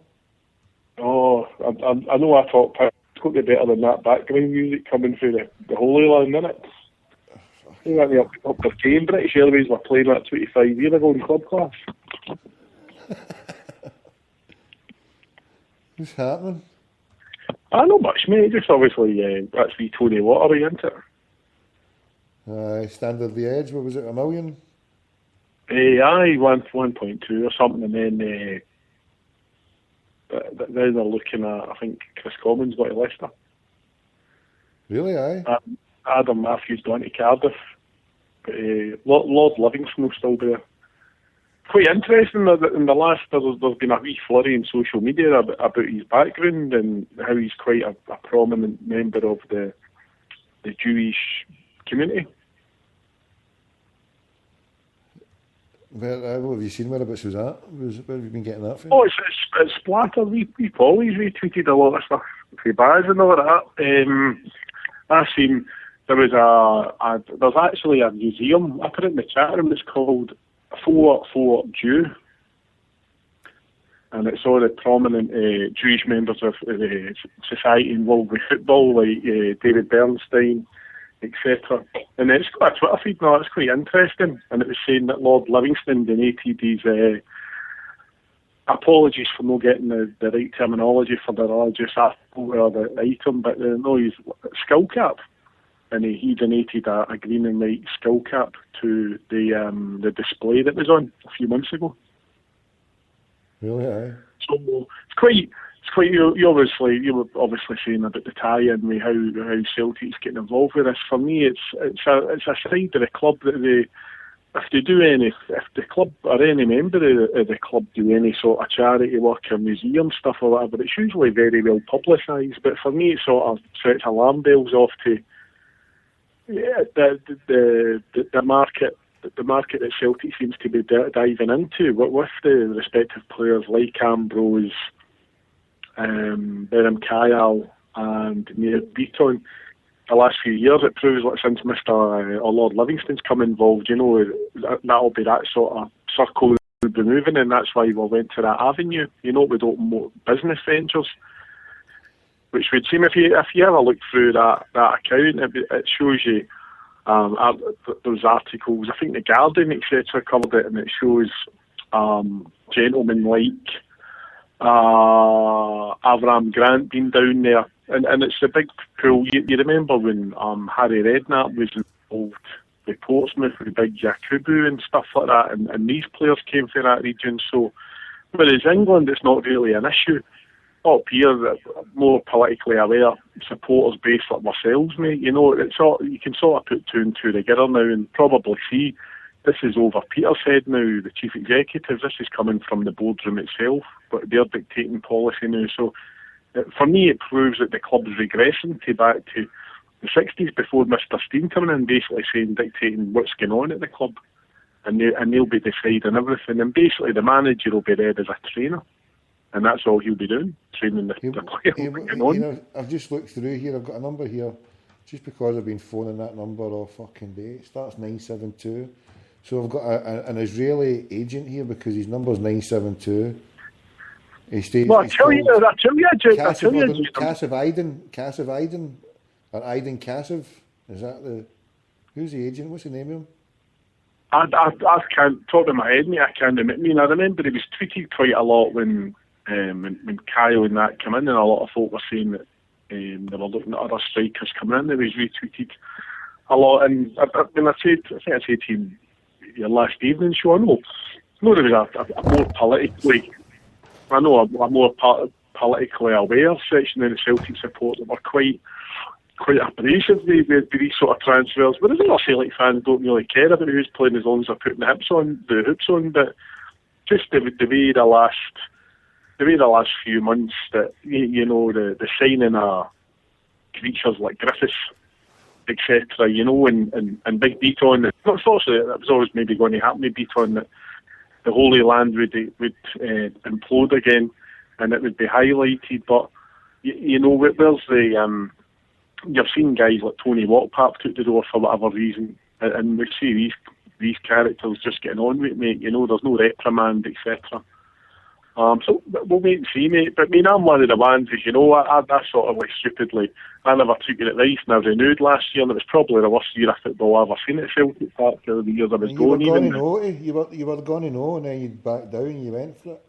Oh, I know I talk, it's got to be better than that background music coming through the Holy Land, innit? I think that up the game, British Airways were playing that 25 years ago in club class. What's happening? Not much, mate. Just obviously, that's wee Tony Watery, isn't it? Standard the Edge, what was it, $1 million? Aye, 1.2 or something, and then they're looking at, I think, Chris Commons got to Leicester. Really, aye? Adam Matthews gone to Cardiff. But, Lord Livingston will still be there. Quite interesting that in the last, there's been a wee flurry in social media about his background and how he's quite a prominent member of the Jewish community. Where have you seen whereabouts was that? Where have you been getting that from? Oh, it's splattered. We've always retweeted a lot of stuff for Baz and all that. I seen there's actually a museum. I put it in the chat room. It's called Fort Jew, and it's all the prominent Jewish members of the society involved with football, like David Bernstein, etc. And it's got a Twitter feed now. It's quite interesting, and it was saying that Lord Livingston donated his apologies for not getting the right terminology for the religious article or the item, but no, his skull cap. And he donated a green and white skull cap to the display that was on a few months ago. Really, aye. So it's quite. You were obviously saying about the tie-in with how Celtic's getting involved with this. For me, it's a side of the club that if the club or any member of the club do any sort of charity work or museum stuff or whatever, it's usually very well publicised. But for me, it sort of sets alarm bells off to. Yeah, the market that Celtic seems to be diving into, with the respective players like Ambrose, Berham Kyle and Nir Beaton. The last few years, it proves like since Mr. or Lord Livingston's come involved, that'll be that sort of circle we'll be moving, and that's why we went to that avenue, with open more business ventures. Which would seem, if you ever look through that account, it shows you those articles. I think the Guardian, etc., covered it, and it shows gentlemen like Avram Grant being down there, and it's a big pool. You remember when Harry Redknapp was involved with Portsmouth with Big Yakubu and stuff like that, and these players came from that region. So, whereas England, it's not really an issue. Up here, more politically aware supporters based like ourselves, mate. It's all, you can sort of put two and two together now and probably see this is over Peter's head now, the chief executive. This is coming from the boardroom itself, but they're dictating policy now. So for me, it proves that the club is regressing back to the 60s before Mr. Steen coming in, basically dictating what's going on at the club, and they'll be deciding everything. And basically, the manager will be there as a trainer. And that's all he'll be doing, training the players. I've just looked through here. I've got a number here, just because I've been phoning that number all fucking day. It starts 972. So I've got an Israeli agent here because his number's 972. He stays. Well, I tell you, Jude. Cassive Iden, or Iden Cassive. Is that the? Who's the agent? What's the name of him? I can't talk in my head, mate. I can't remember. I mean, I remember he was tweeted quite a lot when Kyle and that came in, and a lot of folk were saying that they were looking at other strikers coming in. They was retweeted a lot, and I think I said to him your last evening show. I know there was a more politically, a more politically aware section in the Celtic support that were quite abrasive with these sort of transfers. But I say like fans don't really care about who's playing as long as they're putting the hoops on. But just the way the last few months that the signing of creatures like Griffiths, etc. And Big Beaton. Unfortunately, that was always maybe going to happen with Beaton, that the Holy Land would implode again, and it would be highlighted. But where's the you've seen guys like Tony Wattpap took the door for whatever reason, and we see these characters just getting on with it, mate. There's no reprimand, etc. So we'll wait and see, mate. But I mean, I'm one of the ones, as you know, I sort of like stupidly, I never took your advice, and I renewed last year, and it was probably the worst year of football I've ever seen at Celtic Park for the years I was going. You were going to know, and then you backed down and you went for it.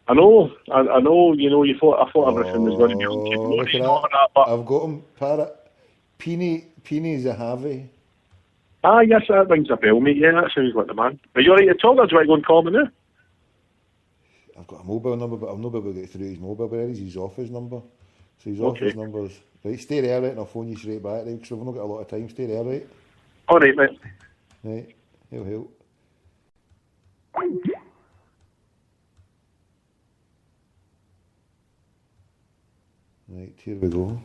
I know. I thought everything was going to be okay. I've got him, Parrot. Peeny Zahavi. Ah, yes, that rings a bell, mate. Yeah, that sounds like the man. Are you all right to talk, or do I go and call him now? I've got a mobile number, but I've not been able to get through his mobile. Where is his office number? So his office number's... Right, stay there, right, and I'll phone you straight back, right, because we've not got a lot of time. Stay there, right? All right, mate. Right, he'll. Right, here we go.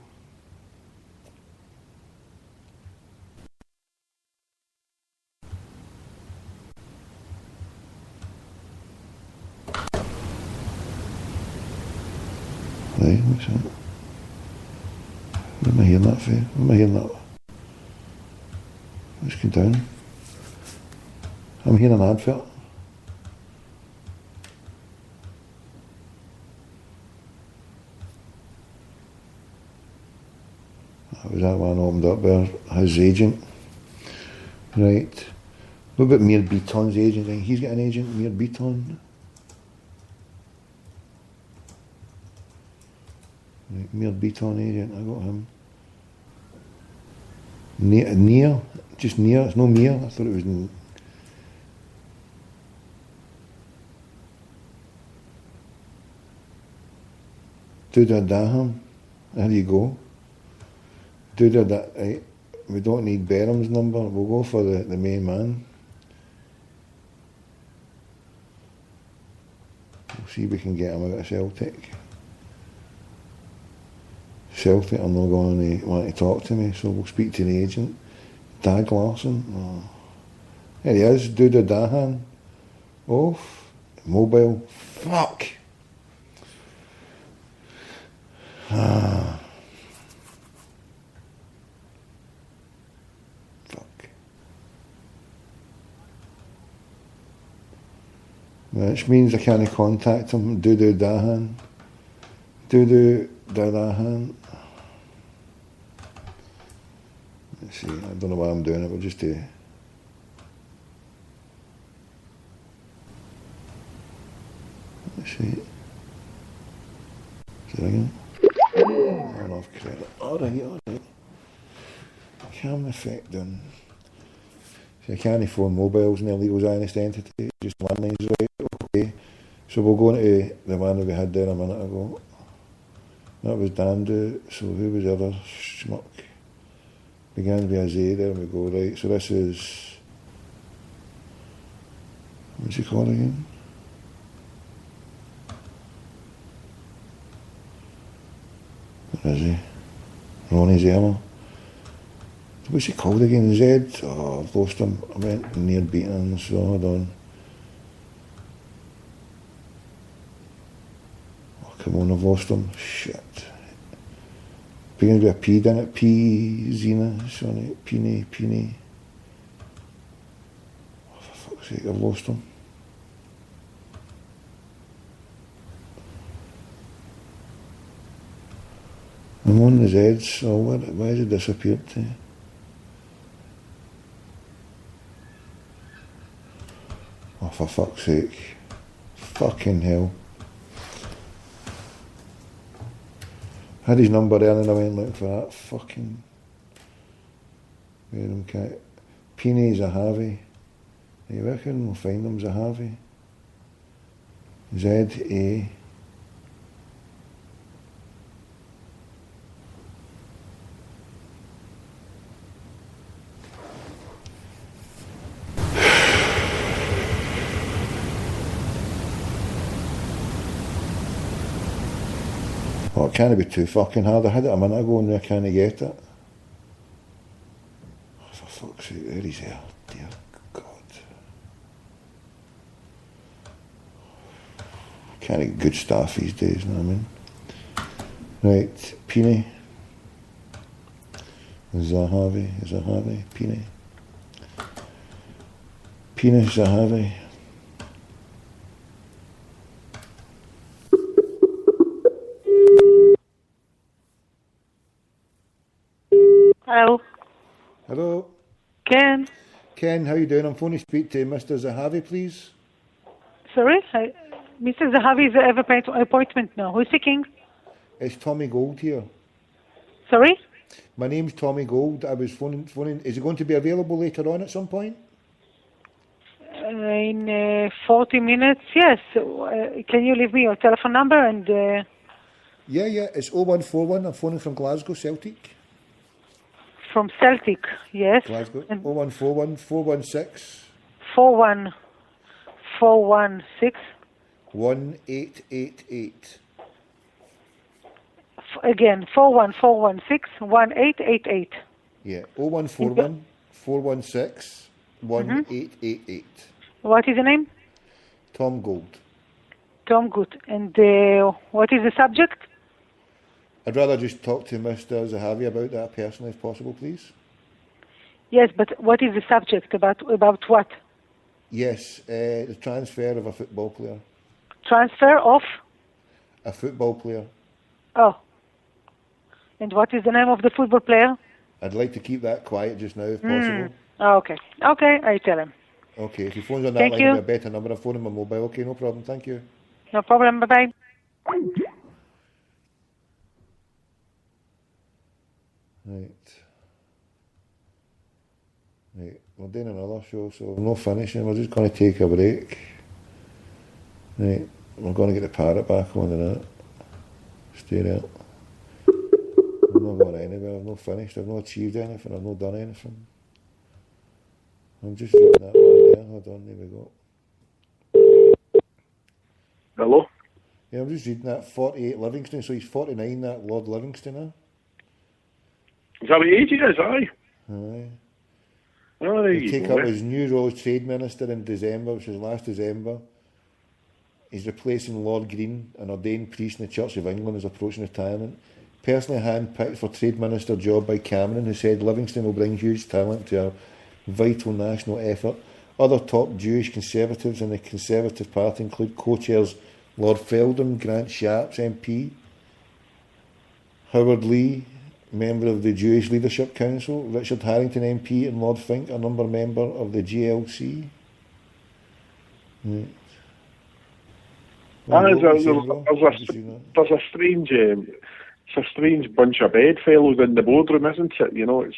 Right, what's that? Where am I hearing that for? Where am I hearing that? Let's go down. I'm hearing an advert. Was that one opened up there? His agent. Right. What about Mir Beaton's agent? He's got an agent, Mir Beaton. Right, Mir Beaton agent, I got him. Near? Just near? It's no Mir. I thought it was... Duda Daham. There you go. Right. We don't need Berham's number. We'll go for the main man. We'll see if we can get him out of Celtic. Celtic are not going to want to talk to me, so we'll speak to the agent. Dag Larson. Oh. There he is, Duda Dahan. Off. Mobile. Fuck. Which means I can't contact him. Dudu Dahan. Let's see, I don't know why I'm doing it, we'll just do. Let's see. Is it ringing? On off credit. Alright. Camera effect done. So I can't phone mobiles in the legal Zionist entity, just landlines, right? Okay. So we'll go into the one that we had there a minute ago. That was Dandu. So who was the other schmuck? Began with a Z, there we go, right. So this is... What's he called again? Where is he? Ronnie Zermer. What's he called again? Zed? Oh, I've lost him. I went near beating him, so hold on. Oh, come on, I've lost him. Shit. Begins with a P, doesn't it? P, Zena, Sonny, Peeny. Oh, for fuck's sake, I've lost him. I'm on the Zeds, so why has it disappeared to? Oh, for fuck's sake. Fucking hell. Had his number there and I went looking for that fucking... Peony Zahavi. You reckon we'll find him, Zahavi? Z-A... Oh, it can't be too fucking hard. I had it a minute ago and I can't get it. Oh, for fuck's sake, there he's there. Dear God. Can't get good stuff these days, you know what I mean? Right, Peony. Zahavi, Peony. Peony Zahavi. Hello. Hello. Ken. Ken, how you doing? I'm phoning to speak to Mr. Zahavi, please. Sorry? Mr. Zahavi have an appointment now. Who's speaking? It's Tommy Gold here. Sorry? My name's Tommy Gold. I was phoning. Is he going to be available later on at some point? In 40 minutes, yes. Can you leave me your telephone number and... Yeah, it's 0141. I'm phoning from Glasgow, Celtic. From Celtic, yes. Glasgow. 0141 416 416 1888. Again, 416 1888. Yeah, 0141 416 1888. What is the name? Tom Gold. Tom Gold. And what is the subject? I'd rather just talk to Mr. Zahavi about that personally, if possible, please. Yes, but what is the subject? About what? Yes, the transfer of a football player. Transfer of? A football player. Oh. And what is the name of the football player? I'd like to keep that quiet just now, if possible. Oh, okay. Okay, I tell him. Okay, if he phones on that line, it'll be a better number. I'll phone him on mobile. Okay, no problem. Thank you. No problem. Bye-bye. Right, we're doing another show, so we're not finishing. We're just going to take a break. Right, we're going to get the parrot back on and that. Stay there. I'm not going anywhere. I've not finished. I've not achieved anything. I've not done anything. I'm just reading that one there. Hold on, there we go. Hello? Yeah, I'm just reading that 48 Livingston, so he's 49, that Lord Livingston, Is that what age he is, aye? Aye. Oh, there He'll you take go. up as new Roads Trade Minister in December, which is last December. He's replacing Lord Green, an ordained priest in the Church of England, is approaching retirement. Personally hand-picked for Trade Minister job by Cameron, who said Livingston will bring huge talent to our vital national effort. Other top Jewish Conservatives in the Conservative Party include co-chairs Lord Feldham, Grant Sharps MP, Howard Lee, member of the Jewish Leadership Council, Richard Harrington MP, and Lord Fink, a member of the GLC. Right. There's a strange, it's a strange bunch of bedfellows in the boardroom, isn't it? You know, it's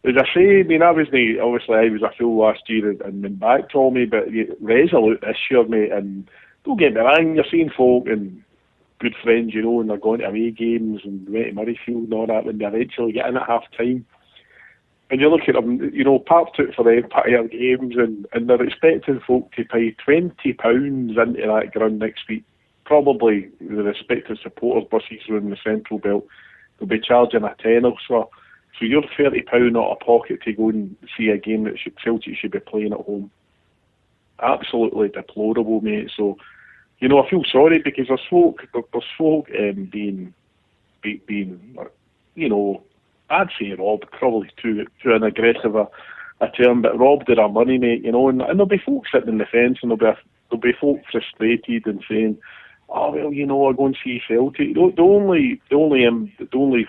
as I say. I mean, I was a fool last year and went back, Tommy, but resolute this year, mate. And don't get me wrong, you're seeing folk and good friends, you know, and they're going to away games and went to Murrayfield and all that when they eventually get in at half time. And you look at them, you know, parked out for the Empire games and they're expecting folk to pay £20 into that ground next week. Probably the respective supporters buses around the Central Belt, they'll be charging a tenner. So you're £30 out of pocket to go and see a game that Celtic should be playing at home. Absolutely deplorable, mate. So, you know, I feel sorry because there's folk being, you know, I'd say robbed, probably too an aggressive a term, but robbed of their money, mate, you know, and there'll be folk sitting in the fence and there'll be folk frustrated and saying, oh well, you know, I go and see Celtic. The only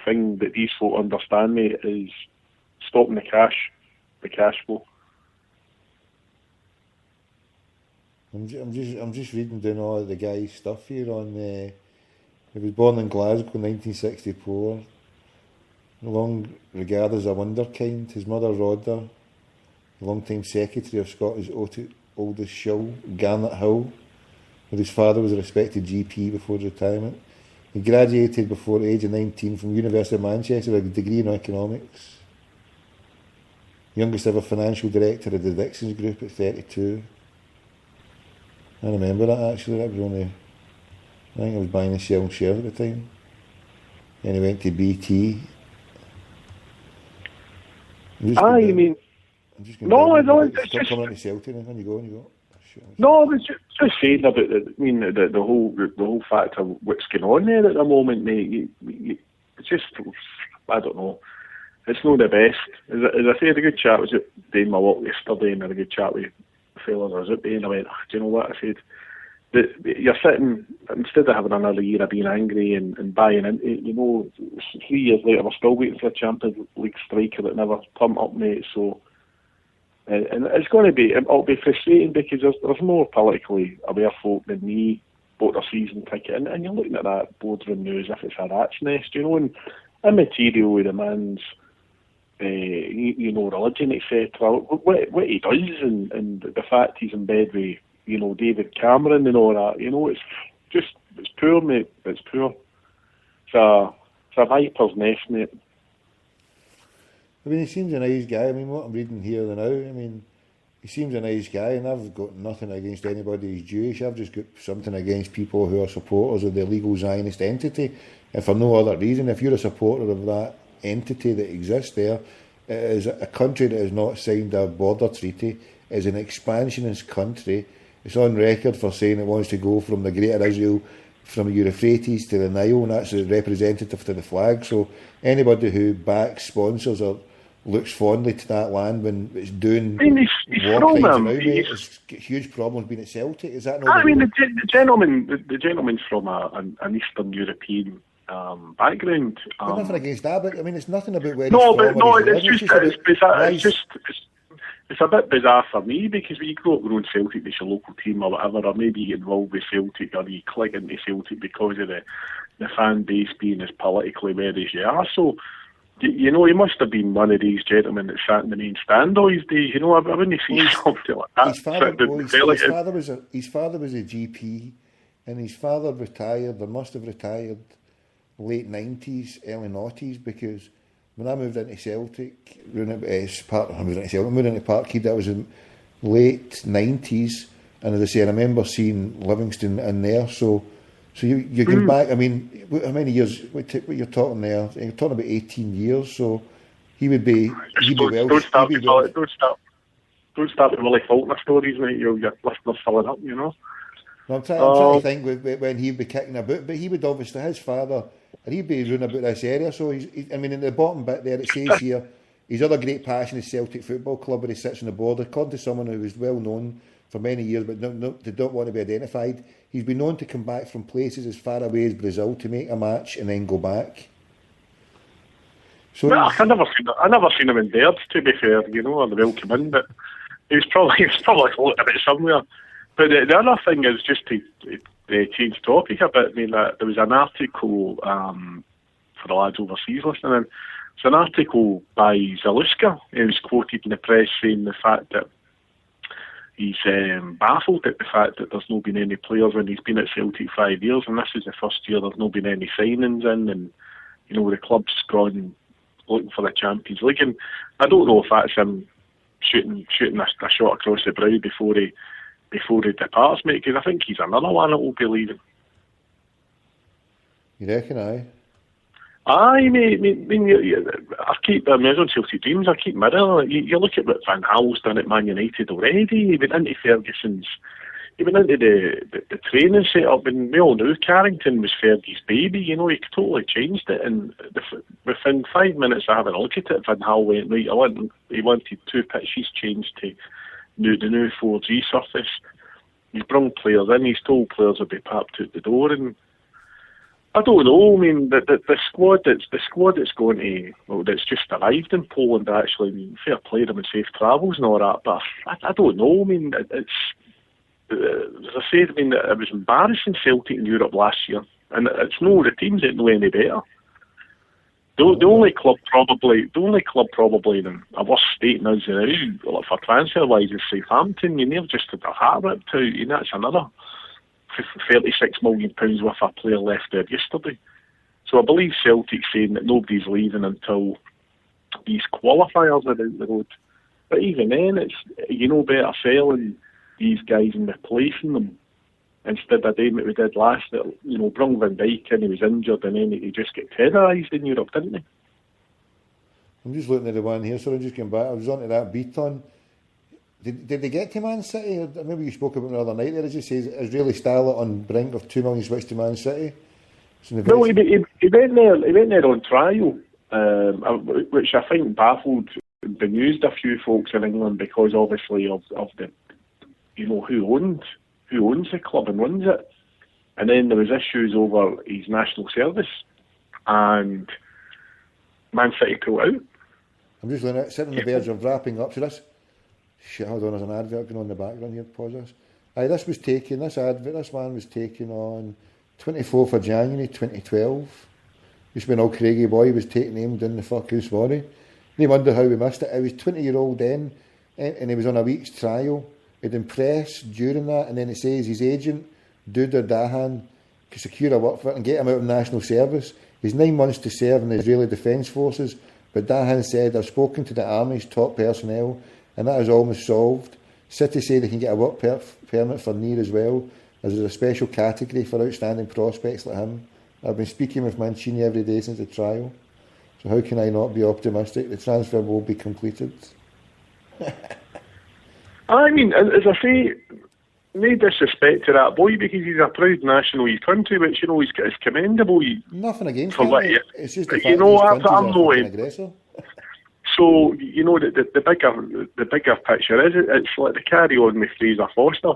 thing that these folk understand, mate, is stopping the cash flow. I'm just reading down all of the guy's stuff here on. He was born in Glasgow in 1964. Long regarded as a wunderkind. His mother Rhoda, the long-time secretary of Scotland's oldest shill, Garnet Hill, where his father was a respected GP before retirement. He graduated before the age of 19 from University of Manchester with a degree in economics. Youngest ever financial director of the Dixon's Group at 32. I remember that actually. That was only, I think I was buying and selling shares at the time. Then he went to BT. No, it's just coming into Celtic. When you go. No, I was just saying about the whole fact of what's going on there at the moment, mate. It's just, I don't know. It's not the best. As I said, a good chat was doing my walk yesterday, and I had a good chat with a fella I was out there, and I went, do you know what? I said, you're sitting, instead of having another year of being angry and buying into it, you know, 3 years later we're still waiting for a Champions League striker that never turned up, mate. So, and it'll be frustrating because there's more politically aware folk than me bought their season ticket, and you're looking at that boardroom now as if it's a rat's nest, you know, and immaterial with the man's you know, religion, etc. What he does, and the fact he's in bed with, you know, David Cameron and all that, you know, it's poor, mate. It's poor. It's a viper's nest, mate. I mean, he seems a nice guy. I mean, what I'm reading here now, I mean, he seems a nice guy, and I've got nothing against anybody who's Jewish. I've just got something against people who are supporters of the illegal Zionist entity. And for no other reason, if you're a supporter of that entity that exists there, it is a country that has not signed a border treaty, is an expansionist country. It's on record for saying it wants to go from the Greater Israel, from the Euphrates to the Nile, and that's representative to the flag. So anybody who backs, sponsors, or looks fondly to that land when it's doing war crimes around it, it's got huge problems being at Celtic. Is that not? I mean, the gentleman's from an Eastern European background. Nothing against that, but I mean, it's nothing about where it's a bit bizarre for me, because when you grow up growing Celtic, it's your local team or whatever, or maybe you get involved with Celtic or you click into Celtic because of the fan base being as politically where as you are. So, you know, he must have been one of these gentlemen that sat in the main stand all these days. You know, I wouldn't see something like that. His father was a GP, and his father retired, or must have retired, late 90s, early noughties, because when I moved into Celtic, I moved into Parkhead, that was in late 90s, and as I say, I remember seeing Livingston in there, so you're going back, I mean, how many years, what you're talking there, you're talking about 18 years, so he'd be Welsh. Don't start with Willie Faulkner stories, mate, your listeners filling up, you know. I'm trying to think when he'd be kicking about, but he would obviously, his father, and he'd be running about this area, so I mean, in the bottom bit there, it says here, his other great passion is Celtic Football Club, where he sits on the board. According to someone who was well known for many years, but they don't want to be identified, he's been known to come back from places as far away as Brazil to make a match and then go back. So well, I never seen him in Baird, to be fair, you know, or the welcome in, but he was probably floating about somewhere. But the other thing is, just to change topic a bit, I mean, there was an article for the lads overseas listening, it's an article by Zaluska. He was quoted in the press saying the fact that he's baffled at the fact that there's not been any players when he's been at Celtic 5 years, and this is the first year there's not been any signings in, and you know, the club's gone looking for the Champions League, and I don't know if that's him shooting a shot across the brow before he departs, mate, because I think he's another one that will be leaving. You reckon, aye? Aye, mate. I keep on Chelsea Dreams. I keep mirroring. You look at what Van Gaal's done at Man United already. He went into Ferguson's. He went into the training setup, and we all knew Carrington was Fergie's baby. You know, he totally changed it, and within 5 minutes of having a look at it, Van Gaal went right. He wanted 2 pitches changed to the new 4G surface. He's brought players in, he's told players will be papped out the door, and I don't know. I mean, the squad that's going to, well, that's just arrived in Poland. Actually, I mean, fair play them and safe travels and all that. But I don't know. I mean, it's as I said. I mean, it was embarrassing Celtic in Europe last year, and it's no the teams ain't no any better. The only club probably in a worse state now for transfer wise is Southampton. You know, they've just had their heart ripped out. You know, that's another £36 million worth of player left there yesterday. So I believe Celtic saying that nobody's leaving until these qualifiers are out the road. But even then, it's, you know, better selling these guys and replacing them instead of doing what we did last year. You know, brung Van Dijk in, he was injured, and then he just get terrorised in Europe, didn't he? I'm just looking at the one here, so I'm just getting back. I was on to that Beaton. Did they get to Man City? Maybe you spoke about it the other night there, as you say, Israeli Starlet on brink of $2 million switch to Man City. No, he went there on trial, which I think baffled, bemused a few folks in England because obviously of the, you know, who owns the club and runs it. And then there was issues over his national service, and Man City pulled out. I'm just looking at sitting on the verge of wrapping up. So this, shit, hold on, there's an advert going on in the background here. Pause this. This man was taken on 24th of January 2012. Used to be an old Craigie boy. He was taken aimed in the fuck house worry. No wonder how we missed it. I was 20-year-old then, and he was on a week's trial. He'd impressed during that, and then it says his agent, Duder Dahan, could secure a work for it and get him out of national service. He's 9 months to serve in the Israeli Defence Forces, but Dahan said, I've spoken to the Army's top personnel, and that is almost solved. City say they can get a work permit for Nir as well, as there's a special category for outstanding prospects like him. I've been speaking with Mancini every day since the trial, so how can I not be optimistic? The transfer will be completed. I mean, as I say, no disrespect to that boy because he's a proud national of his country, which, you know, is commendable. Nothing against him. It's just the fact you know, that I'm an aggressor. So, you know, the bigger picture is it's like the carry on with Fraser Foster.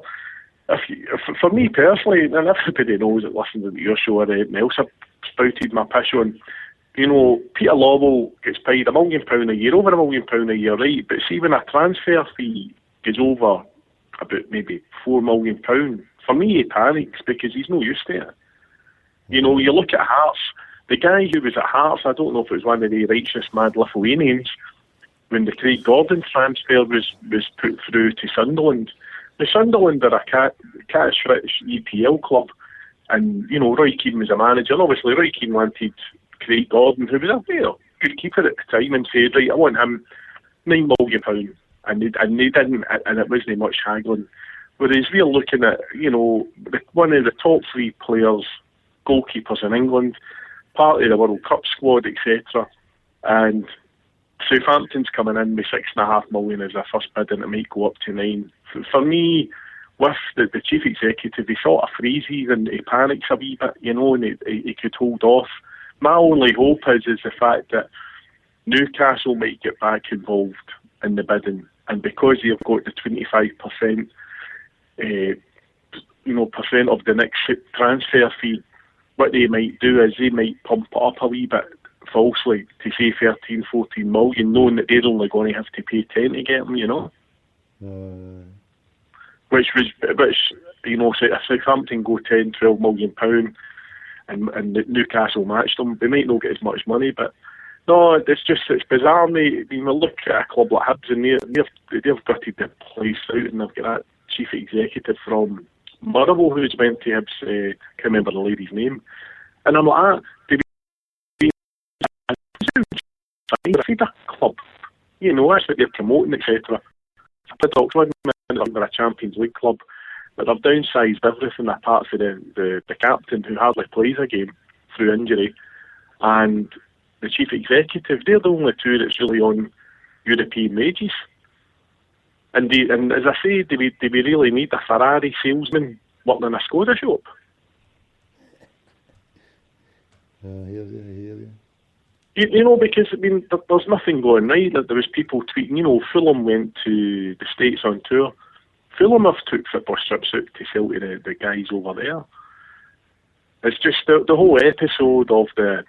For me personally, and everybody knows that listens to your show or anything else I've spouted my piss on, you know, Peter Lawwell gets paid £1 million a year, over £1 million a year, right? But see, when a transfer fee gets over about maybe £4 million, for me he panics because he's no used to it. You know, you look at Hearts, the guy who was at Hearts, I don't know if it was one of the righteous mad Lithuanians, when the Craig Gordon transfer was put through to Sunderland. The Sunderland are a cash-rich EPL club, and, you know, Roy Keane was a manager, and obviously Roy Keane wanted Craig Gordon, who was a good keeper at the time, and said, right, I want him £9 million. And they didn't, and it wasn't much haggling. Whereas we're looking at, you know, one of the top 3 players, goalkeepers in England, part of the World Cup squad, etc. And Southampton's coming in with £6.5 million as a first bid, and it might go up to 9. For me, with the chief executive, he sort of freezes and he panics a wee bit, you know, and he could hold off. My only hope is the fact that Newcastle might get back involved in the bidding, and because you've got the 25%, percent of the next transfer fee, what they might do is they might pump it up a wee bit falsely to say 13, 14 million, knowing that they're only going to have to pay 10 to get them, you know. Which you know, Southampton go 10, 12 million pound, and Newcastle matched them. They might not get as much money, but no, it's bizarre, mate. I mean, we look at a club like Hibs, and they've gutted the place out, and they've got that chief executive from Motherwell who's went to Hibs, can't remember the lady's name, and I'm like, a club, you know, that's what they're promoting, etc. The Oxford under a Champions League club, but they've downsized everything apart from the captain who hardly plays a game through injury, and the chief executive. They're the only two that's really on European wages. And as I say, do we really need a Ferrari salesman working in a Skoda shop? You know, because, I mean, there's nothing going right. There was people tweeting, you know, Fulham went to the States on tour. Fulham have took football strips out to sell to the guys over there. It's just the whole episode of the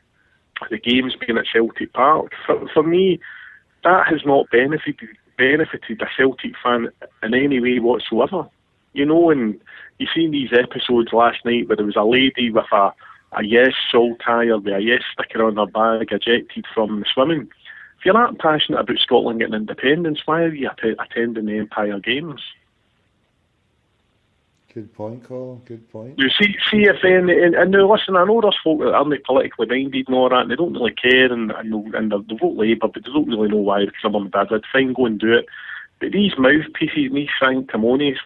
games being at Celtic Park. For me, that has not benefited a Celtic fan in any way whatsoever. You know, and you seen these episodes last night where there was a lady with a Yes saltire with a Yes sticker on her bag ejected from the swimming. If you're that passionate about Scotland getting independence, why are you attending the Empire Games? Good point, Colin. Good point. You see if any, and now listen, I know there's folk that aren't politically minded and all that, and they don't really care, and they vote Labour, but they don't really know why, because I'm on my dad, fine, go and do it. But these mouthpieces, these sanctimonious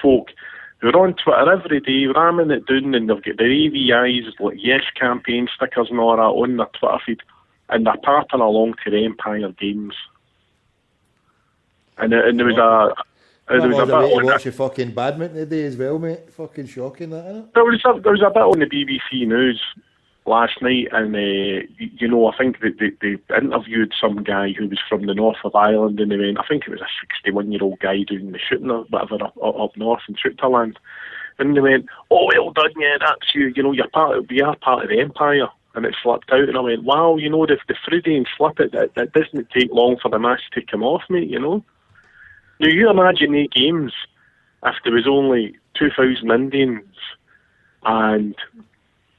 folk who are on Twitter every day, ramming it down, and they've got their AVIs, like Yes campaign stickers and all that on their Twitter feed, and they're parting along to the Empire Games. And there was a... There was a bit to watch your fucking badminton today as well, mate. Fucking shocking, that, isn't it? There was a bit on the BBC News last night, and you know, I think that they interviewed some guy who was from the north of Ireland, and they went, I think it was a 61-year-old guy doing the shooting or whatever up north in Switzerland, and they went, "Oh, well done, yeah, that's you. You know, we are part of the empire." And it slipped out, and I went, "Wow, you know, the Freudian slip, it doesn't take long for the mask to come off, mate. You know." Now, you imagine the games if there was only 2,000 Indians and,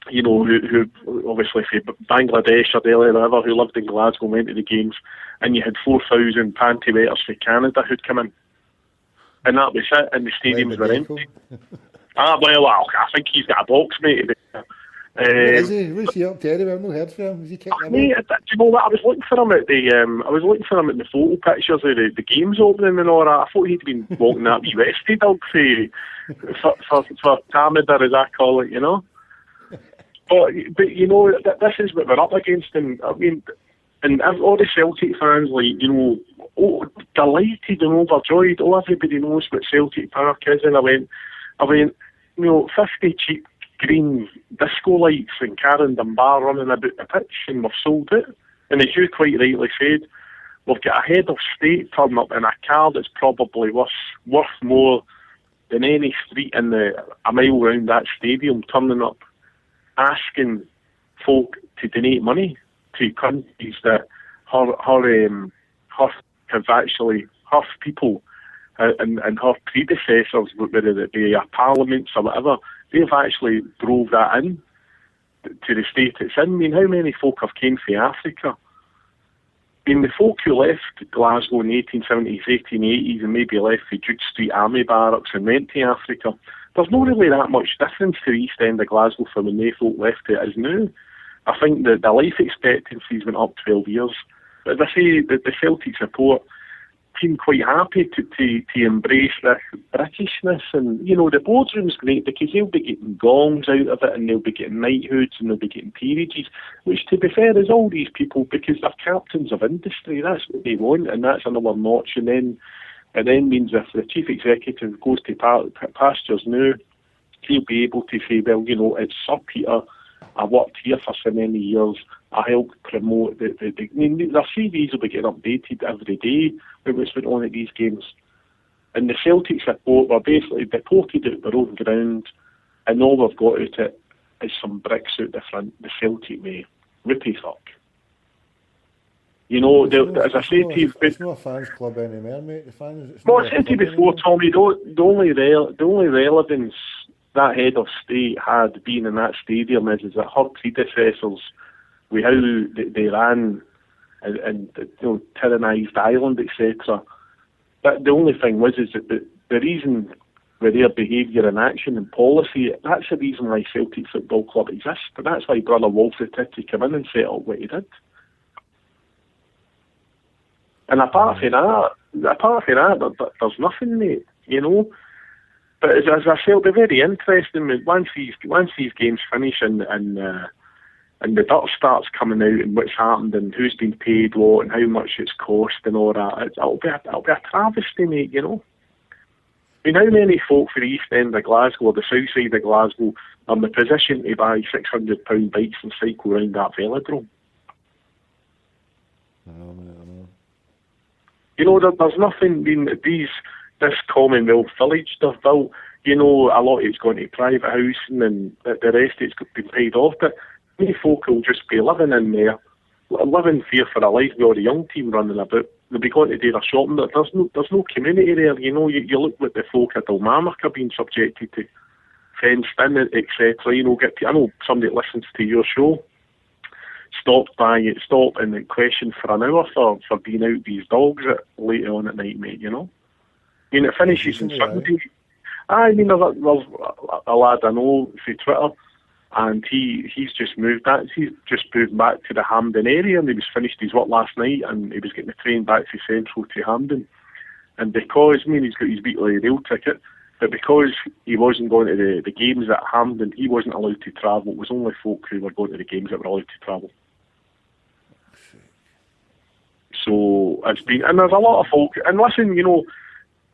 you know, who obviously from Bangladesh or Delhi or whatever, who lived in Glasgow, went to the games, and you had 4,000 panty wetters from Canada who'd come in. And that was it, and the stadiums were empty. Well, I think he's got a box, mate. Is he? What's he up to anyway? I've not heard from him. Is he kicking do you know what? I was looking for him at the photo pictures of the games opening and all that. I thought he'd been walking that wee Westie dog for Tamada, as I call it, you know. But you know, this is what we're up against, and I mean, and all the Celtic fans, like, you know, delighted and overjoyed. Oh, everybody knows what Celtic Park is, and I went, you know, 50 cheap green disco lights and Karen Dunbar running about the pitch, and we've sold it. And as you quite rightly said, we've got a head of state turn up in a car that's probably worth more than any street in a mile round that stadium, turning up asking folk to donate money to countries that have actually her people and her predecessors, whether it be our parliaments or whatever, they've actually drove that in to the state it's in. I mean, how many folk have came from Africa? I mean, the folk who left Glasgow in the 1870s, 1880s, and maybe left the Duke Street Army Barracks and went to Africa, there's not really that much difference to the East End of Glasgow from when they folk left it as now. I think that the life expectancies went up 12 years. But as I say, the Celtic support seem quite happy to embrace this Britishness, and you know, the boardroom's great because they'll be getting gongs out of it, and they'll be getting knighthoods, and they'll be getting peerages, which, to be fair, is all these people, because they're captains of industry. That's what they want, and that's another notch. And then means if the chief executive goes to pastures now, he'll be able to say, well, you know, it's Sir Peter, I worked here for so many years, I helped promote I mean, their CVs will be getting updated every day with what's been on at these games. And the Celtic support were basically deported out their own ground, and all they've got out it is some bricks out the front, the Celtic way. Rippy fuck. You know, as I say to you... It's not a fans club anymore, mate. Well, I said to you before, Tommy, the only relevance that head of state had been in that stadium is that her predecessors, with how they ran and you know, tyrannised Ireland, etc. But the only thing was is that the reason with their behaviour and action and policy, that's the reason why Celtic Football Club exists, and that's why Brother Walter Titty came in and set up what he did. And apart from that, there's nothing, mate, you know. But as I say, it'll be very interesting once these games finish and the dirt starts coming out and what's happened and who's been paid what and how much it's cost and all that. It'll be a travesty, mate, you know. I mean, how many folk for the East End of Glasgow or the South Side of Glasgow are in the position to buy £600 bikes and cycle around that velodrome? I know. You know, there's nothing. I mean, these this Commonwealth village they've built, you know, a lot of it's going to private housing and the rest of it's been paid off, but many folk will just be living in there, living fear for their life with all the young team running about. They'll be going to do their shopping. There's no community there, you know. You look what the folk at Dalmarnock are being subjected to, fenced in, etc. You know, I know somebody that listens to your show stop and question for an hour for being out with these dogs late on at night, mate, you know. I mean, it finishes on Sunday. I mean, there's a lad I know through Twitter, and he's just moved back. He's just moved back to the Hampden area, and he was finished his work last night, and he was getting the train back to Central to Hampden. And because, I mean, he's got his weekly rail ticket, but because he wasn't going to the games at Hampden, he wasn't allowed to travel. It was only folk who were going to the games that were allowed to travel. So it's been, and there's a lot of folk, and listen, you know,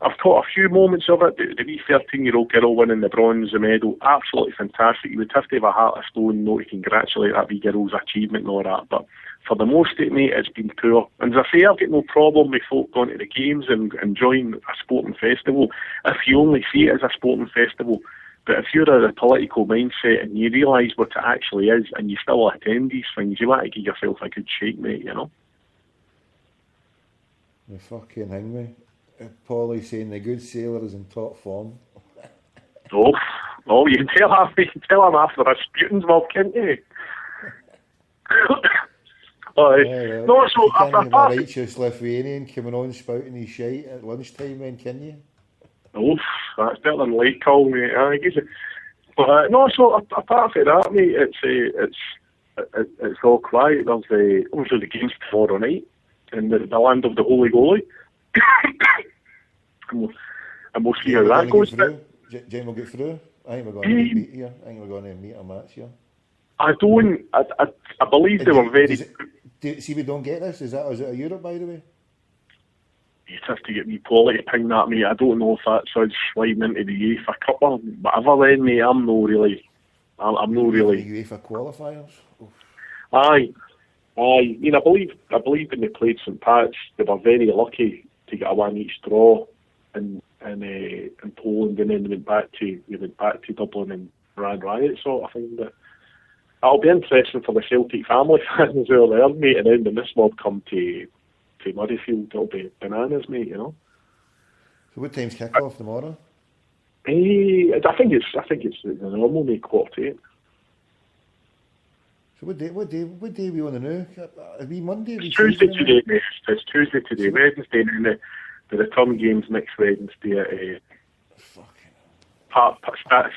I've caught a few moments of it. The wee 13-year-old girl winning the bronze medal, absolutely fantastic. You would have to have a heart of stone, to congratulate that wee girl's achievement and all that. But for the most of it, mate, it's been poor. And as I say, I've got no problem with folk going to the games and enjoying a sporting festival if you only see it as a sporting festival. But if you're of a political mindset and you realise what it actually is and you still attend these things, you want to give yourself a good shake, mate, you know. The fucking thing, mate. Paulie saying the good sailor is in top form. You can tell him after a Sputins mob, can't you? No, so you can't have a righteous Lithuanian coming on spouting his shite at lunchtime, then, can you? That's better than late call, mate. I guess it. But no, so apart from that, mate, it's all quiet. There's obviously the games tomorrow night in the land of the Holy Goalie. And we'll see how that goes. Jen will get through. I think we're going to meet here. I think we're going to meet a match here. I believe they were very... See, we don't get this. Is it a Europe, by the way? You'd have to get me Paulie to ping that, mate. I don't know if that's us sliding into the UEFA Cup or whatever then, mate. I'm not really... The UEFA qualifiers? Aye. I mean, I believe when they played St Pat's, they were very lucky to get a one each draw in Poland, and then they went back to Dublin and ran riot sort of thing. But that'll be interesting for the Celtic family fans as well there, mate. And then when this mob come to Murrayfield, it'll be bananas, mate. You know. So what time's kick off tomorrow? I think it's the normal, mate, 7:45. So what day are we on the now? Are we Monday? It's Tuesday today, mate. It's Tuesday today. Wednesday, and the return game's next Wednesday at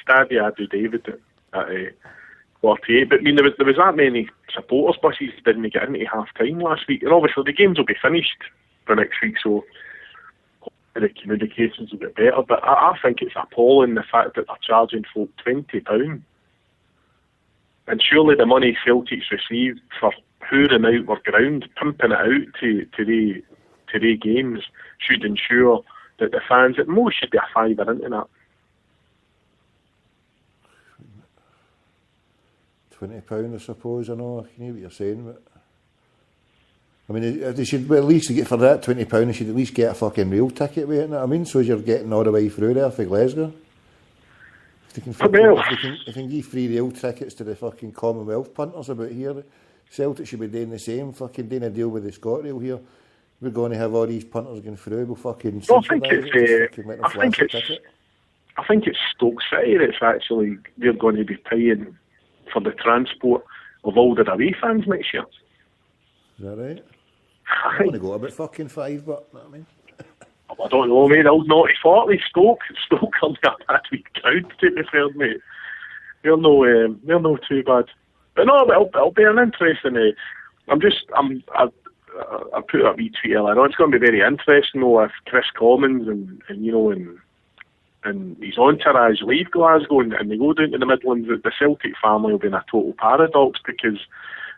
Stadia Abu David at 48. But I mean, there was that many supporters buses didn't get into half time last week, and obviously the games will be finished for next week, so the communications will get better. But I think it's appalling the fact that they're charging folk £20. And surely the money Celtic's received for hooring out their ground, pumping it out to the games, should ensure that the fans at most should be a fiver into that. £20, I suppose. I know. I hear what you're saying, but I mean, they should at least get for that £20. They should at least get a fucking rail ticket with it. You know what I mean? So you're getting all the way through there for Glasgow. If they can give free rail tickets to the fucking Commonwealth punters about here, Celtic should be doing the same. Fucking doing a deal with the ScotRail here. We're going to have all these punters going through. We'll fucking. I think it's Stoke City that's actually they're going to be paying for the transport of all the away fans next year. Is that right? I want to go about fucking $5, but you know what I mean. I don't know, mate. Old naughty 40 Stoke comes up that wee crowd, to be fair, mate. They're no too bad. But no, it'll be an interesting. I put a wee tweet earlier on. It's going to be very interesting, though, if Chris Commons and his entourage leave Glasgow and they go down to the Midlands. The Celtic family will be in a total paradox because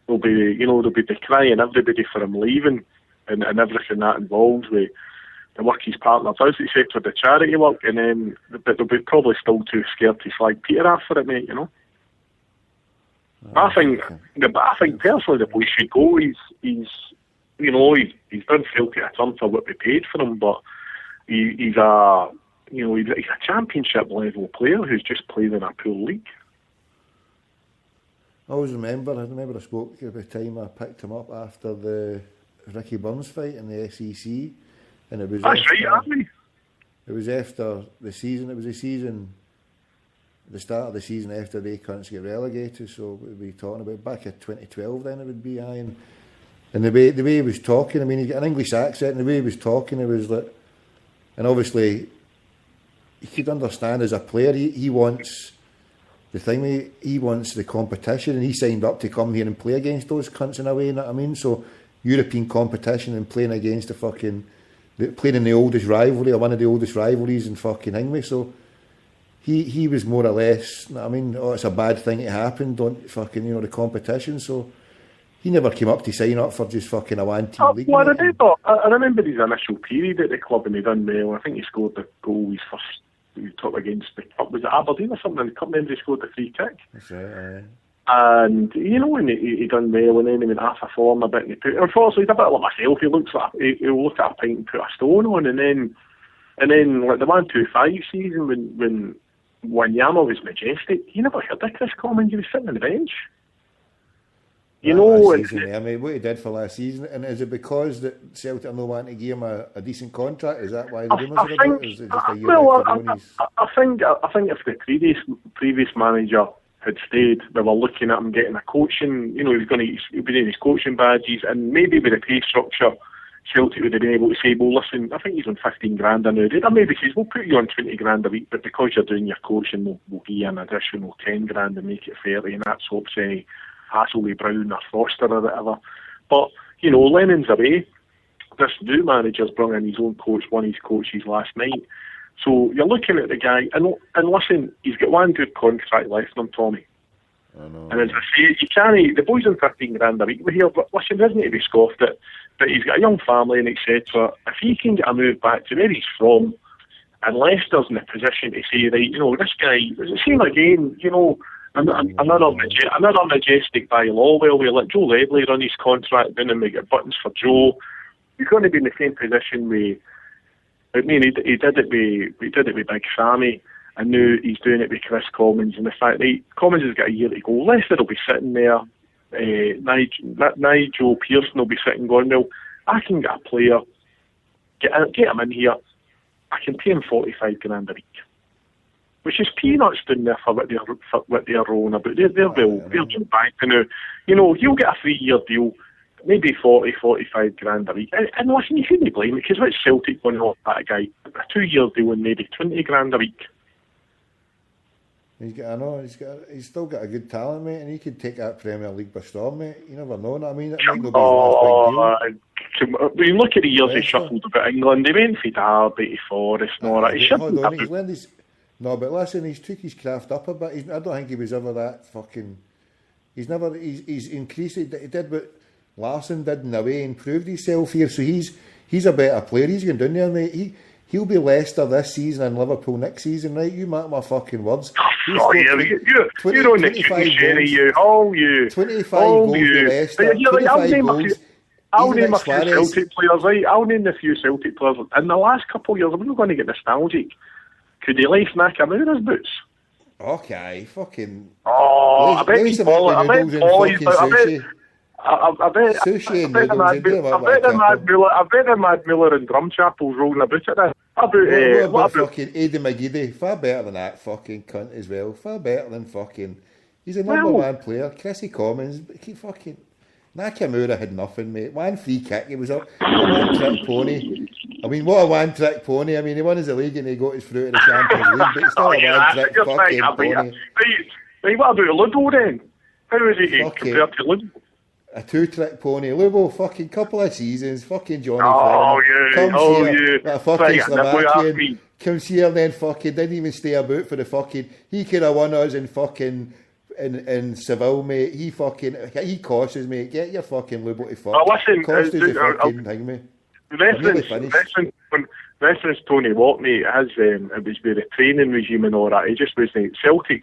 they'll be decrying everybody for him leaving and everything that involves with the work his partner does, except for the charity work, and then but they'll be probably still too scared to slag Peter after it, mate. You know. I think personally the boy should go. He's done Celtic a ton for what we paid for him, but he's a championship level player who's just played in a pool league. I remember I spoke at the time I picked him up after the Ricky Burns fight in the SEC, and it was It was after the season. It was the start of the season after they couldn't get relegated. So we'd be talking about back in 2012. Then it would be and the way he was talking. I mean, he's got an English accent, and the way he was talking, it was like, and obviously, you could understand as a player, he wants. The thing he wants the competition, and he signed up to come here and play against those cunts in a way, you know what I mean? So European competition and playing against playing in the oldest rivalry, or one of the oldest rivalries in fucking England. So he was more or less, you know what I mean, it's a bad thing to happen, don't fucking, the competition. So he never came up to sign up for just fucking a one-team league. Well, I remember his initial period at the club, and he done well. I think he scored the goal his first. He took against the cup, was it Aberdeen or something? The cup member, he scored the free kick. That's right, And, and he done well, and then he went half a form a bit, and unfortunately, he's a bit like myself. He'll look at a pint and put a stone on, and then like the 1-2-5 season, when Wanyama was majestic, you never heard of Chris Commons. He was sitting on the bench. What he did for last season, and is it because that Celtic are not wanting to give him a decent contract? Is that why the rumours are about it? Is it just a year I think if the previous manager had stayed, we were looking at him getting a coaching. He'll be doing his coaching badges, and maybe with the pay structure, Celtic would have been able to say, well, listen, I think he's on 15 grand a now. Or maybe says, we'll put you on 20 grand a week, but because you're doing your coaching, we'll give you an additional 10 grand and make it 30, and that sorts any Hasselby, Brown or Foster or whatever. But, Lennon's away. This new manager's brought in his own coach, one of his coaches last night. So you're looking at the guy, and listen, he's got one good contract left on him, Tommy. I know. And as I say, you can't, the boy's on 15 grand a week with here, but listen, there isn't to be scoffed at, but he's got a young family and etc. If he can get a move back to where he's from, and Leicester's in a position to say, right, this guy, it's the same again, another majestic by law. Well, we let Joe Ledley run his contract down and we get buttons for Joe. He's going to be in the same position with. I mean, he did it with Big Sammy, and now he's doing it with Chris Commons. And the fact that Commons has got a year to go, Leicester will be sitting there. Nigel Pearson will be sitting going, well, I can get a player, get him in here. I can pay him 45 grand a week. Which is peanuts down there for what they're rolling about. They're back now. He'll get a 3-year deal, maybe 40-45 grand a week. And listen, you shouldn't blame it, because what's Celtic going to offer that guy? A 2-year deal and maybe 20 grand a week. He's still got a good talent, mate, and he could take that Premier League by storm, mate. You never know. I mean, it might not be his last big deal. When you look at the years he shuffled about England, he went for Derby to Forest and all that. No, but listen, he's took his craft up a bit. I don't think he was ever that fucking. He's increased it. He did what Larsson did in a way, improved himself here. So he's a better player. He's going down there, mate. He'll be Leicester this season and Liverpool next season, right? You mark my fucking words. You're on the Sherry, you. 25 goals to Leicester. 25 goals. I'll name a few Celtic players, right? I'll name a few Celtic players. In the last couple of years, I'm not going to get nostalgic. Could he lace Nakamura's boots? Okay, fucking. I bet the Mad Miller and Drumchapel's rolling a boot at that. What about fucking Eddie McGeady? Far better than that fucking cunt as well. Far better than fucking. He's a number one player. Chrissy Commons, fucking. Nakamura had nothing, mate. One free kick. He was a one-trick pony. I mean, what a one-trick pony. I mean, he won his league and he got his through to the Champions League, but it's still a one-trick fucking pony. Right, what about Ludo then? How is he compared to Ludo? A 2-trick pony. Ludo, fucking couple of seasons, fucking Johnny fucking Slovakian. Comes here and then fucking didn't even stay about for the fucking. He could have won us in fucking. In Seville, mate, he costs us, mate. Get your fucking Lubo to fuck. Listen, cost us the fucking thing, mate. Reference Tony Watt, mate, it was with the training regime and all that. He just wasn't. Celtic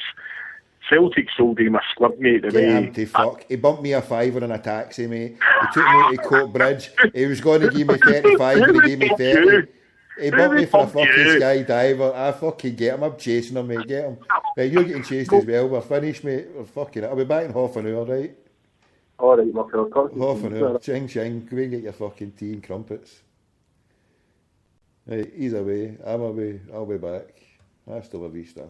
sold him a squib, mate. Get him to fuck. He bumped me a £5 in a taxi, mate. He took me to Court Bridge. He was going to give me 35, but he gave me 30. He bumped me for a fucking skydiver. I fucking get him. I'm chasing him, mate. Get him. Right, you're getting chased as well. We're finished, mate. We're fucking... I'll be back in half an hour, right? All right, my friend. Half an hour. Ching, ching. Go and get your fucking tea and crumpets. Right, he's away. I'm away. I'll be back. Hasta la vista.